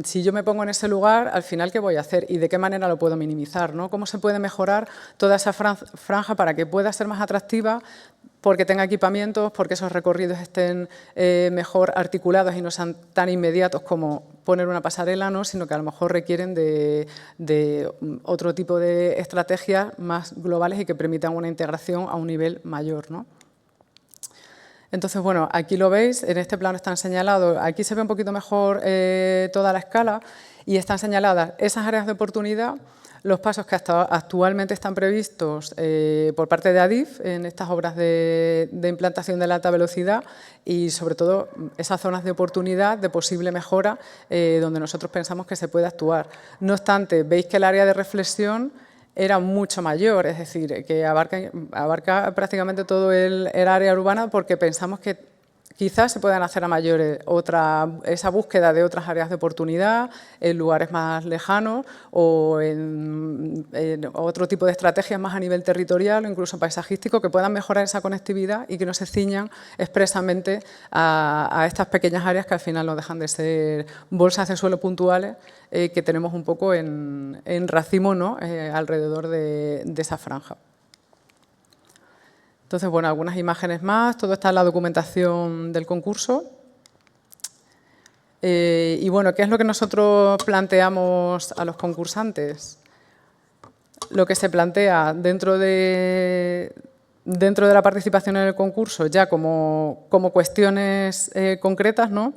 si yo me pongo en ese lugar, al final, ¿qué voy a hacer? ¿Y de qué manera lo puedo minimizar, ¿no? ¿Cómo se puede mejorar toda esa franja para que pueda ser más atractiva, porque tenga equipamientos, porque esos recorridos estén mejor articulados y no sean tan inmediatos como poner una pasarela, ¿no? Sino que a lo mejor requieren de otro tipo de estrategias más globales y que permitan una integración a un nivel mayor, ¿no? Entonces, bueno, aquí lo veis, en este plano están señalados, aquí se ve un poquito mejor toda la escala y están señaladas esas áreas de oportunidad, los pasos que hasta actualmente están previstos por parte de Adif en estas obras de implantación de la alta velocidad y, sobre todo, esas zonas de oportunidad de posible mejora donde nosotros pensamos que se puede actuar. No obstante, veis que el área de reflexión era mucho mayor, es decir, que abarca prácticamente todo el área urbana porque pensamos que quizás se puedan hacer a mayores esa búsqueda de otras áreas de oportunidad en lugares más lejanos o en otro tipo de estrategias más a nivel territorial o incluso paisajístico que puedan mejorar esa conectividad y que no se ciñan expresamente a estas pequeñas áreas que al final no dejan de ser bolsas de suelo puntuales que tenemos un poco en racimo, ¿no? Alrededor de esa franja. Entonces, bueno, algunas imágenes más, todo está en la documentación del concurso. Y bueno, ¿qué es lo que nosotros planteamos a los concursantes? Lo que se plantea dentro de la participación en el concurso ya como cuestiones concretas, ¿no?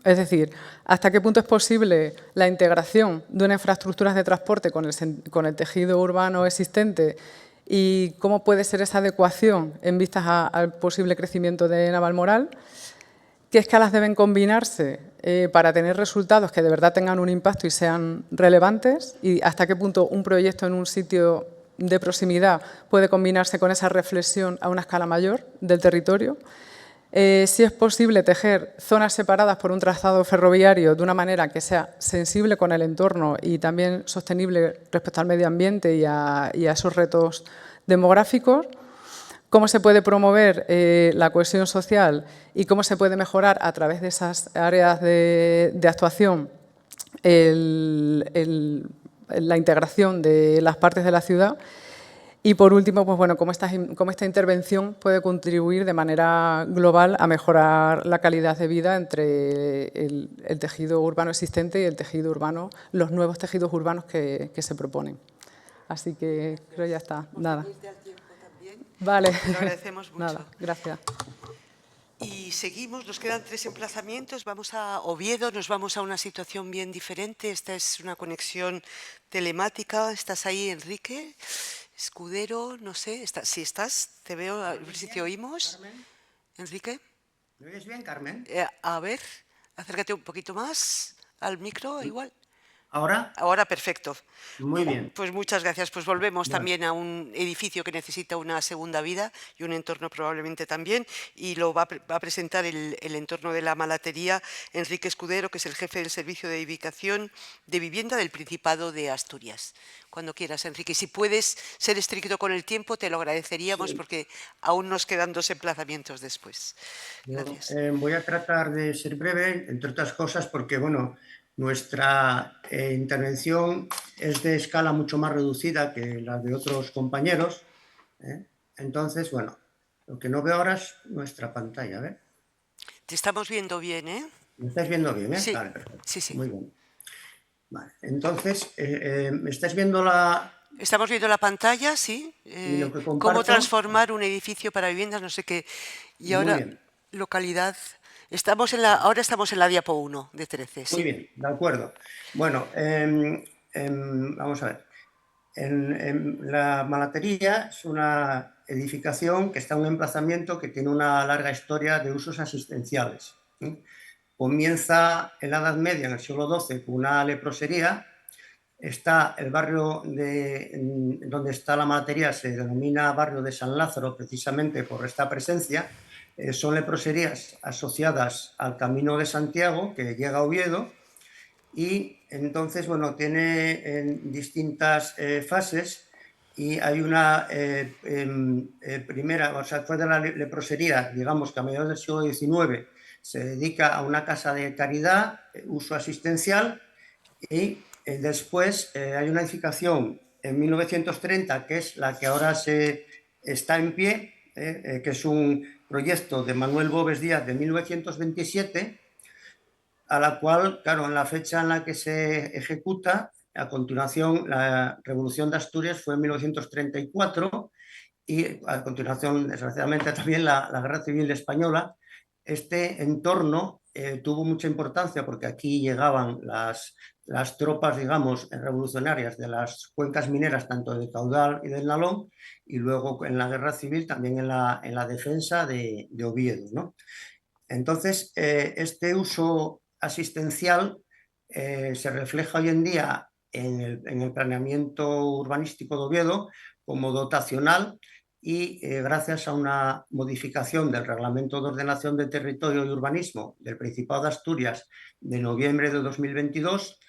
Es decir, ¿hasta qué punto es posible la integración de una infraestructura de transporte con el tejido urbano existente y cómo puede ser esa adecuación en vistas al posible crecimiento de Navalmoral? ¿Qué escalas deben combinarse para tener resultados que de verdad tengan un impacto y sean relevantes? ¿Y hasta qué punto un proyecto en un sitio de proximidad puede combinarse con esa reflexión a una escala mayor del territorio? Si es posible tejer zonas separadas por un trazado ferroviario de una manera que sea sensible con el entorno y también sostenible respecto al medio ambiente y a esos retos demográficos. Cómo se puede promover la cohesión social y cómo se puede mejorar a través de esas áreas de actuación la integración de las partes de la ciudad. Y por último, pues bueno, cómo esta intervención puede contribuir de manera global a mejorar la calidad de vida entre el tejido urbano existente y el tejido urbano, los nuevos tejidos urbanos que se proponen. Así que creo que ya está. Nada. Vale. Lo agradecemos mucho. Nada, gracias. Y seguimos, nos quedan 3 emplazamientos, vamos a Oviedo, nos vamos a una situación bien diferente, esta es una conexión telemática, ¿estás ahí, Enrique? Escudero, no sé, si estás, te veo, a ver si te oímos. Carmen. Enrique. ¿Me oyes bien, Carmen? A ver, acércate un poquito más al micro, igual. ¿Ahora? Ahora, perfecto. Muy bien. Pues muchas gracias. Pues volvemos también a un edificio que necesita una segunda vida y un entorno probablemente también. Y lo va a presentar el entorno de la Malatería, Enrique Escudero, que es el jefe del Servicio de Ubicación de Vivienda del Principado de Asturias. Cuando quieras, Enrique. Si puedes ser estricto con el tiempo, te lo agradeceríamos porque aún nos quedan 2 emplazamientos después. Gracias. Voy a tratar de ser breve, entre otras cosas, porque, bueno, nuestra intervención es de escala mucho más reducida que la de otros compañeros. Entonces, bueno, lo que no veo ahora es nuestra pantalla. ¿Ve? Te estamos viendo bien, ¿eh? ¿Me estáis viendo bien? Sí, vale, perfecto. sí. Muy bien. Vale. Entonces, ¿estáis viendo la Estamos viendo la pantalla, sí. Y lo que Cómo comparto... transformar un edificio para viviendas, no sé qué. Y Muy ahora, bien. localidad. Ahora estamos en la diapo 1 de 13, sí. Muy bien, de acuerdo. Bueno, vamos a ver. La Malatería es una edificación que está en un emplazamiento que tiene una larga historia de usos asistenciales. Comienza en la Edad Media, en el siglo XII, con una leprosería. Está el barrio donde está la Malatería, se denomina barrio de San Lázaro, precisamente por esta presencia. Son leproserías asociadas al Camino de Santiago, que llega a Oviedo, y entonces, bueno, tiene distintas fases, y hay una primera, o sea, después de la leprosería, digamos que a mediados del siglo XIX, se dedica a una casa de caridad, uso asistencial, y después hay una edificación en 1930, que es la que ahora está en pie, que es un proyecto de Manuel Boves Díaz de 1927, a la cual, claro, en la fecha en la que se ejecuta, a continuación la Revolución de Asturias fue en 1934, y a continuación, desgraciadamente, también la Guerra Civil Española. Este entorno tuvo mucha importancia porque aquí llegaban las tropas, digamos, revolucionarias de las cuencas mineras, tanto de Caudal y del Nalón, y luego en la Guerra Civil también en la defensa de Oviedo, ¿no? Entonces, este uso asistencial se refleja hoy en día en el planeamiento urbanístico de Oviedo como dotacional, y gracias a una modificación del Reglamento de Ordenación de Territorio y Urbanismo del Principado de Asturias de noviembre de 2022,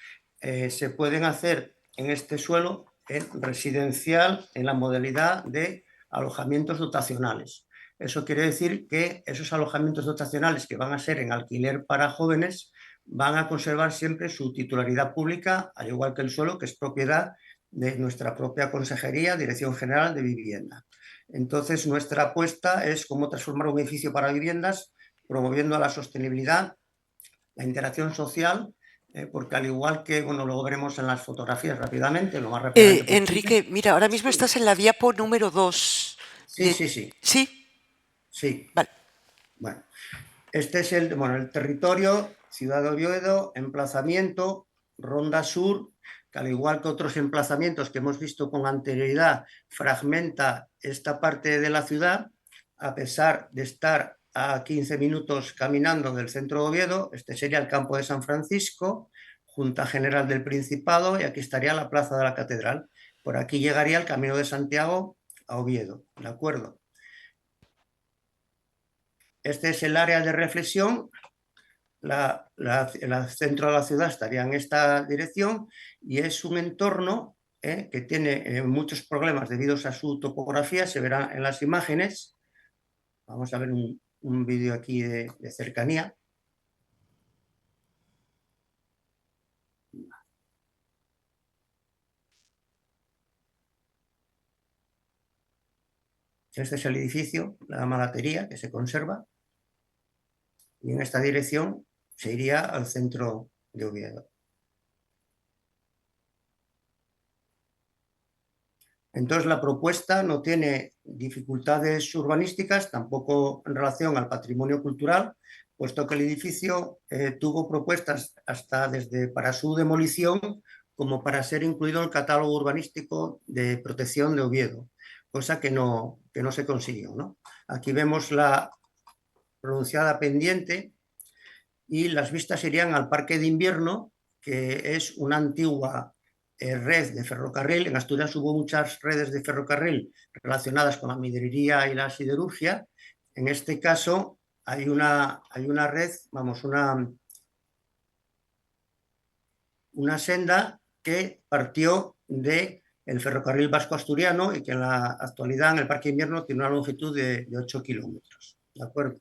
se pueden hacer en este suelo residencial en la modalidad de alojamientos dotacionales. Eso quiere decir que esos alojamientos dotacionales, que van a ser en alquiler para jóvenes, van a conservar siempre su titularidad pública, al igual que el suelo, que es propiedad de nuestra propia Consejería, Dirección General de Vivienda. Entonces, nuestra apuesta es cómo transformar un edificio para viviendas, promoviendo la sostenibilidad, la interacción social, porque al igual que, bueno, luego veremos en las fotografías rápidamente, lo más rápidamente posible. Enrique, mira, ahora mismo estás en la diapo número 2. Sí, sí, sí. ¿Sí? Sí. Vale. Bueno, este es el territorio, Ciudad de Oviedo, emplazamiento, Ronda Sur, que al igual que otros emplazamientos que hemos visto con anterioridad, fragmenta esta parte de la ciudad, a pesar de estar a 15 minutos caminando del centro de Oviedo. Este sería el campo de San Francisco, Junta General del Principado, y aquí estaría la Plaza de la Catedral. Por aquí llegaría el Camino de Santiago a Oviedo, ¿de acuerdo? Este es el área de reflexión. El centro de la ciudad estaría en esta dirección, y es un entorno que tiene muchos problemas debido a su topografía. Se verá en las imágenes. Vamos a ver un vídeo aquí de cercanía. Este es el edificio, la Malatería, que se conserva, y en esta dirección se iría al centro de Oviedo. Entonces, la propuesta no tiene dificultades urbanísticas, tampoco en relación al patrimonio cultural, puesto que el edificio tuvo propuestas hasta desde para su demolición como para ser incluido en el catálogo urbanístico de protección de Oviedo, cosa que no se consiguió, ¿no? Aquí vemos la pronunciada pendiente, y las vistas irían al Parque de Invierno, que es una antigua red de ferrocarril. En Asturias hubo muchas redes de ferrocarril relacionadas con la minería y la siderurgia. En este caso hay una red, vamos, una senda que partió del ferrocarril vasco asturiano, y que en la actualidad en el Parque de Invierno tiene una longitud de 8 kilómetros. ¿De acuerdo?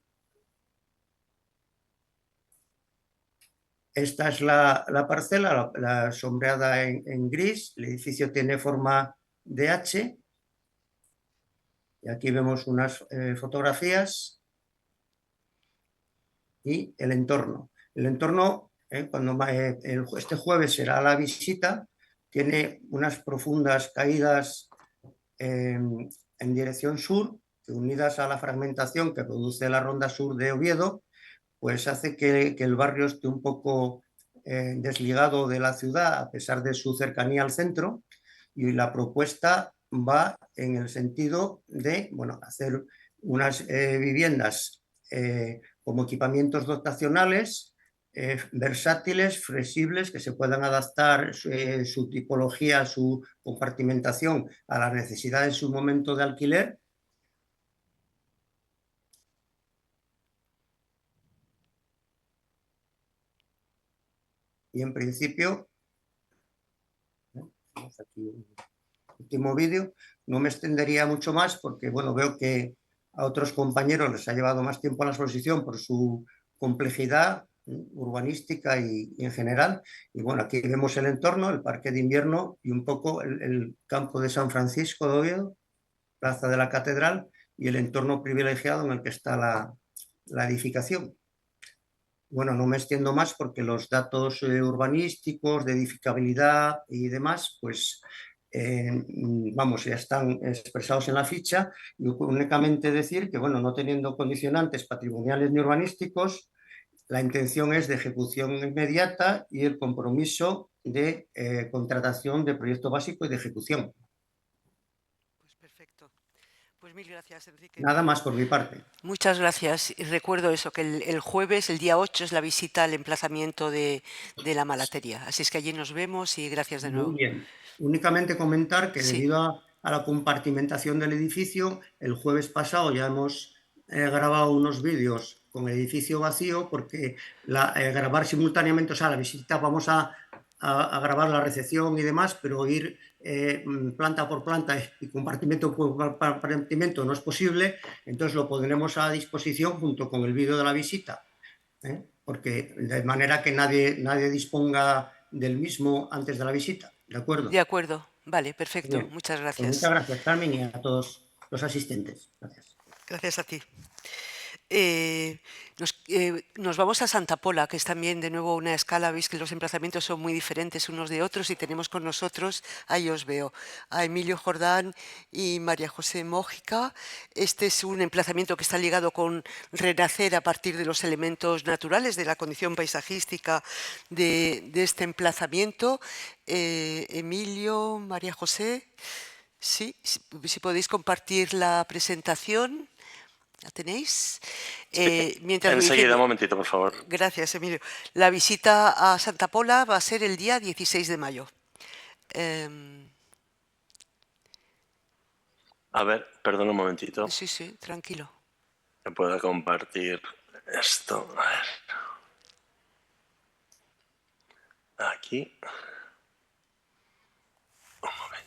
Esta es la parcela, la sombreada en gris. El edificio tiene forma de H. Y aquí vemos unas fotografías y el entorno. El entorno, cuando este jueves será la visita, tiene unas profundas caídas en dirección sur, que unidas a la fragmentación que produce la ronda sur de Oviedo, pues hace que el barrio esté un poco desligado de la ciudad a pesar de su cercanía al centro, y la propuesta va en el sentido de hacer unas viviendas como equipamientos dotacionales, versátiles, flexibles, que se puedan adaptar su tipología, su compartimentación a las necesidades de su momento de alquiler. Y en principio, aquí el último vídeo, no me extendería mucho más porque veo que a otros compañeros les ha llevado más tiempo a la exposición por su complejidad urbanística y en general. Y aquí vemos el entorno, el parque de invierno y un poco el campo de San Francisco de Oviedo, plaza de la Catedral y el entorno privilegiado en el que está la edificación. No me extiendo más porque los datos urbanísticos, de edificabilidad y demás, pues ya están expresados en la ficha, y únicamente decir que, no teniendo condicionantes patrimoniales ni urbanísticos, la intención es de ejecución inmediata y el compromiso de contratación de proyecto básico y de ejecución. Pues perfecto. Pues mil gracias, Enrique. Nada más por mi parte. Muchas gracias. Y recuerdo eso, que el jueves, el día 8, es la visita al emplazamiento de la Malatería. Así es que allí nos vemos y gracias de nuevo. Muy bien. Únicamente comentar que debido a la compartimentación del edificio, el jueves pasado ya hemos grabado unos vídeos con el edificio vacío, porque grabar simultáneamente, la visita vamos a grabar la recepción y demás, pero ir planta por planta y compartimento por compartimento no es posible, entonces lo pondremos a disposición junto con el vídeo de la visita, porque de manera que nadie disponga del mismo antes de la visita, ¿de acuerdo? De acuerdo, vale, perfecto. Bien. Muchas gracias. Pues muchas gracias, Carmen, y a todos los asistentes. Gracias. Gracias a ti. Nos vamos a Santa Pola, que es también de nuevo una escala. Veis que los emplazamientos son muy diferentes unos de otros, y tenemos con nosotros, ahí os veo, a Emilio Jordán y María José Mójica. Este es un emplazamiento que está ligado con renacer a partir de los elementos naturales, de la condición paisajística de este emplazamiento. Emilio, María José, sí, si podéis compartir la presentación. ¿La tenéis? Enseguida, un momentito, por favor. Gracias, Emilio. La visita a Santa Pola va a ser el día 16 de mayo. A ver, perdón un momentito. Sí, tranquilo. Que pueda compartir esto. A ver. Aquí. Un momento.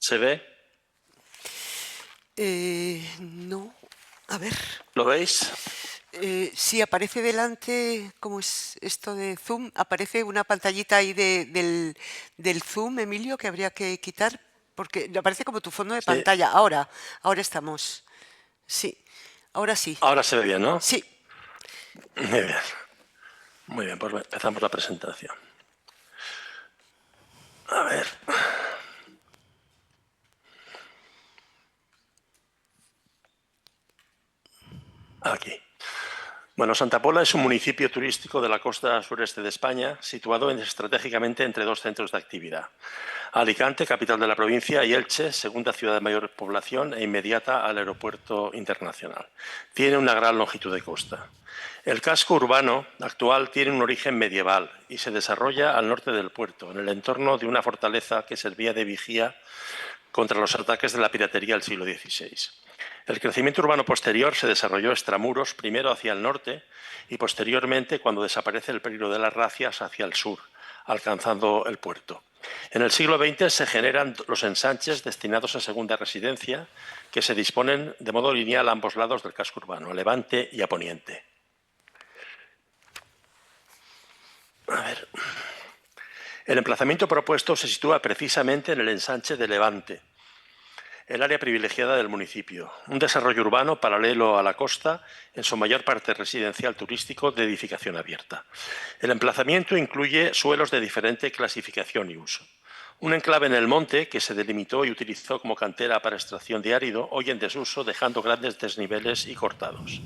¿Se ve? No, a ver. ¿Lo veis? Sí, aparece delante, ¿cómo es esto de Zoom? Aparece una pantallita ahí del Zoom, Emilio, que habría que quitar, porque aparece como tu fondo de pantalla. Ahora estamos. Sí, ahora sí. Ahora se ve bien, ¿no? Sí. Muy bien. Muy bien, pues empezamos la presentación. A ver. Aquí. Bueno, Santa Pola es un municipio turístico de la costa sureste de España, situado estratégicamente entre dos centros de actividad. Alicante, capital de la provincia, y Elche, segunda ciudad de mayor población e inmediata al aeropuerto internacional. Tiene una gran longitud de costa. El casco urbano actual tiene un origen medieval y se desarrolla al norte del puerto, en el entorno de una fortaleza que servía de vigía contra los ataques de la piratería del siglo XVI. El crecimiento urbano posterior se desarrolló extramuros, primero hacia el norte y posteriormente, cuando desaparece el peligro de las racias, hacia el sur, alcanzando el puerto. En el siglo XX se generan los ensanches destinados a segunda residencia, que se disponen de modo lineal a ambos lados del casco urbano, a levante y a poniente. A ver. El emplazamiento propuesto se sitúa precisamente en el ensanche de Levante, el área privilegiada del municipio, un desarrollo urbano paralelo a la costa, en su mayor parte residencial turístico de edificación abierta. El emplazamiento incluye suelos de diferente clasificación y uso. Un enclave en el monte que se delimitó y utilizó como cantera para extracción de árido, hoy en desuso, dejando grandes desniveles y cortados.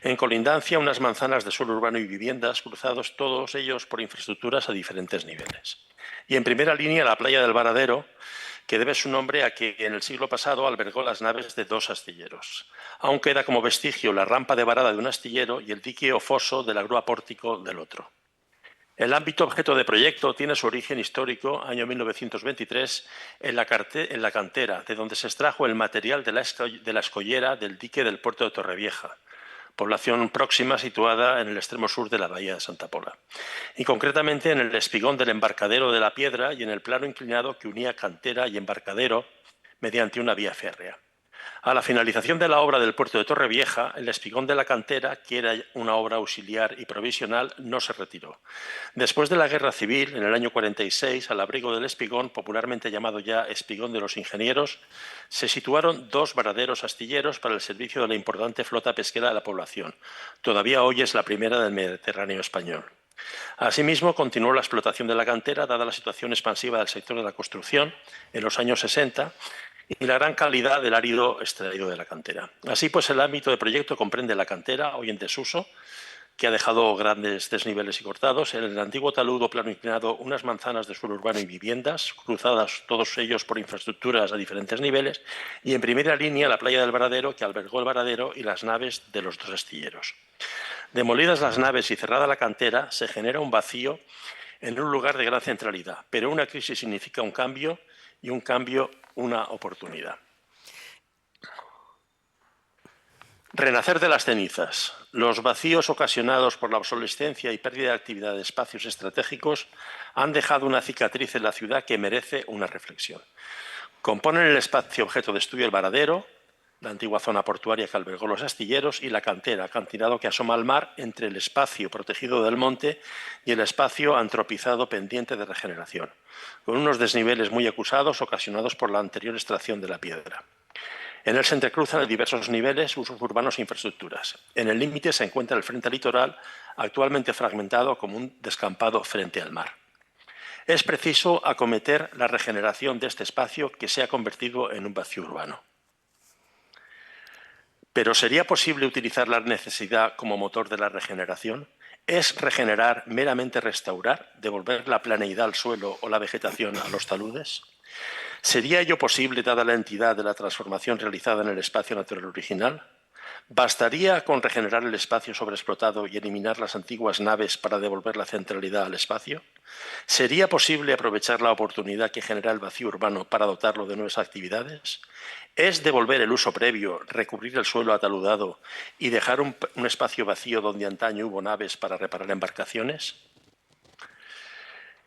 En colindancia, unas manzanas de suelo urbano y viviendas, cruzados todos ellos por infraestructuras a diferentes niveles. Y en primera línea, la playa del Varadero, que debe su nombre a que en el siglo pasado albergó las naves de 2 astilleros. Aún queda como vestigio la rampa de varada de un astillero y el dique o foso de la grúa pórtico del otro. El ámbito objeto de proyecto tiene su origen histórico, año 1923, en la cantera, de donde se extrajo el material de la escollera del dique del puerto de Torrevieja, población próxima situada en el extremo sur de la bahía de Santa Pola, y concretamente en el espigón del embarcadero de la Piedra y en el plano inclinado que unía cantera y embarcadero mediante una vía férrea. A la finalización de la obra del puerto de Torrevieja, el espigón de la cantera, que era una obra auxiliar y provisional, no se retiró. Después de la Guerra Civil, en el año 46, al abrigo del espigón, popularmente llamado ya Espigón de los Ingenieros, se situaron 2 varaderos astilleros para el servicio de la importante flota pesquera de la población. Todavía hoy es la primera del Mediterráneo español. Asimismo, continuó la explotación de la cantera, dada la situación expansiva del sector de la construcción en los años 60, y la gran calidad del árido extraído de la cantera. Así pues, el ámbito de proyecto comprende la cantera, hoy en desuso, que ha dejado grandes desniveles y cortados, en el antiguo taludo plano inclinado unas manzanas de suelo urbano y viviendas, cruzadas todos ellos por infraestructuras a diferentes niveles, y en primera línea la playa del Varadero, que albergó el varadero y las naves de los 2 astilleros. Demolidas las naves y cerrada la cantera, se genera un vacío en un lugar de gran centralidad, pero una crisis significa un cambio, y un cambio, una oportunidad. Renacer de las cenizas. Los vacíos ocasionados por la obsolescencia y pérdida de actividad de espacios estratégicos han dejado una cicatriz en la ciudad que merece una reflexión. Componen el espacio objeto de estudio el Varadero, la antigua zona portuaria que albergó los astilleros, y la cantera, acantilado que asoma al mar entre el espacio protegido del monte y el espacio antropizado pendiente de regeneración, con unos desniveles muy acusados ocasionados por la anterior extracción de la piedra. En él se entrecruzan diversos niveles, usos urbanos e infraestructuras. En el límite se encuentra el frente litoral, actualmente fragmentado como un descampado frente al mar. Es preciso acometer la regeneración de este espacio que se ha convertido en un vacío urbano. ¿Pero sería posible utilizar la necesidad como motor de la regeneración? ¿Es regenerar meramente restaurar, devolver la planeidad al suelo o la vegetación a los taludes? ¿Sería ello posible dada la entidad de la transformación realizada en el espacio natural original? ¿Bastaría con regenerar el espacio sobreexplotado y eliminar las antiguas naves para devolver la centralidad al espacio? ¿Sería posible aprovechar la oportunidad que genera el vacío urbano para dotarlo de nuevas actividades? ¿Es devolver el uso previo, recubrir el suelo ataludado y dejar un espacio vacío donde antaño hubo naves para reparar embarcaciones?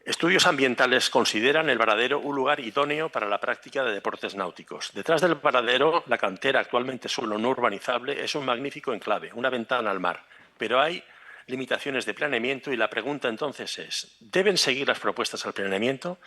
Estudios ambientales consideran el Varadero un lugar idóneo para la práctica de deportes náuticos. Detrás del Varadero, la cantera, actualmente suelo no urbanizable, es un magnífico enclave, una ventana al mar. Pero hay limitaciones de planeamiento y la pregunta entonces es, ¿deben seguir las propuestas al planeamiento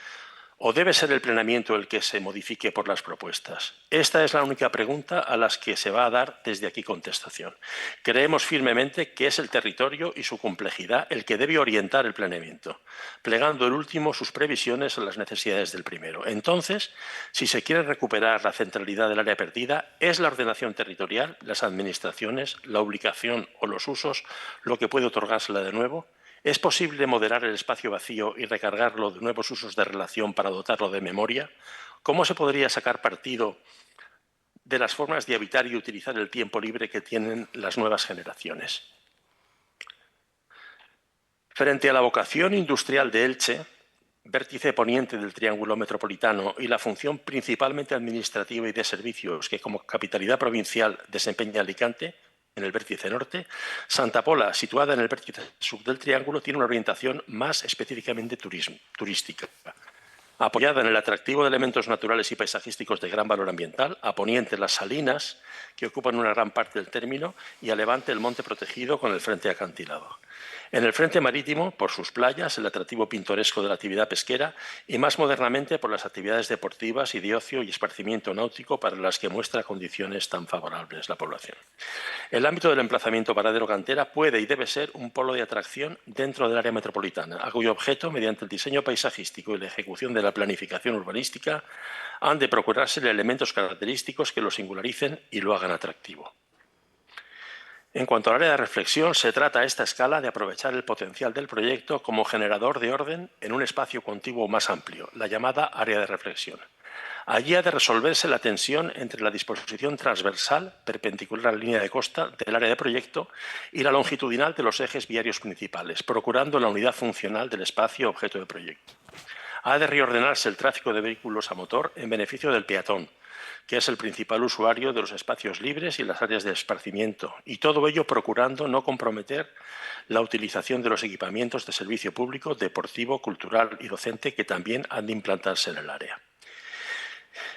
o debe ser el planeamiento el que se modifique por las propuestas? Esta es la única pregunta a las que se va a dar desde aquí contestación. Creemos firmemente que es el territorio y su complejidad el que debe orientar el planeamiento, plegando el último sus previsiones a las necesidades del primero. Entonces, si se quiere recuperar la centralidad del área perdida, ¿es la ordenación territorial, las administraciones, la ubicación o los usos lo que puede otorgársela de nuevo? ¿Es posible moderar el espacio vacío y recargarlo de nuevos usos de relación para dotarlo de memoria? ¿Cómo se podría sacar partido de las formas de habitar y utilizar el tiempo libre que tienen las nuevas generaciones? Frente a la vocación industrial de Elche, vértice poniente del Triángulo Metropolitano, y la función principalmente administrativa y de servicios que como capitalidad provincial desempeña Alicante, en el vértice norte, Santa Pola, situada en el vértice sur del triángulo, tiene una orientación más específicamente turística. Apoyada en el atractivo de elementos naturales y paisajísticos de gran valor ambiental, a poniente las salinas, que ocupan una gran parte del término, y a levante el monte protegido con el frente acantilado. En el frente marítimo, por sus playas, el atractivo pintoresco de la actividad pesquera y, más modernamente, por las actividades deportivas y de ocio y esparcimiento náutico para las que muestra condiciones tan favorables la población. El ámbito del emplazamiento paradero-cantera puede y debe ser un polo de atracción dentro del área metropolitana, a cuyo objeto, mediante el diseño paisajístico y la ejecución de la planificación urbanística, han de procurarse elementos característicos que lo singularicen y lo hagan atractivo. En cuanto al área de reflexión, se trata a esta escala de aprovechar el potencial del proyecto como generador de orden en un espacio contiguo más amplio, la llamada área de reflexión. Allí ha de resolverse la tensión entre la disposición transversal, perpendicular a la línea de costa del área de proyecto, y la longitudinal de los ejes viarios principales, procurando la unidad funcional del espacio objeto de proyecto. Ha de reordenarse el tráfico de vehículos a motor en beneficio del peatón, que es el principal usuario de los espacios libres y las áreas de esparcimiento, y todo ello procurando no comprometer la utilización de los equipamientos de servicio público, deportivo, cultural y docente que también han de implantarse en el área.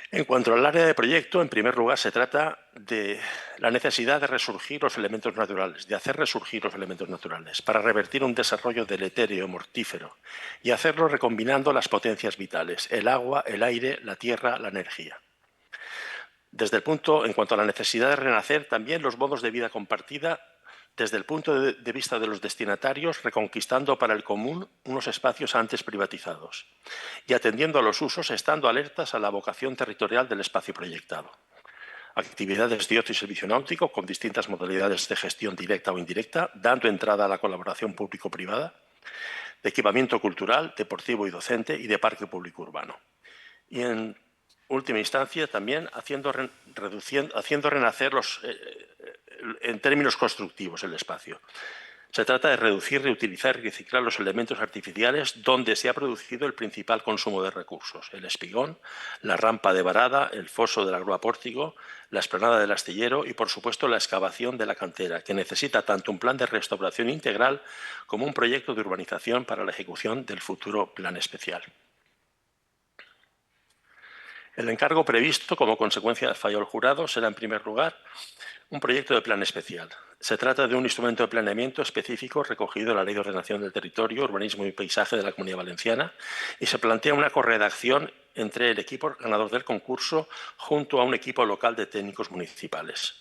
En cuanto al área de proyecto, en primer lugar se trata de la necesidad de resurgir los elementos naturales, de hacer resurgir los elementos naturales, para revertir un desarrollo deletéreo, mortífero, y hacerlo recombinando las potencias vitales, el agua, el aire, la tierra, la energía. En cuanto a la necesidad de renacer, también los modos de vida compartida desde el punto de vista de los destinatarios, reconquistando para el común unos espacios antes privatizados y atendiendo a los usos, estando alertas a la vocación territorial del espacio proyectado. Actividades de ocio y servicio náutico con distintas modalidades de gestión directa o indirecta, dando entrada a la colaboración público-privada, de equipamiento cultural, deportivo y docente y de parque público urbano. Y en última instancia, también haciendo renacer en términos constructivos el espacio. Se trata de reducir, reutilizar y reciclar los elementos artificiales donde se ha producido el principal consumo de recursos: el espigón, la rampa de varada, el foso del agroapórtico, la explanada del astillero y, por supuesto, la excavación de la cantera, que necesita tanto un plan de restauración integral como un proyecto de urbanización para la ejecución del futuro plan especial. El encargo previsto como consecuencia del fallo del jurado será, en primer lugar, un proyecto de plan especial. Se trata de un instrumento de planeamiento específico recogido en la Ley de Ordenación del Territorio, Urbanismo y Paisaje de la Comunidad Valenciana, y se plantea una corredacción entre el equipo ganador del concurso junto a un equipo local de técnicos municipales.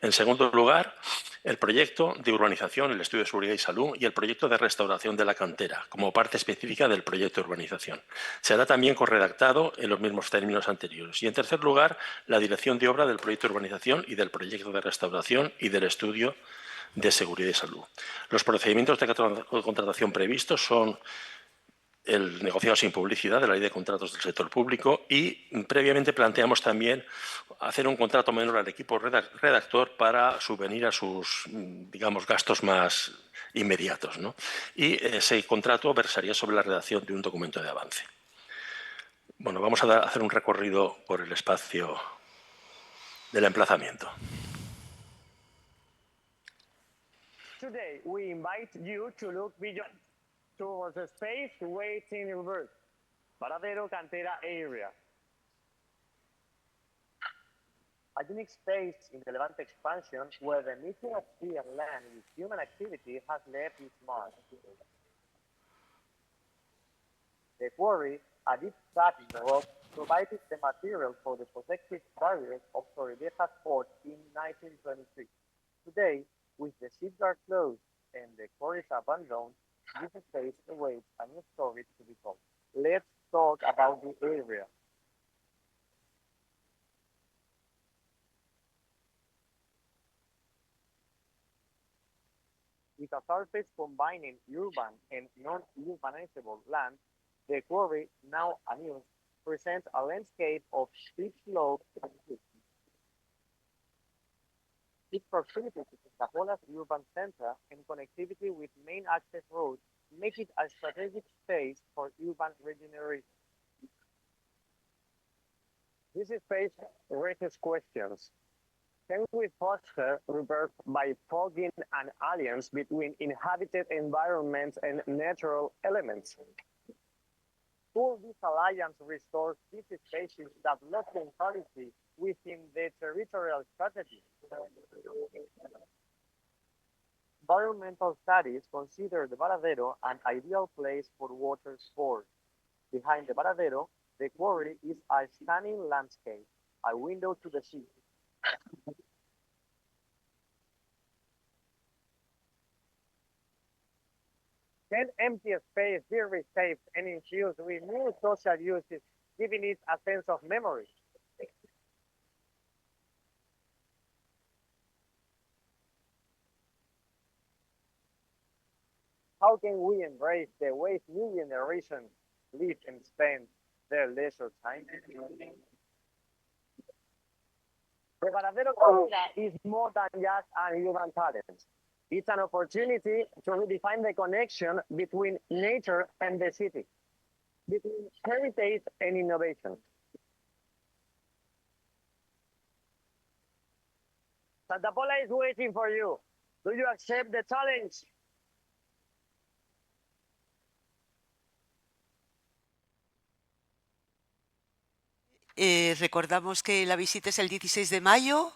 En segundo lugar, el proyecto de urbanización, el estudio de seguridad y salud y el proyecto de restauración de la cantera, como parte específica del proyecto de urbanización. Será también corredactado en los mismos términos anteriores. Y en tercer lugar, la dirección de obra del proyecto de urbanización y del proyecto de restauración y del estudio de seguridad y salud. Los procedimientos de contratación previstos son el negociado sin publicidad de la Ley de Contratos del Sector Público y previamente planteamos también hacer un contrato menor al equipo redactor para subvenir a sus, digamos, gastos más inmediatos, ¿no? Y ese contrato versaría sobre la redacción de un documento de avance. Bueno, vamos a hacer un recorrido por el espacio del emplazamiento. Today we invite you to look beyond towards the space waiting in reverse, Paradero Cantera area. A unique space in the Levante expansion where the mixing of sea and land with human activity has left its mark. The quarry, a deep cut in the rock, provided the material for the protective barriers of Torrevieja Port in 1923. Today, with the shipyard closed and the quarries abandoned, this space awaits a new story to be told. Let's talk about the area. With a surface combining urban and non-urbanizable land, the quarry, now unused, presents a landscape of steep slopes and hills. Its proximity to Zapola's urban center and connectivity with main access roads make it a strategic space for urban regeneration. This space raises questions. Can we foster rebirth by forging an alliance between inhabited environments and natural elements? Will this alliance restore city spaces that lost entirety within the territorial strategy. Environmental studies consider the Varadero an ideal place for water sports. Behind the Varadero, the quarry is a stunning landscape, a window to the sea. Can empty space be reshaped and infused with new social uses, giving it a sense of memory? How can we embrace the ways new generations live and spend their leisure time? The Varadero is more than just an urban talent. It's an opportunity to redefine the connection between nature and the city, between heritage and innovation. Santa Pola is waiting for you. Do you accept the challenge? Recordamos que la visita es el 16 de mayo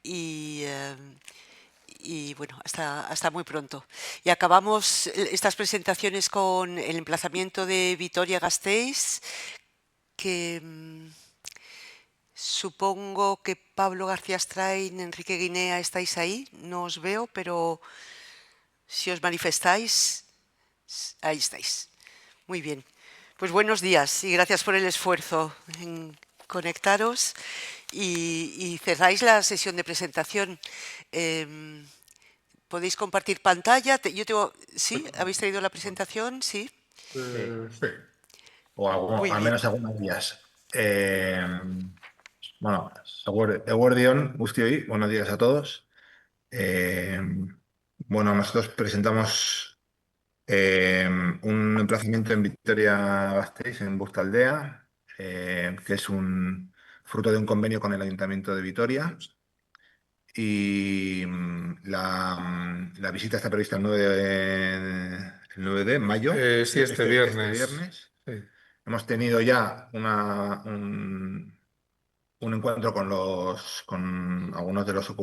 y bueno, hasta muy pronto. Y acabamos estas presentaciones con el emplazamiento de Vitoria-Gasteiz, que supongo que Pablo García Strain, Enrique Guinea, estáis ahí. No os veo, pero si os manifestáis, ahí estáis. Muy bien. Pues buenos días y gracias por el esfuerzo en conectaros y cerráis la sesión de presentación. ¿Podéis compartir pantalla? ¿Sí? ¿Habéis traído la presentación? Sí. Sí. O al menos algunas días. Bueno, eguerdion guztioi, buenos días a todos. Bueno, nosotros presentamos un emplazamiento en Vitoria-Gasteiz, en Bustaldea, que es un fruto de un convenio con el Ayuntamiento de Vitoria. Y la visita está prevista el 9 de mayo. Sí, este viernes. Sí. Hemos tenido ya un encuentro con algunos de los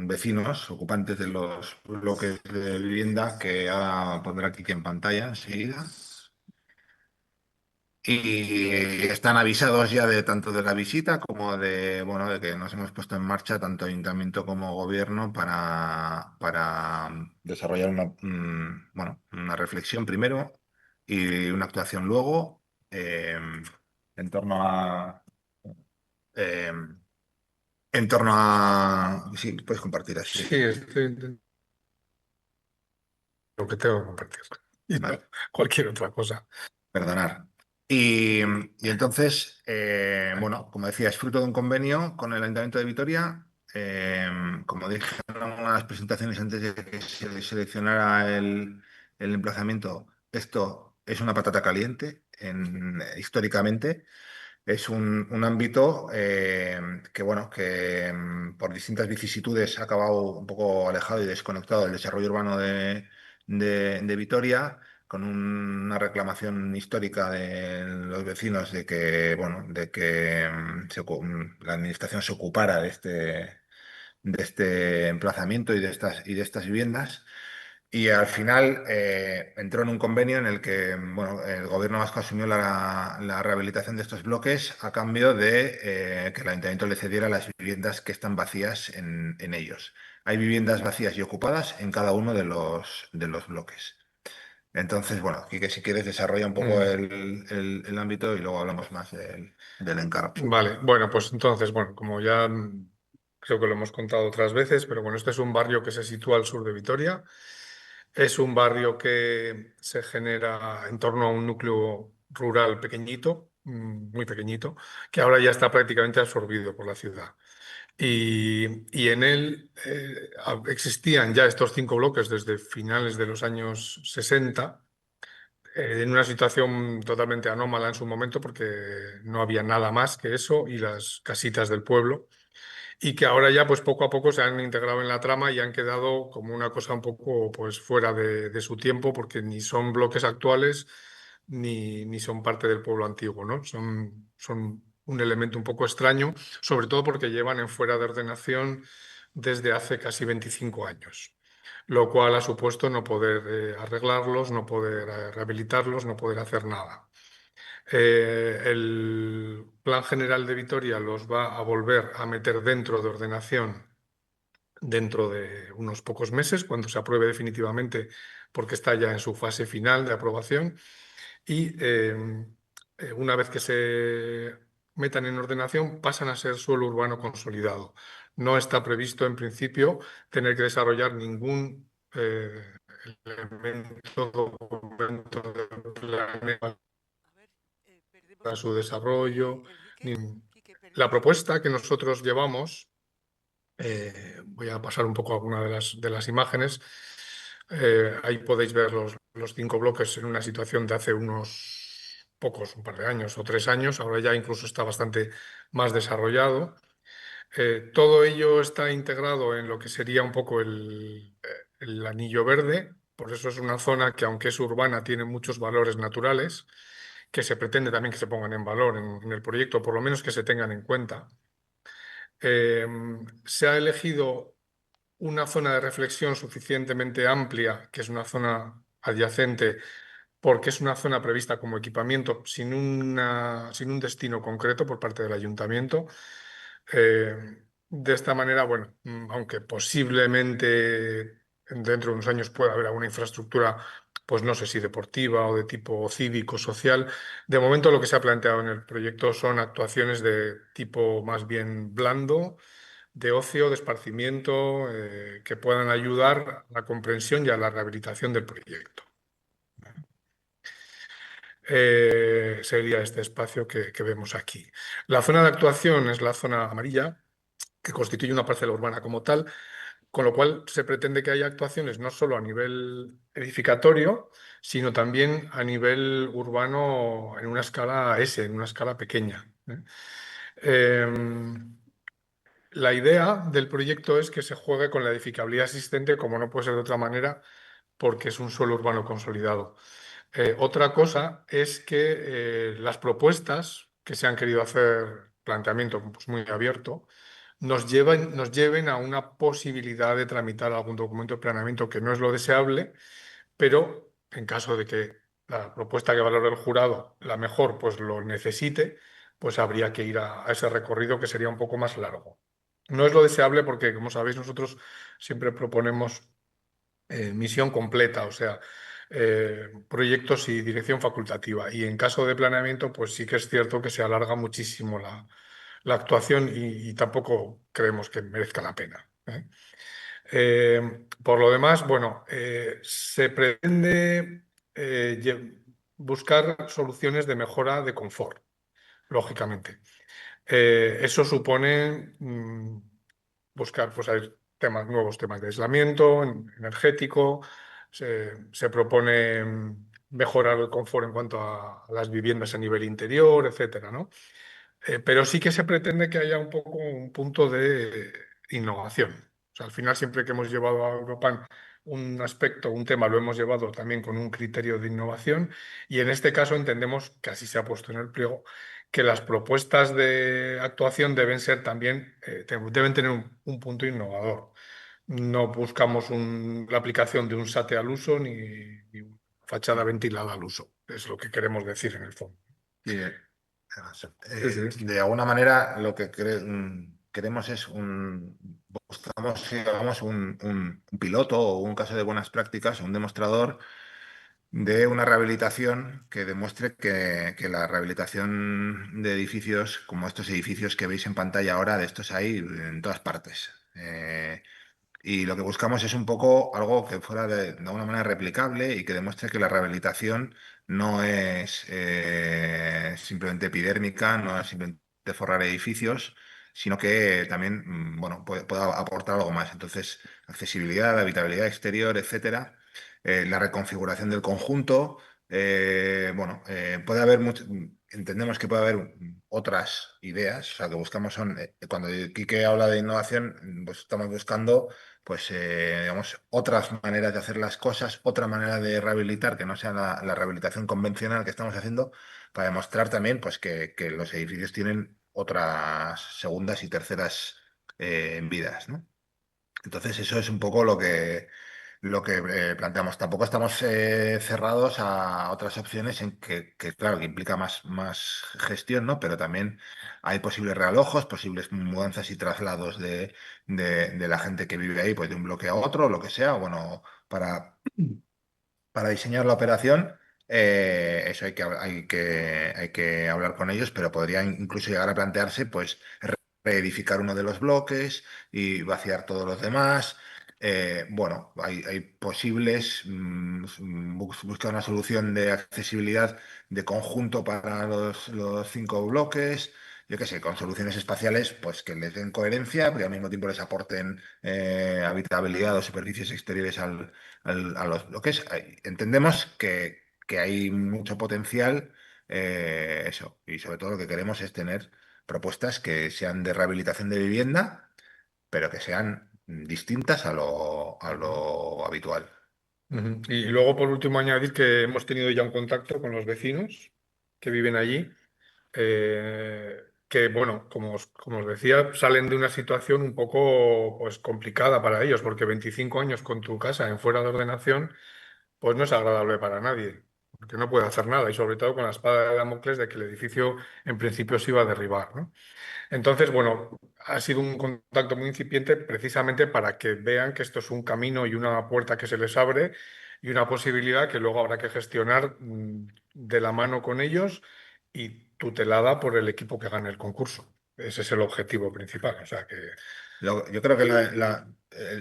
vecinos, ocupantes de los bloques de vivienda, que ahora pondré aquí en pantalla enseguida. Y están avisados ya de tanto de la visita como de que nos hemos puesto en marcha, tanto ayuntamiento como gobierno, para desarrollar una reflexión primero y una actuación luego en torno a... Sí, puedes compartir así. Sí, estoy... Lo que tengo que compartir. Y vale. Cualquier otra cosa. Perdonar. Y entonces, como decía, es fruto de un convenio con el Ayuntamiento de Vitoria. Como dije en una de las presentaciones antes de que se seleccionara el emplazamiento, esto es una patata caliente históricamente. Es un ámbito que por distintas vicisitudes ha acabado un poco alejado y desconectado del desarrollo urbano de Vitoria, con una reclamación histórica de los vecinos de que la administración se ocupara de este emplazamiento y de estas viviendas. Y al final entró en un convenio en el que el gobierno vasco asumió la rehabilitación de estos bloques a cambio de que el ayuntamiento le cediera las viviendas que están vacías en ellos. Hay viviendas vacías y ocupadas en cada uno de los bloques. Entonces, aquí que si quieres desarrolla un poco el ámbito y luego hablamos más del encargo. Vale, pues entonces, como ya creo que lo hemos contado otras veces, pero este es un barrio que se sitúa al sur de Vitoria. Es un barrio que se genera en torno a un núcleo rural pequeñito, muy pequeñito, que ahora ya está prácticamente absorbido por la ciudad. Y en él existían ya estos 5 bloques desde finales de los años 60, en una situación totalmente anómala en su momento, porque no había nada más que eso y las casitas del pueblo, y que ahora ya poco a poco se han integrado en la trama y han quedado como una cosa un poco fuera de su tiempo, porque ni son bloques actuales ni son parte del pueblo antiguo, ¿no? Son un elemento un poco extraño, sobre todo porque llevan en fuera de ordenación desde hace casi 25 años, lo cual ha supuesto no poder arreglarlos, no poder rehabilitarlos, no poder hacer nada. El Plan General de Vitoria los va a volver a meter dentro de ordenación dentro de unos pocos meses, cuando se apruebe definitivamente, porque está ya en su fase final de aprobación. Y una vez que se metan en ordenación, pasan a ser suelo urbano consolidado. No está previsto, en principio, tener que desarrollar ningún elemento, documento de planeación para su desarrollo. La propuesta que nosotros llevamos, voy a pasar un poco a alguna de las imágenes. Ahí podéis ver los 5 bloques en una situación de hace unos pocos, un par de años o 3 años. Ahora ya incluso está bastante más desarrollado. Todo ello está integrado en lo que sería un poco el anillo verde. Por eso es una zona que, aunque es urbana, tiene muchos valores naturales, que se pretende también que se pongan en valor en el proyecto, por lo menos que se tengan en cuenta. Se ha elegido una zona de reflexión suficientemente amplia, que es una zona adyacente, porque es una zona prevista como equipamiento sin un destino concreto por parte del ayuntamiento. De esta manera, bueno, aunque posiblemente dentro de unos años pueda haber alguna infraestructura, pues no sé si deportiva o de tipo cívico, social, de momento lo que se ha planteado en el proyecto son actuaciones de tipo más bien blando, de ocio, de esparcimiento, que puedan ayudar a la comprensión y a la rehabilitación del proyecto. Sería este espacio que vemos aquí. La zona de actuación es la zona amarilla, que constituye una parcela urbana como tal, con lo cual se pretende que haya actuaciones no solo a nivel edificatorio, sino también a nivel urbano en una escala S, en una escala pequeña. La idea del proyecto es que se juegue con la edificabilidad existente, como no puede ser de otra manera, porque es un suelo urbano consolidado. Otra cosa es que las propuestas que se han querido hacer, planteamiento pues, muy abierto, nos lleven a una posibilidad de tramitar algún documento de planeamiento que no es lo deseable, pero en caso de que la propuesta que valore el jurado, la mejor, pues lo necesite, pues habría que ir a ese recorrido que sería un poco más largo. No es lo deseable porque, como sabéis, nosotros siempre proponemos misión completa, o sea, proyectos y dirección facultativa. Y en caso de planeamiento, pues sí que es cierto que se alarga muchísimo la actuación y tampoco creemos que merezca la pena. Por lo demás, bueno, se pretende buscar soluciones de mejora de confort, lógicamente. Eso supone buscar pues, hay nuevos temas de aislamiento energético, se propone mejorar el confort en cuanto a las viviendas a nivel interior, etcétera, ¿no? Pero sí que se pretende que haya un poco un punto de innovación. O sea, al final, siempre que hemos llevado a Europan un aspecto, un tema, lo hemos llevado también con un criterio de innovación y en este caso entendemos, que así se ha puesto en el pliego, que las propuestas de actuación deben ser también, deben tener un punto innovador. No buscamos la aplicación de un SATE al uso ni fachada ventilada al uso. Es lo que queremos decir en el fondo. De alguna manera lo que queremos es buscamos digamos, un piloto o un caso de buenas prácticas, un demostrador de una rehabilitación que demuestre que la rehabilitación de edificios, como estos edificios que veis en pantalla ahora, de estos hay en todas partes. Y lo que buscamos es un poco algo que fuera de alguna manera replicable y que demuestre que la rehabilitación no es simplemente epidérmica, no es simplemente forrar edificios, sino que también bueno, puede aportar algo más. Entonces, accesibilidad, habitabilidad exterior, etcétera, la reconfiguración del conjunto, bueno, puede haber entendemos que puede haber otras ideas, o sea, que buscamos son, cuando Quique habla de innovación, pues estamos buscando pues, digamos, otras maneras de hacer las cosas, otra manera de rehabilitar que no sea la rehabilitación convencional que estamos haciendo, para demostrar también pues, que los edificios tienen otras segundas y terceras vidas, ¿no? Entonces, eso es un poco lo que planteamos. Tampoco estamos cerrados a otras opciones en claro, que implica más gestión, ¿no? Pero también hay posibles realojos, posibles mudanzas y traslados de la gente que vive ahí, pues de un bloque a otro, lo que sea. Bueno, para diseñar la operación, eso hay que hablar con ellos, pero podría incluso llegar a plantearse, pues, reedificar uno de los bloques y vaciar todos los demás. Bueno, hay posibles, buscar una solución de accesibilidad de conjunto para los 5 bloques, yo qué sé, con soluciones espaciales pues que les den coherencia, pero al mismo tiempo les aporten habitabilidad o superficies exteriores a los bloques. Entendemos que hay mucho potencial, eso, y sobre todo lo que queremos es tener propuestas que sean de rehabilitación de vivienda, pero que sean distintas a lo habitual. Y luego, por último, añadir que hemos tenido ya un contacto con los vecinos que viven allí, que, bueno, como os decía, salen de una situación un poco pues, complicada para ellos, porque 25 años con tu casa en fuera de ordenación, pues no es agradable para nadie, porque no puede hacer nada, y sobre todo con la espada de Damocles de que el edificio en principio se iba a derribar, ¿no? Entonces, bueno, ha sido un contacto muy incipiente precisamente para que vean que esto es un camino y una puerta que se les abre y una posibilidad que luego habrá que gestionar de la mano con ellos y tutelada por el equipo que gane el concurso. Ese es el objetivo principal. O sea que... Yo creo que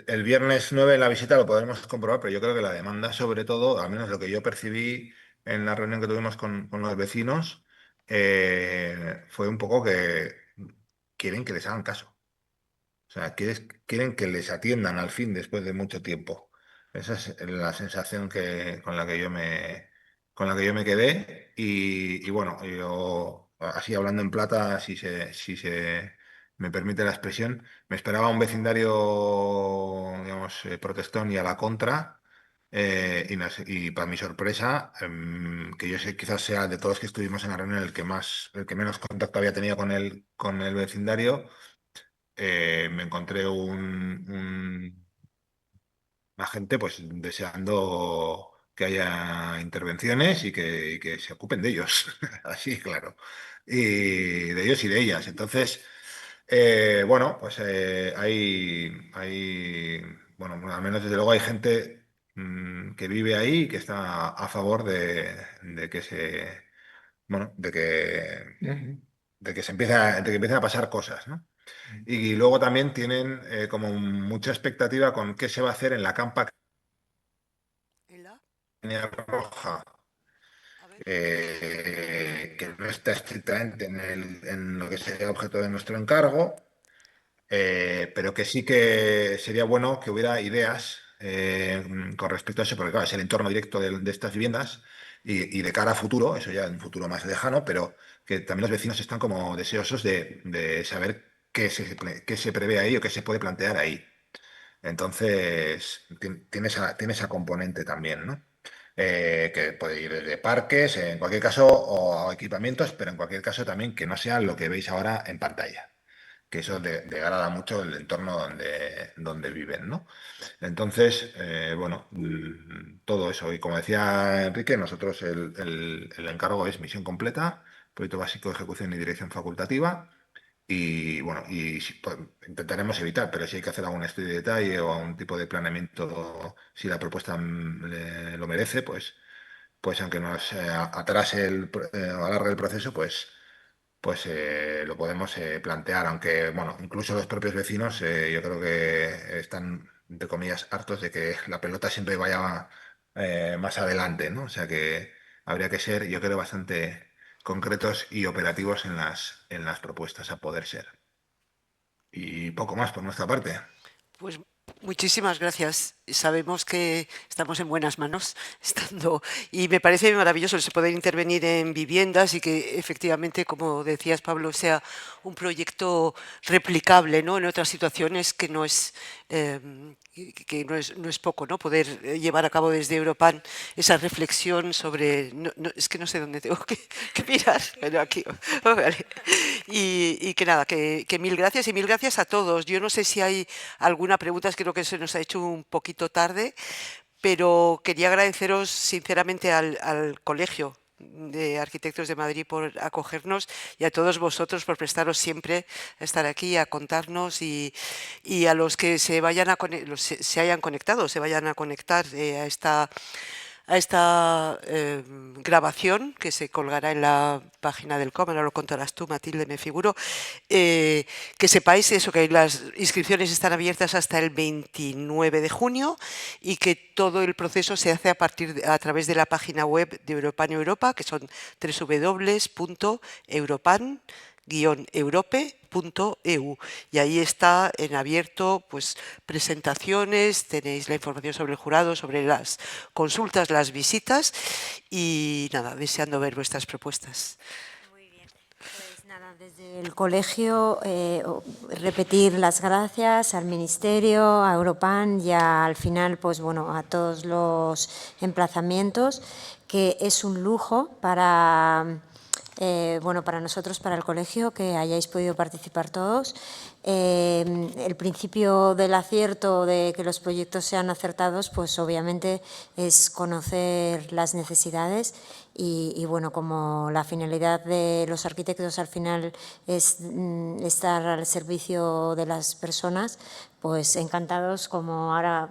el viernes 9 en la visita lo podremos comprobar, pero yo creo que la demanda, sobre todo, al menos lo que yo percibí en la reunión que tuvimos con los vecinos, fue un poco que quieren que les hagan caso. O sea, quieren que les atiendan al fin después de mucho tiempo. Esa es la sensación con la que yo me quedé. Y bueno, yo así hablando en plata, si se me permite la expresión, me esperaba un vecindario, digamos, protestón y a la contra. Y para mi sorpresa, que yo sé quizás sea de todos los que estuvimos en la reunión el que menos contacto había tenido con el vecindario, me encontré una gente pues deseando que haya intervenciones y que se ocupen de ellos, así claro, y de ellos y de ellas. Entonces, bueno, pues bueno, al menos desde luego hay gente que vive ahí y que está a favor de que bueno, de que empiecen a pasar cosas, ¿no? Y luego también tienen como mucha expectativa con qué se va a hacer en la campa roja, que no está estrictamente en lo que sería objeto de nuestro encargo, pero que sí que sería bueno que hubiera ideas con respecto a eso, porque claro, es el entorno directo de estas viviendas y de cara a futuro, eso ya en un futuro más lejano, pero que también los vecinos están como deseosos de saber qué se prevé ahí o qué se puede plantear ahí. Entonces, tiene esa componente también, ¿no? Que puede ir desde parques, en cualquier caso, o equipamientos, pero en cualquier caso también que no sea lo que veis ahora en pantalla, que eso degrada mucho el entorno donde viven, ¿no? Entonces, bueno, todo eso. Y como decía Enrique, nosotros el encargo es misión completa, proyecto básico de ejecución y dirección facultativa. Y bueno, pues, intentaremos evitar, pero si hay que hacer algún estudio de detalle o algún tipo de planeamiento, si la propuesta lo merece, pues aunque nos atrase o alargue el proceso, pues lo podemos plantear, aunque bueno, incluso los propios vecinos yo creo que están, entre comillas, hartos de que la pelota siempre vaya más adelante, ¿no? O sea que habría que ser, yo creo, bastante concretos y operativos en las propuestas a poder ser. Y poco más por nuestra parte. Pues muchísimas gracias. Sabemos que estamos en buenas manos y me parece maravilloso el poder intervenir en viviendas y que efectivamente, como decías, Pablo, sea un proyecto replicable, ¿no? En otras situaciones, que no es poco, ¿no? Poder llevar a cabo desde Europan esa reflexión sobre... es que no sé dónde tengo que mirar, pero aquí. Vale. Y que nada, que mil gracias y mil gracias a todos. Yo no sé si hay alguna pregunta, creo que se nos ha hecho un poquito tarde, pero quería agradeceros sinceramente al Colegio de Arquitectos de Madrid por acogernos y a todos vosotros por prestaros siempre a estar aquí, a contarnos y a los que se hayan conectado, se vayan a conectar a esta grabación que se colgará en la página del COAN, ahora lo contarás tú, Matilde, me figuro, que sepáis eso, que las inscripciones están abiertas hasta el 29 de junio y que todo el proceso se hace a través de la página web de Europan Europa, que son www.europan-europe.eu, y ahí está en abierto pues presentaciones, tenéis la información sobre el jurado, sobre las consultas, las visitas y nada, deseando ver vuestras propuestas. Muy bien, pues nada, desde el colegio repetir las gracias al Ministerio, a Europan y al final pues bueno, a todos los emplazamientos, que es un lujo para nosotros, para el colegio, que hayáis podido participar todos. El principio del acierto de que los proyectos sean acertados, pues obviamente es conocer las necesidades y bueno, como la finalidad de los arquitectos al final es estar al servicio de las personas, pues encantados, como ahora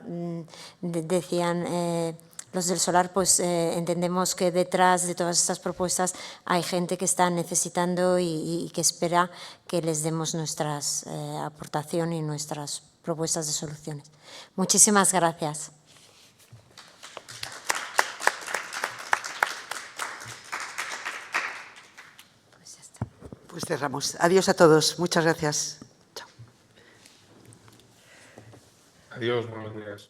decían los del Solar, pues entendemos que detrás de todas estas propuestas hay gente que está necesitando y que espera que les demos nuestra aportación y nuestras propuestas de soluciones. Muchísimas gracias. Pues ya está. Pues cerramos. Adiós a todos. Muchas gracias. Chao. Adiós, buenos días.